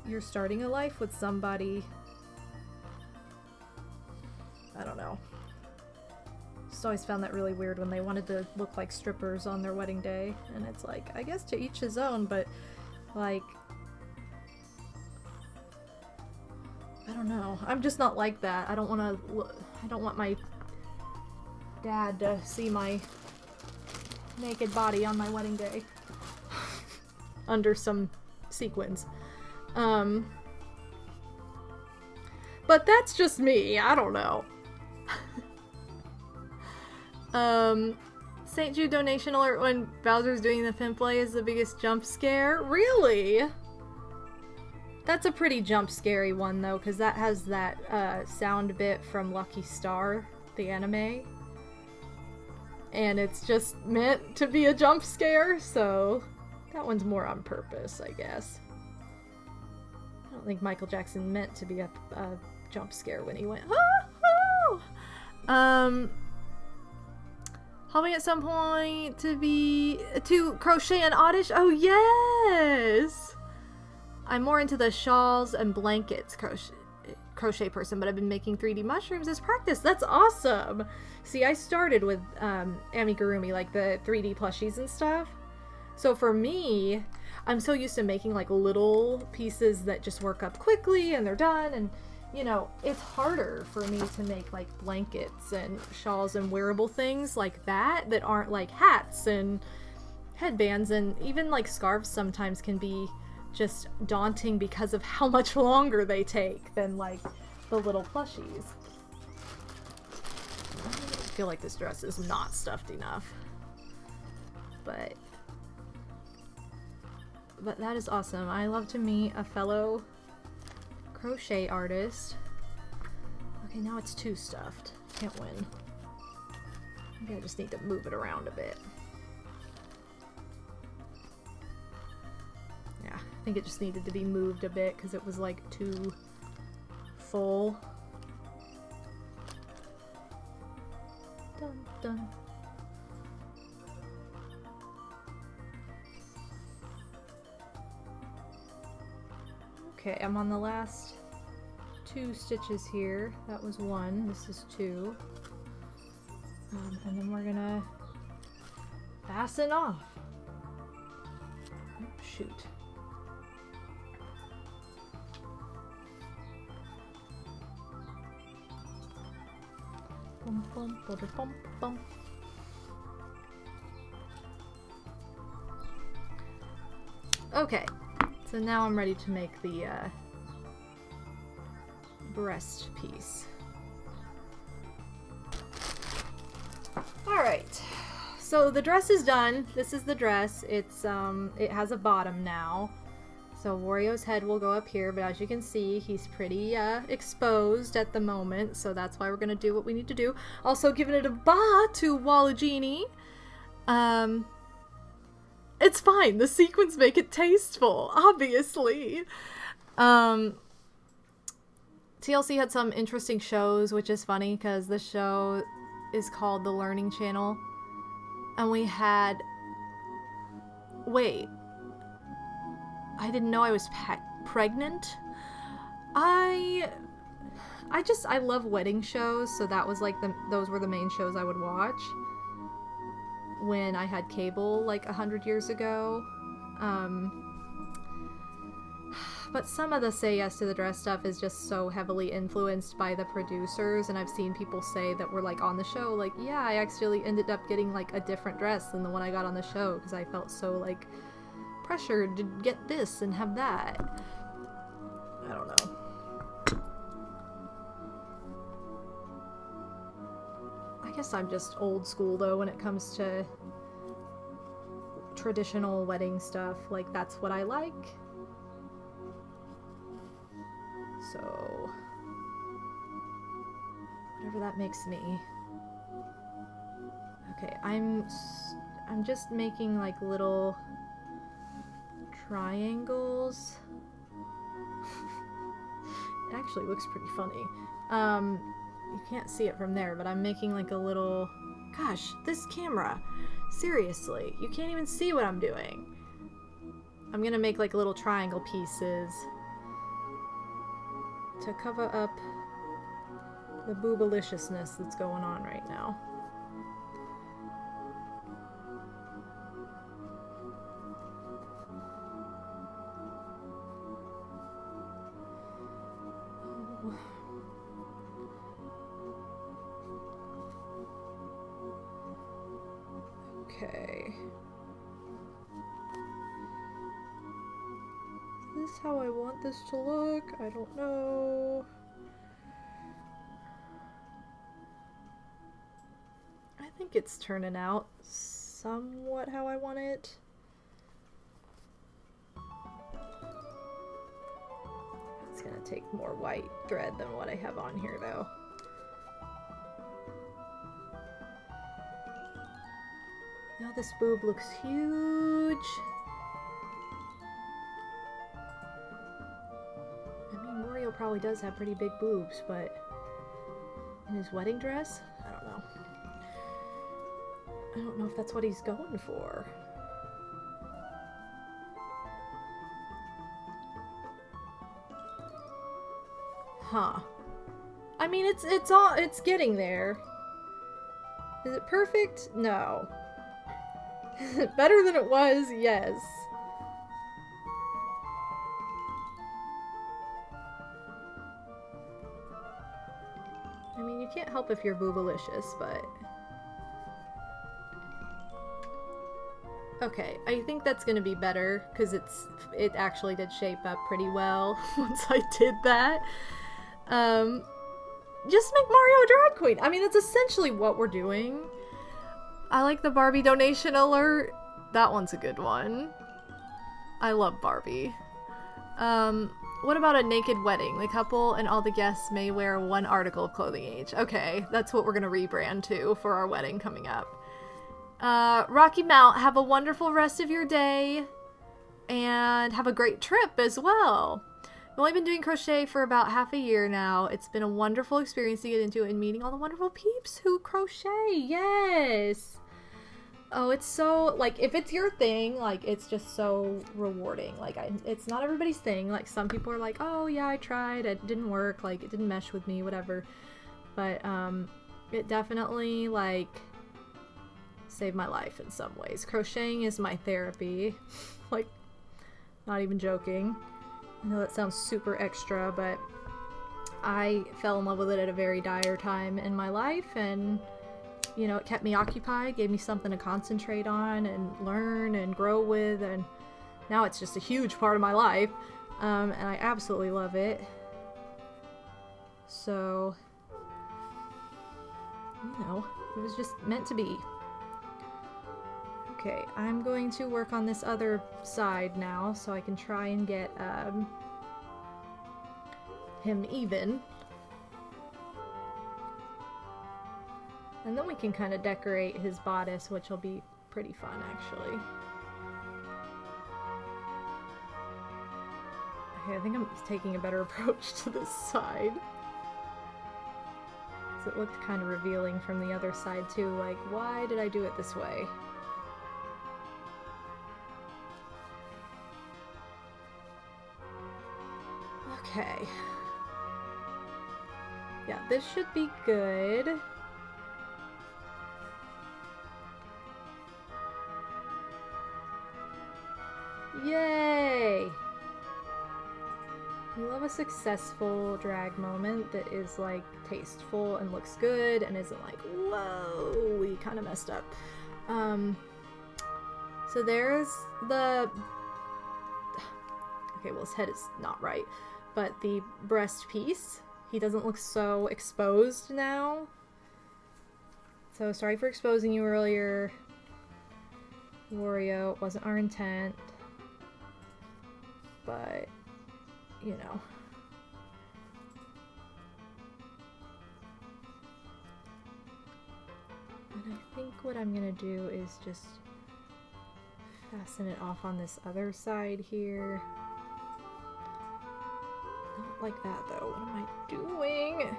You're starting a life with somebody. I don't know. Just always found that really weird when they wanted to look like strippers on their wedding day, and it's like, I guess to each his own, but, like, I don't know. I'm just not like that. I don't want my dad to see my naked body on my wedding day under some sequins. But that's just me. I don't know. St. Jude donation alert when Bowser's doing the fin play is the biggest jump scare. Really? That's a pretty jump scary one though, because that has that sound bit from Lucky Star, the anime. And it's just meant to be a jump scare, so that one's more on purpose, I guess. I don't think Michael Jackson meant to be a jump scare when he went, ah! Hoping at some point to crochet an oddish. Oh yes! I'm more into the shawls and blankets crochet person, but I've been making 3D mushrooms as practice. That's awesome! See, I started with Amigurumi, like the 3D plushies and stuff. So for me, I'm so used to making like little pieces that just work up quickly and they're done, and you know, it's harder for me to make like blankets and shawls and wearable things like that aren't like hats and headbands, and even like scarves sometimes can be just daunting because of how much longer they take than like the little plushies. I feel like this dress is not stuffed enough, but that is awesome. I love to meet a fellow crochet artist. Okay, now it's too stuffed. Can't win. Maybe I just need to move it around a bit. Yeah, I think it just needed to be moved a bit because it was like too full. Dun dun. Okay, I'm on the last 2 stitches here. That was 1, this is 2. And then we're gonna fasten off. Oh, shoot. Bum, bum, bum, bum, bum. Okay. So now I'm ready to make the breast piece. Alright, so the dress is done. This is the dress. It's it has a bottom now. So Wario's head will go up here, but as you can see, he's pretty exposed at the moment, so that's why we're gonna do what we need to do. Also giving it a ba to Waluigi. It's fine. The sequins make it tasteful, obviously. TLC had some interesting shows, which is funny because the show is called The Learning Channel. And we had... Wait. I didn't know I was pregnant. I love wedding shows, so that was like those were the main shows I would watch when I had cable like 100 years ago. But some of the Say Yes to the Dress stuff is just so heavily influenced by the producers, and I've seen people say that were like on the show, like, yeah, I actually ended up getting like a different dress than the one I got on the show because I felt so like pressured to get this and have that. I don't know. I guess I'm just old school though when it comes to traditional wedding stuff. Like, that's what I like. So, whatever that makes me. Okay, I'm just making like little triangles. It actually looks pretty funny. You can't see it from there, but I'm making like a little... Gosh, this camera. Seriously, you can't even see what I'm doing. I'm gonna make like little triangle pieces to cover up the boobaliciousness that's going on right now. Okay. Is this how I want this to look? I don't know. I think it's turning out somewhat how I want it. It's gonna take more white thread than what I have on here though. Now this boob looks huge. I mean, Wario probably does have pretty big boobs, but in his wedding dress? I don't know. I don't know if that's what he's going for. Huh. I mean, it's getting there. Is it perfect? No. Is it better than it was? Yes. I mean, you can't help if you're boobalicious, but... Okay, I think that's gonna be better, because it actually did shape up pretty well once I did that. Just make Mario a drag queen! I mean, that's essentially what we're doing. I like the Barbie donation alert. That one's a good one. I love Barbie. What about a naked wedding? The couple and all the guests may wear one article of clothing each. Okay, that's what we're gonna rebrand to for our wedding coming up. Rocky Mount, have a wonderful rest of your day. And have a great trip as well. I've only been doing crochet for about half a year now. It's been a wonderful experience to get into and meeting all the wonderful peeps who crochet. Yes! Oh, it's so, like, if it's your thing, like, it's just so rewarding. Like, it's not everybody's thing. Like, some people are like, oh, yeah, I tried. It didn't work. Like, it didn't mesh with me, whatever. But, it definitely, like, saved my life in some ways. Crocheting is my therapy. Like, not even joking. I know that sounds super extra, but I fell in love with it at a very dire time in my life, and you know, it kept me occupied, gave me something to concentrate on and learn and grow with, and now it's just a huge part of my life, and I absolutely love it. So, you know, it was just meant to be. Okay, I'm going to work on this other side now so I can try and get him even. And then we can kind of decorate his bodice, which will be pretty fun actually. Okay, I think I'm taking a better approach to this side. Because it looked kind of revealing from the other side too, like, why did I do it this way? Okay. Yeah, this should be good. Yay! We love a successful drag moment that is like tasteful and looks good and isn't like, whoa, we kind of messed up. So there's the, okay, well his head is not right, but the breast piece, he doesn't look so exposed now. So sorry for exposing you earlier, Wario, it wasn't our intent, but you know. And I think what I'm gonna do is just fasten it off on this other side here. Not like that though. What am I doing?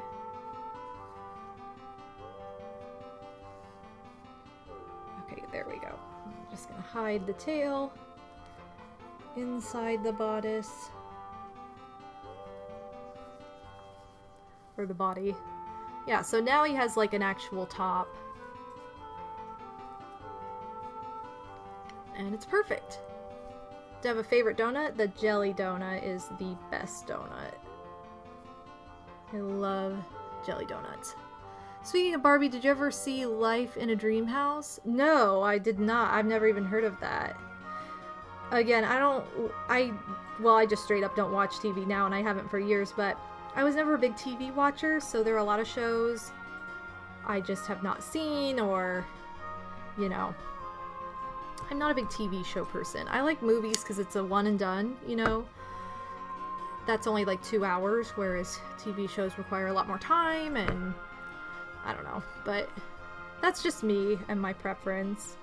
Okay, there we go. I'm just gonna hide the tail inside the bodice. Or the body. Yeah, so now he has like an actual top. And it's perfect. Do you have a favorite donut? The jelly donut is the best donut. I love jelly donuts. Speaking of Barbie, did you ever see Life in a Dream House? No, I did not. I've never even heard of that. Again, I just straight up don't watch TV now, and I haven't for years, but I was never a big TV watcher, so there are a lot of shows I just have not seen, or, you know, I'm not a big TV show person. I like movies because it's a one and done, you know. That's only like 2 hours, whereas TV shows require a lot more time, and I don't know, but that's just me and my preference.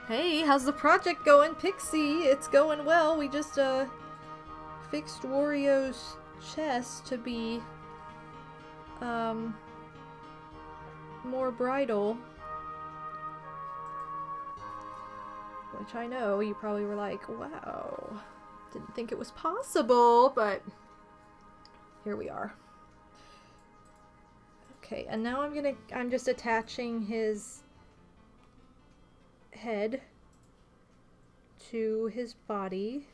Hey, how's the project going, Pixie? It's going well. We just, fixed Wario's chest to be more bridal, which I know you probably were like, wow, didn't think it was possible, but here we are. Okay, and now I'm just attaching his head to his body.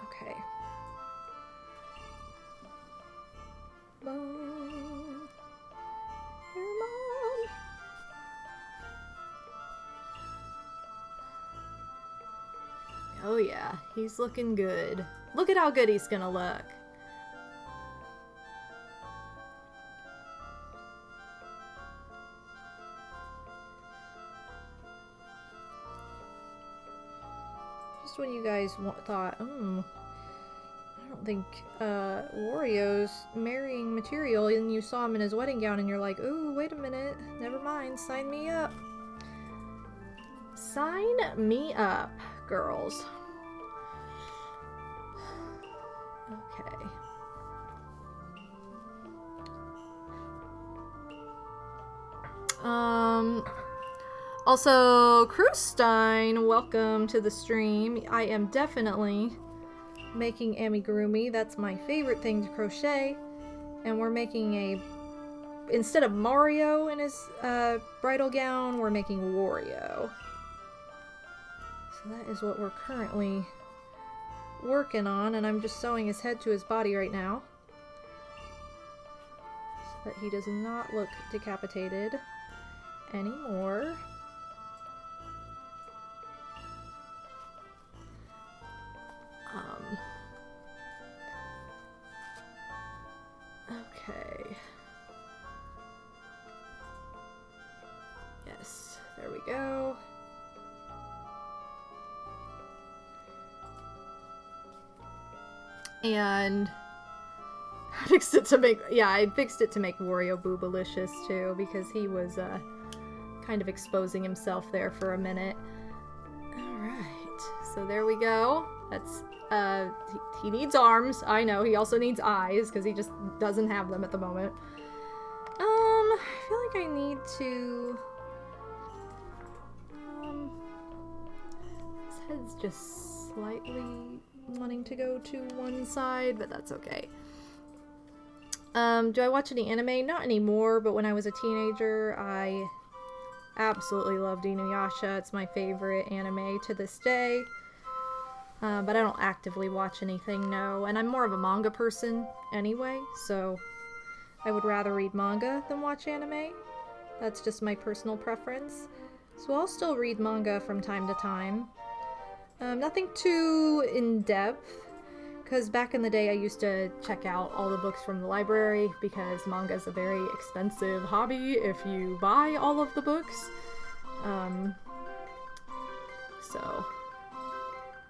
Okay. Mom. Here, Mom. Oh yeah, he's looking good. Look at how good he's gonna look. Just when you guys thought, I don't think Wario's marrying material, and you saw him in his wedding gown and you're like, ooh, wait a minute, never mind, sign me up. Sign me up, girls. Okay. Also, Crewstein, welcome to the stream. I am definitely making amigurumi. That's my favorite thing to crochet. And we're making instead of Mario in his bridal gown, we're making Wario. So that is what we're currently working on, and I'm just sewing his head to his body right now so that he does not look decapitated anymore. go. And I fixed it to make, yeah, I fixed it to make Wario boobalicious too, because he was kind of exposing himself there for a minute. Alright, so there we go. That's, he needs arms, I know. He also needs eyes, because he just doesn't have them at the moment. I feel like I need to... his head's just slightly wanting to go to one side, but that's okay. Do I watch any anime? Not anymore, but when I was a teenager, I absolutely loved Inuyasha. It's my favorite anime to this day. But I don't actively watch anything, no. And I'm more of a manga person anyway, so I would rather read manga than watch anime. That's just my personal preference. So I'll still read manga from time to time. Nothing too in-depth, because back in the day I used to check out all the books from the library, because manga is a very expensive hobby if you buy all of the books. So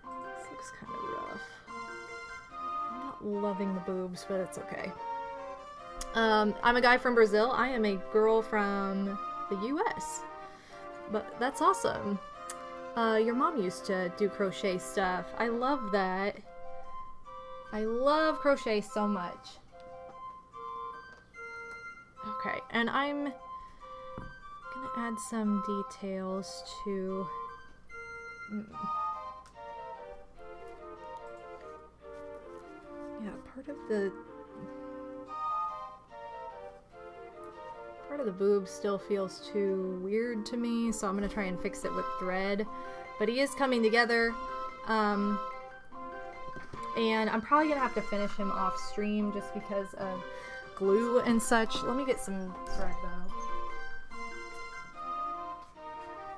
this looks kind of rough. I'm not loving the boobs, but it's okay. I'm a guy from Brazil. I am a girl from the US. But that's awesome. Your mom used to do crochet stuff. I love that. I love crochet so much. Okay, and I'm gonna add some details to... Yeah, part of the boob still feels too weird to me, so I'm gonna try and fix it with thread. But he is coming together, and I'm probably gonna have to finish him off stream just because of glue and such. Let me get some thread though.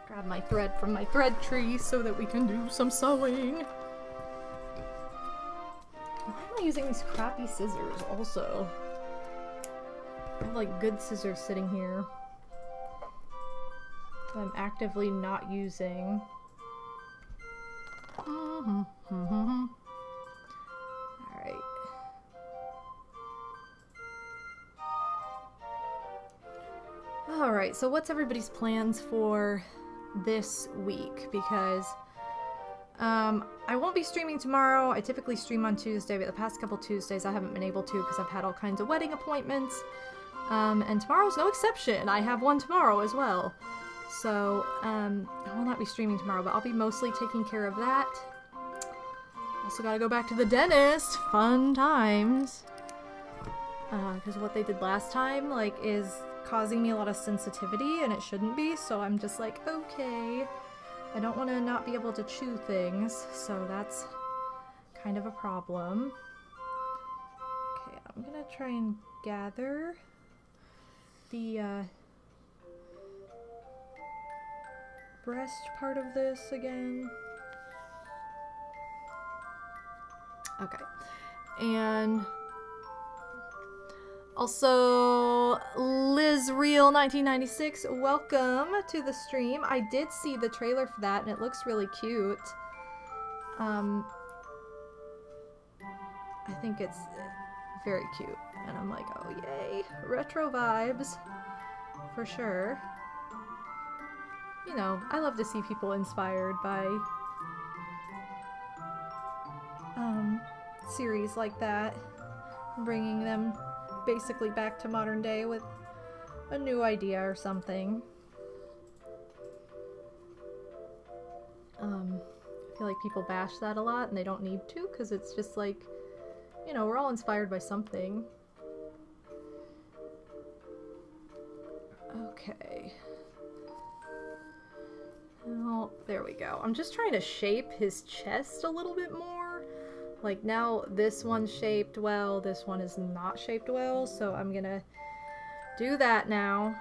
Grab my thread from my thread tree so that we can do some sewing. Why am I using these crappy scissors also? I have like good scissors sitting here that I'm actively not using. Alright. Alright, so what's everybody's plans for this week? Because I won't be streaming tomorrow. I typically stream on Tuesday, but the past couple Tuesdays I haven't been able to because I've had all kinds of wedding appointments. And tomorrow's no exception. I have one tomorrow as well. So, I will not be streaming tomorrow, but I'll be mostly taking care of that. Also gotta go back to the dentist. Fun times. Because what they did last time, like, is causing me a lot of sensitivity, and it shouldn't be, so I'm just like, okay. I don't want to not be able to chew things, so that's kind of a problem. Okay, I'm gonna try and gather the breast part of this again. Okay, and also Liz Real 1996, welcome to the stream. I did see the trailer for that and it looks really cute. I think it's very cute and I'm like, oh yay, retro vibes for sure. You know, I love to see people inspired by series like that, bringing them basically back to modern day with a new idea or something. I feel like people bash that a lot and they don't need to, because it's just like, you know, we're all inspired by something. Okay. Oh, there we go. I'm just trying to shape his chest a little bit more. Like, now this one's shaped well, this one is not shaped well, so I'm gonna do that now.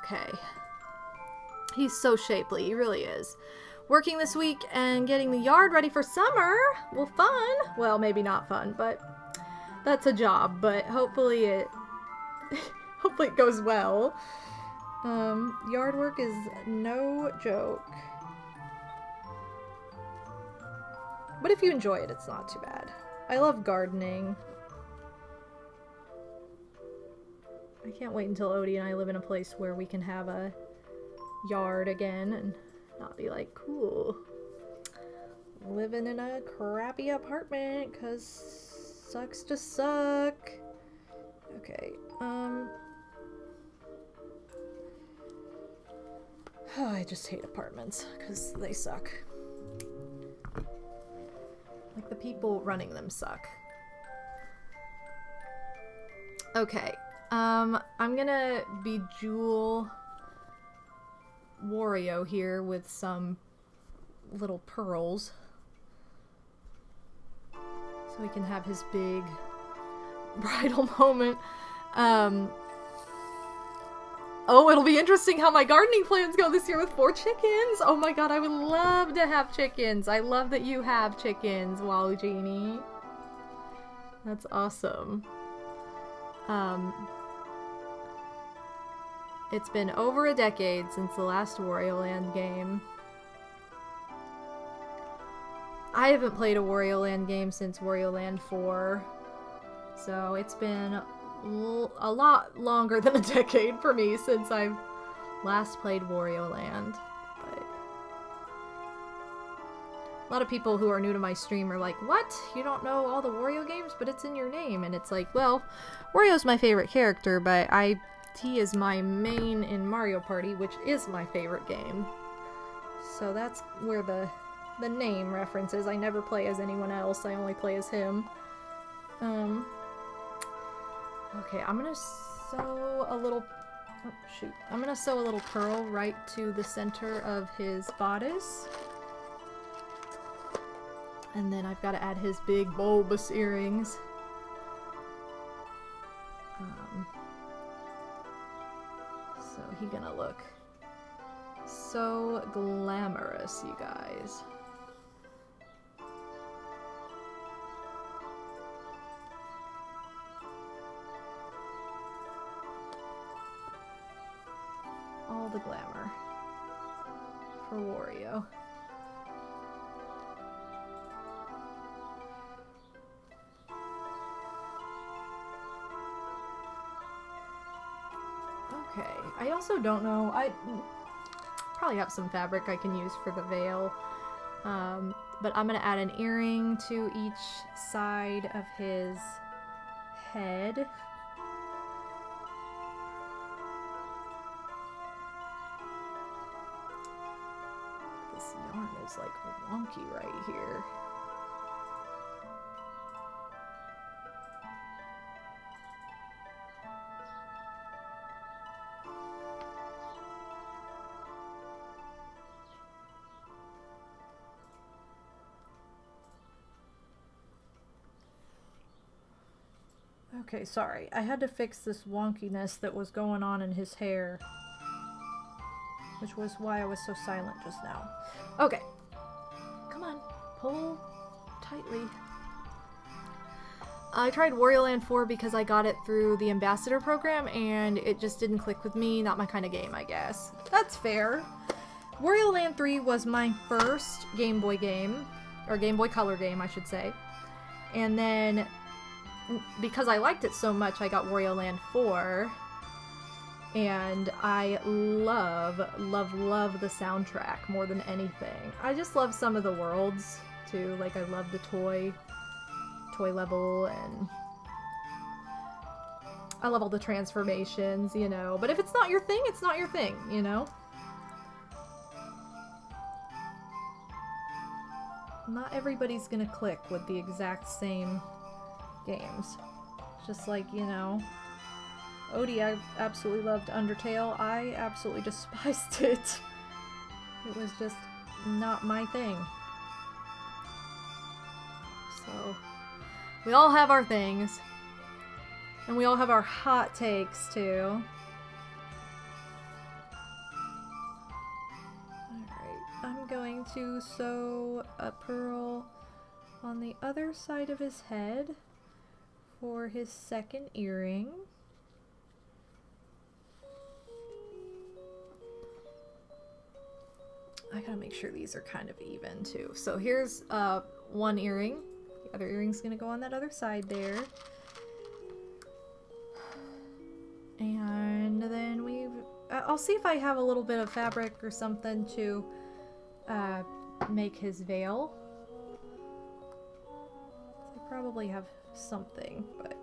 Okay. He's so shapely, he really is. Working this week and getting the yard ready for summer. Well, fun. Well, maybe not fun, but that's a job, but hopefully it hopefully it goes well. Yard work is no joke. But if you enjoy it, it's not too bad. I love gardening. I can't wait until Odie and I live in a place where we can have a yard again and not be like, cool, living in a crappy apartment because sucks to suck. Okay, I just hate apartments because they suck. Like, the people running them suck. Okay, I'm gonna bejewel Wario here with some little pearls so he can have his big bridal moment. Oh, it'll be interesting how my gardening plans go this year with 4 chickens. Oh my god, I would love to have chickens. I love that you have chickens, Walugenie. That's awesome. It's been over a decade since the last Wario Land game. I haven't played a Wario Land game since Wario Land 4. So it's been a lot longer than a decade for me since I've last played Wario Land. But a lot of people who are new to my stream are like, what? You don't know all the Wario games, but it's in your name. And it's like, well, Wario's my favorite character, but he is my main in Mario Party, which is my favorite game. So that's where the name reference is. I never play as anyone else, I only play as him. Okay, I'm gonna sew a little... Oh, shoot. I'm gonna sew a little pearl right to the center of his bodice. And then I've got to add his big bulbous earrings. So he's gonna look so glamorous, you guys. All the glamour for Wario. Okay, I also don't know, I probably have some fabric I can use for the veil, but I'm gonna add an earring to each side of his head. This yarn is like wonky right here. Okay, sorry. I had to fix this wonkiness that was going on in his hair. Which was why I was so silent just now. Okay. Come on. Pull tightly. I tried Wario Land 4 because I got it through the Ambassador program and it just didn't click with me. Not my kind of game, I guess. That's fair. Wario Land 3 was my first Game Boy game. Or Game Boy Color game, I should say. And then... because I liked it so much, I got Wario Land 4, and I love the soundtrack more than anything. I just love some of the worlds, too. Like, I love the toy level, and I love all the transformations, you know. But if it's not your thing, it's not your thing, you know? Not everybody's gonna click with the exact same games. Just like, you know, Odie, I absolutely loved Undertale. I absolutely despised it. It was just not my thing. So, we all have our things. And we all have our hot takes, too. to sew a pearl on the other side of his head for his second earring. I gotta make sure these are kind of even too. So here's one earring. The other earring's gonna go on that other side there. And then I'll see if I have a little bit of fabric or something to make his veil. I probably have something, but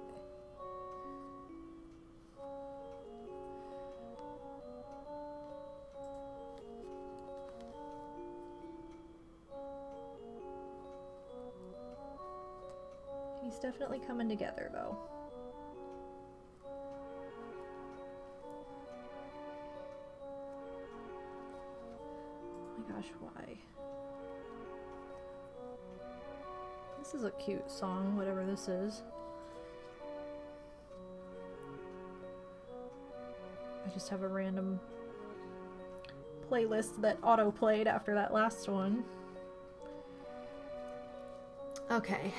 he's definitely coming together though. Oh my gosh, why? This is a cute song, whatever this is. I just have a random playlist that auto-played after that last one. Okay.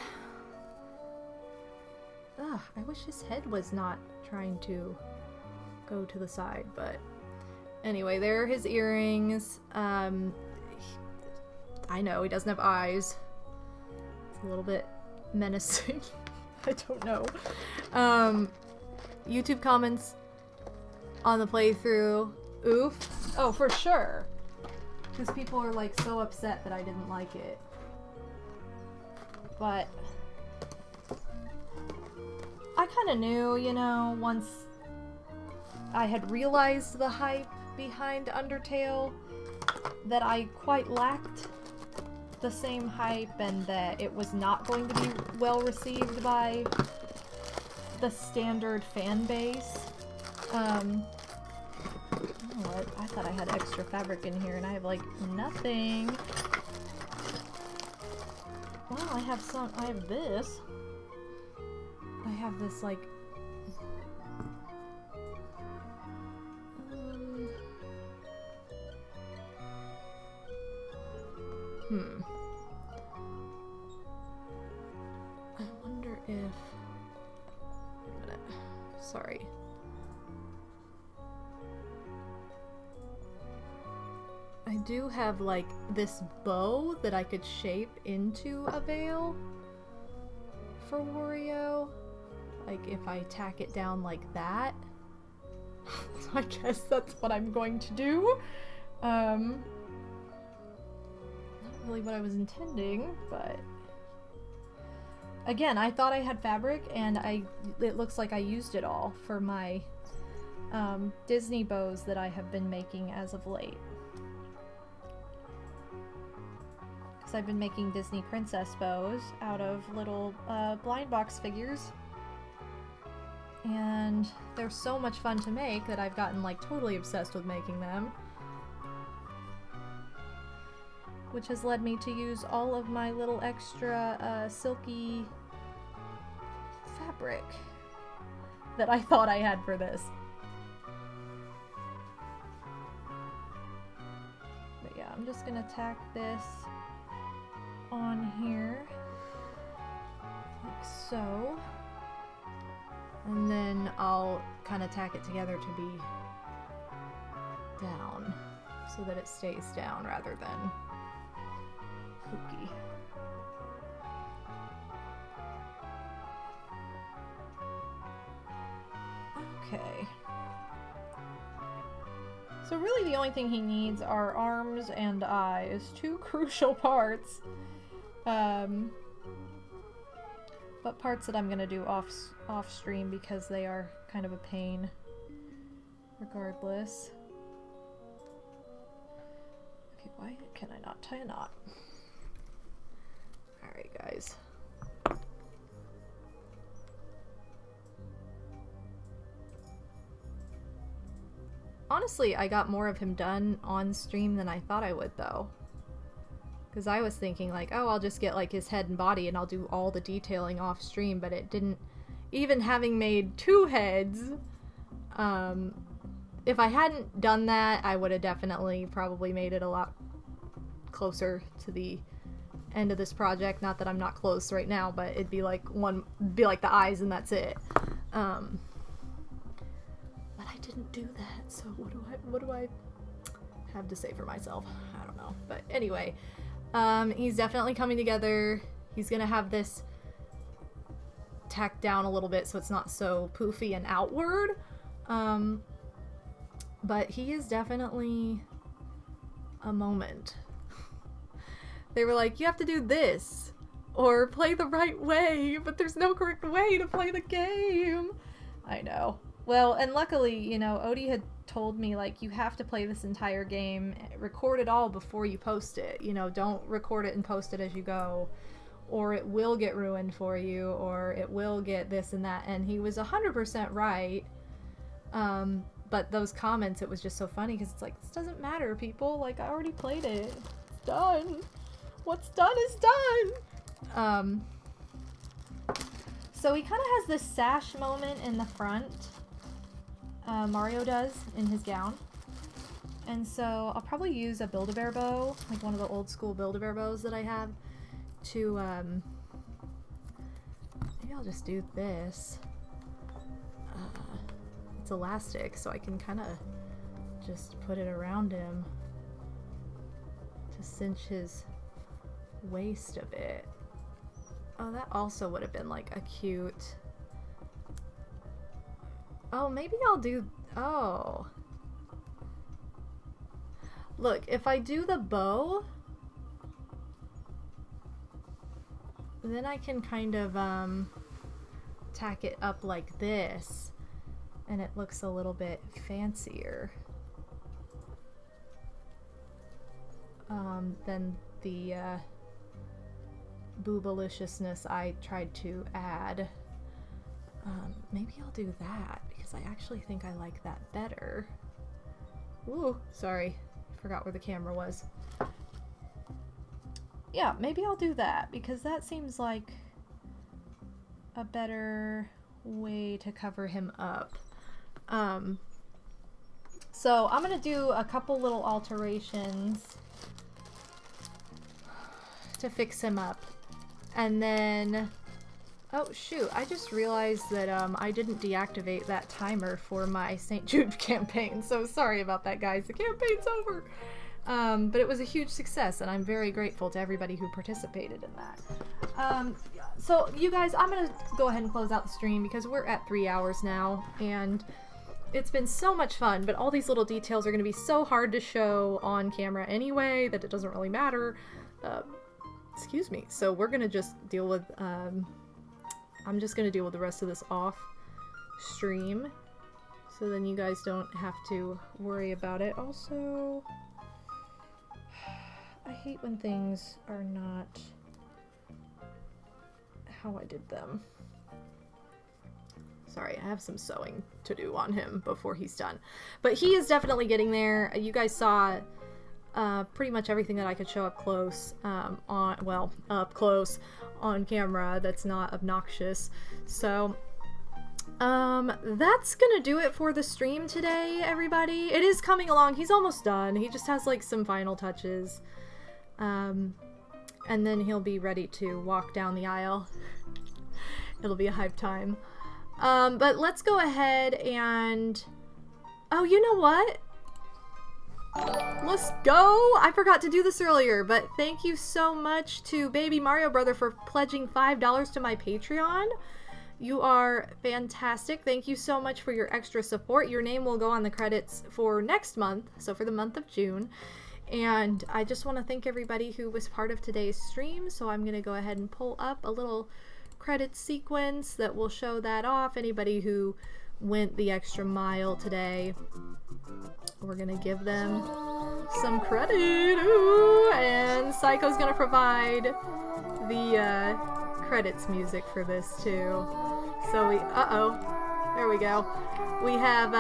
Ugh, I wish his head was not trying to go to the side, but anyway, there are his earrings. I know, he doesn't have eyes. It's a little bit menacing. I don't know. YouTube comments on the playthrough. Oof. Oh, for sure. Because people are like so upset that I didn't like it. But I kind of knew, you know, once I had realized the hype behind Undertale, that I quite lacked the same hype and that it was not going to be well received by the standard fan base. You know what? I thought I had extra fabric in here and I have like nothing. Well, I have this. I have this like I wonder if... Wait a minute. Sorry. I do have like this bow that I could shape into a veil for Wario. Like if I tack it down like that. So I guess that's what I'm going to do. Not really what I was intending, but again, I thought I had fabric and it looks like I used it all for my Disney bows that I have been making as of late. Because I've been making Disney princess bows out of little blind box figures. And they're so much fun to make that I've gotten like totally obsessed with making them. Which has led me to use all of my little extra silky fabric that I thought I had for this. But yeah, I'm just gonna tack this on here, like so. And then I'll kind of tack it together to be down, so that it stays down rather than kooky. Okay. So really the only thing he needs are arms and eyes, two crucial parts. But parts that I'm gonna do off stream because they are kind of a pain regardless. Okay, why can I not tie a knot? Alright guys. Honestly, I got more of him done on stream than I thought I would though. Because I was thinking like, oh, I'll just get like his head and body and I'll do all the detailing off stream, but it didn't, even having made two heads, if I hadn't done that, I would have definitely probably made it a lot closer to the end of this project. Not that I'm not close right now, but it'd be like the eyes and that's it. But I didn't do that, so what do I have to say for myself? I don't know. But anyway, he's definitely coming together. He's gonna have this tacked down a little bit so it's not so poofy and outward. But he is definitely a moment. They were like, you have to do this or play the right way, but there's no correct way to play the game. I know. Well, and luckily, you know, Odie had told me, like, you have to play this entire game, record it all before you post it. You know, don't record it and post it as you go, or it will get ruined for you, or it will get this and that. And he was 100% right. But those comments, it was just so funny because it's like, this doesn't matter, people. Like, I already played it. It's done. What's done is done. So he kind of has this sash moment in the front. Mario does in his gown. And so I'll probably use a Build-A-Bear bow, like one of the old school Build-A-Bear bows that I have, to, maybe I'll just do this. It's elastic, so I can kind of just put it around him to cinch his waist a bit. Oh, that also would have been like a cute... Oh, maybe I'll do... Oh. Look, if I do the bow, then I can kind of tack it up like this, and it looks a little bit fancier than the boobaliciousness I tried to add. Maybe I'll do that because I actually think I like that better. Ooh, sorry, forgot where the camera was. Yeah, maybe I'll do that because that seems like a better way to cover him up. So I'm gonna do a couple little alterations to fix him up, and then, oh shoot, I just realized that I didn't deactivate that timer for my St. Jude campaign, so sorry about that, guys. The campaign's over. But it was a huge success, and I'm very grateful to everybody who participated in that. So you guys, I'm gonna go ahead and close out the stream because we're at 3 hours now, and it's been so much fun, but all these little details are gonna be so hard to show on camera anyway that it doesn't really matter. Excuse me. So we're gonna just deal with, I'm just gonna deal with the rest of this off stream, so then you guys don't have to worry about it. Also, I hate when things are not how I did them. Sorry, I have some sewing to do on him before he's done. But he is definitely getting there. You guys saw pretty much everything that I could show up close, up close on camera that's not obnoxious. So, that's gonna do it for the stream today, everybody. It is coming along. He's almost done. He just has like some final touches. And then he'll be ready to walk down the aisle. It'll be a hype time. But let's go ahead and... Oh, you know what? Let's go! I forgot to do this earlier, but thank you so much to Baby Mario Brother for pledging $5 to my Patreon. You are fantastic. Thank you so much for your extra support. Your name will go on the credits for next month, so for the month of June. And I just want to thank everybody who was part of today's stream, so I'm going to go ahead and pull up a little credit sequence that will show that off. Anybody who went the extra mile today, we're going to give them some credit. Ooh, and Psycho's going to provide the credits music for this too. So there we go. We have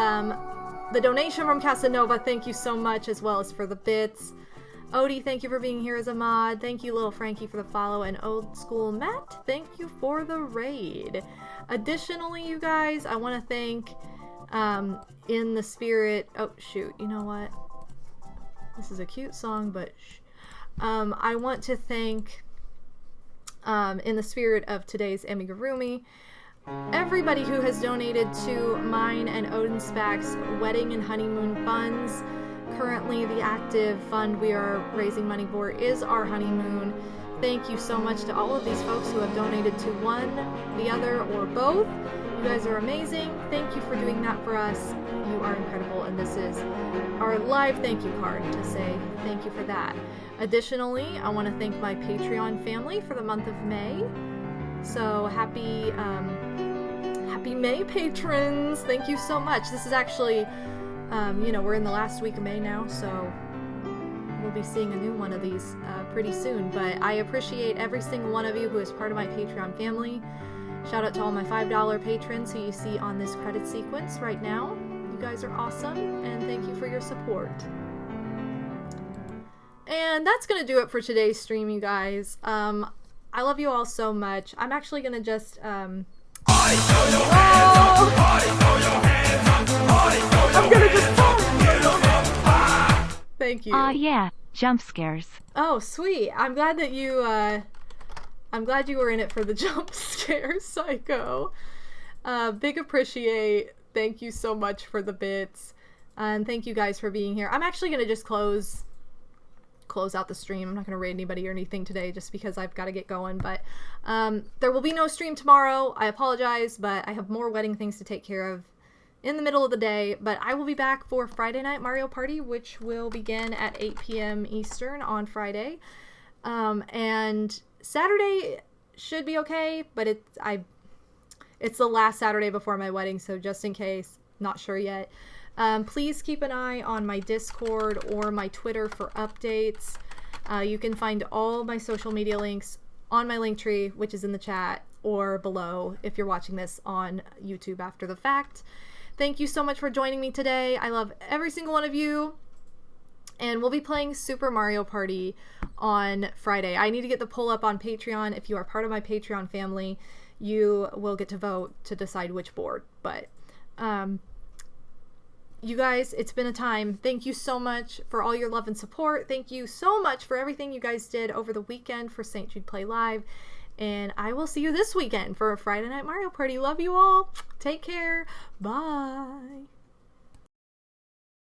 the donation from Casanova, thank you so much, as well as for the bits. Odie, thank you for being here as a mod. Thank you, Little Frankie, for the follow. And Old School Matt, thank you for the raid. Additionally, you guys, I want to thank, in the spirit... Oh, shoot, you know what? This is a cute song, but... I want to thank, in the spirit of today's Amigurumi, everybody who has donated to mine and Odin Spack's wedding and honeymoon funds. Currently, the active fund we are raising money for is our honeymoon. Thank you so much to all of these folks who have donated to one, the other, or both. You guys are amazing. Thank you for doing that for us. You are incredible, and this is our live thank you card to say thank you for that. Additionally, I want to thank my Patreon family for the month of May. So happy May, patrons! Thank you so much. This is actually, we're in the last week of May now, so we'll be seeing a new one of these pretty soon. But I appreciate every single one of you who is part of my Patreon family. Shout out to all my $5 patrons who you see on this credit sequence right now. You guys are awesome, and thank you for your support. And that's gonna do it for today's stream, you guys. I love you all so much. I'm actually gonna just I'm gonna just thank you. Yeah, jump scares. Oh, sweet. I'm glad that you I'm glad you were in it for the jump scare, Psycho. Big appreciate. Thank you so much for the bits. And thank you guys for being here. I'm actually gonna just close out the stream. I'm not gonna raid anybody or anything today just because I've got to get going, but there will be no stream tomorrow. I apologize, but I have more wedding things to take care of in the middle of the day. But I will be back for Friday Night Mario Party, which will begin at 8 p.m. Eastern on Friday. And Saturday should be okay, but it's the last Saturday before my wedding, so just in case, not sure yet. Please keep an eye on my Discord or my Twitter for updates. You can find all my social media links on my Linktree, which is in the chat, or below if you're watching this on YouTube after the fact. Thank you so much for joining me today. I love every single one of you. And we'll be playing Super Mario Party on Friday. I need to get the poll up on Patreon. If you are part of my Patreon family, you will get to vote to decide which board. But, you guys, it's been a time. Thank you so much for all your love and support. Thank you so much for everything you guys did over the weekend for St. Jude Play Live. And I will see you this weekend for a Friday Night Mario Party. Love you all. Take care. Bye.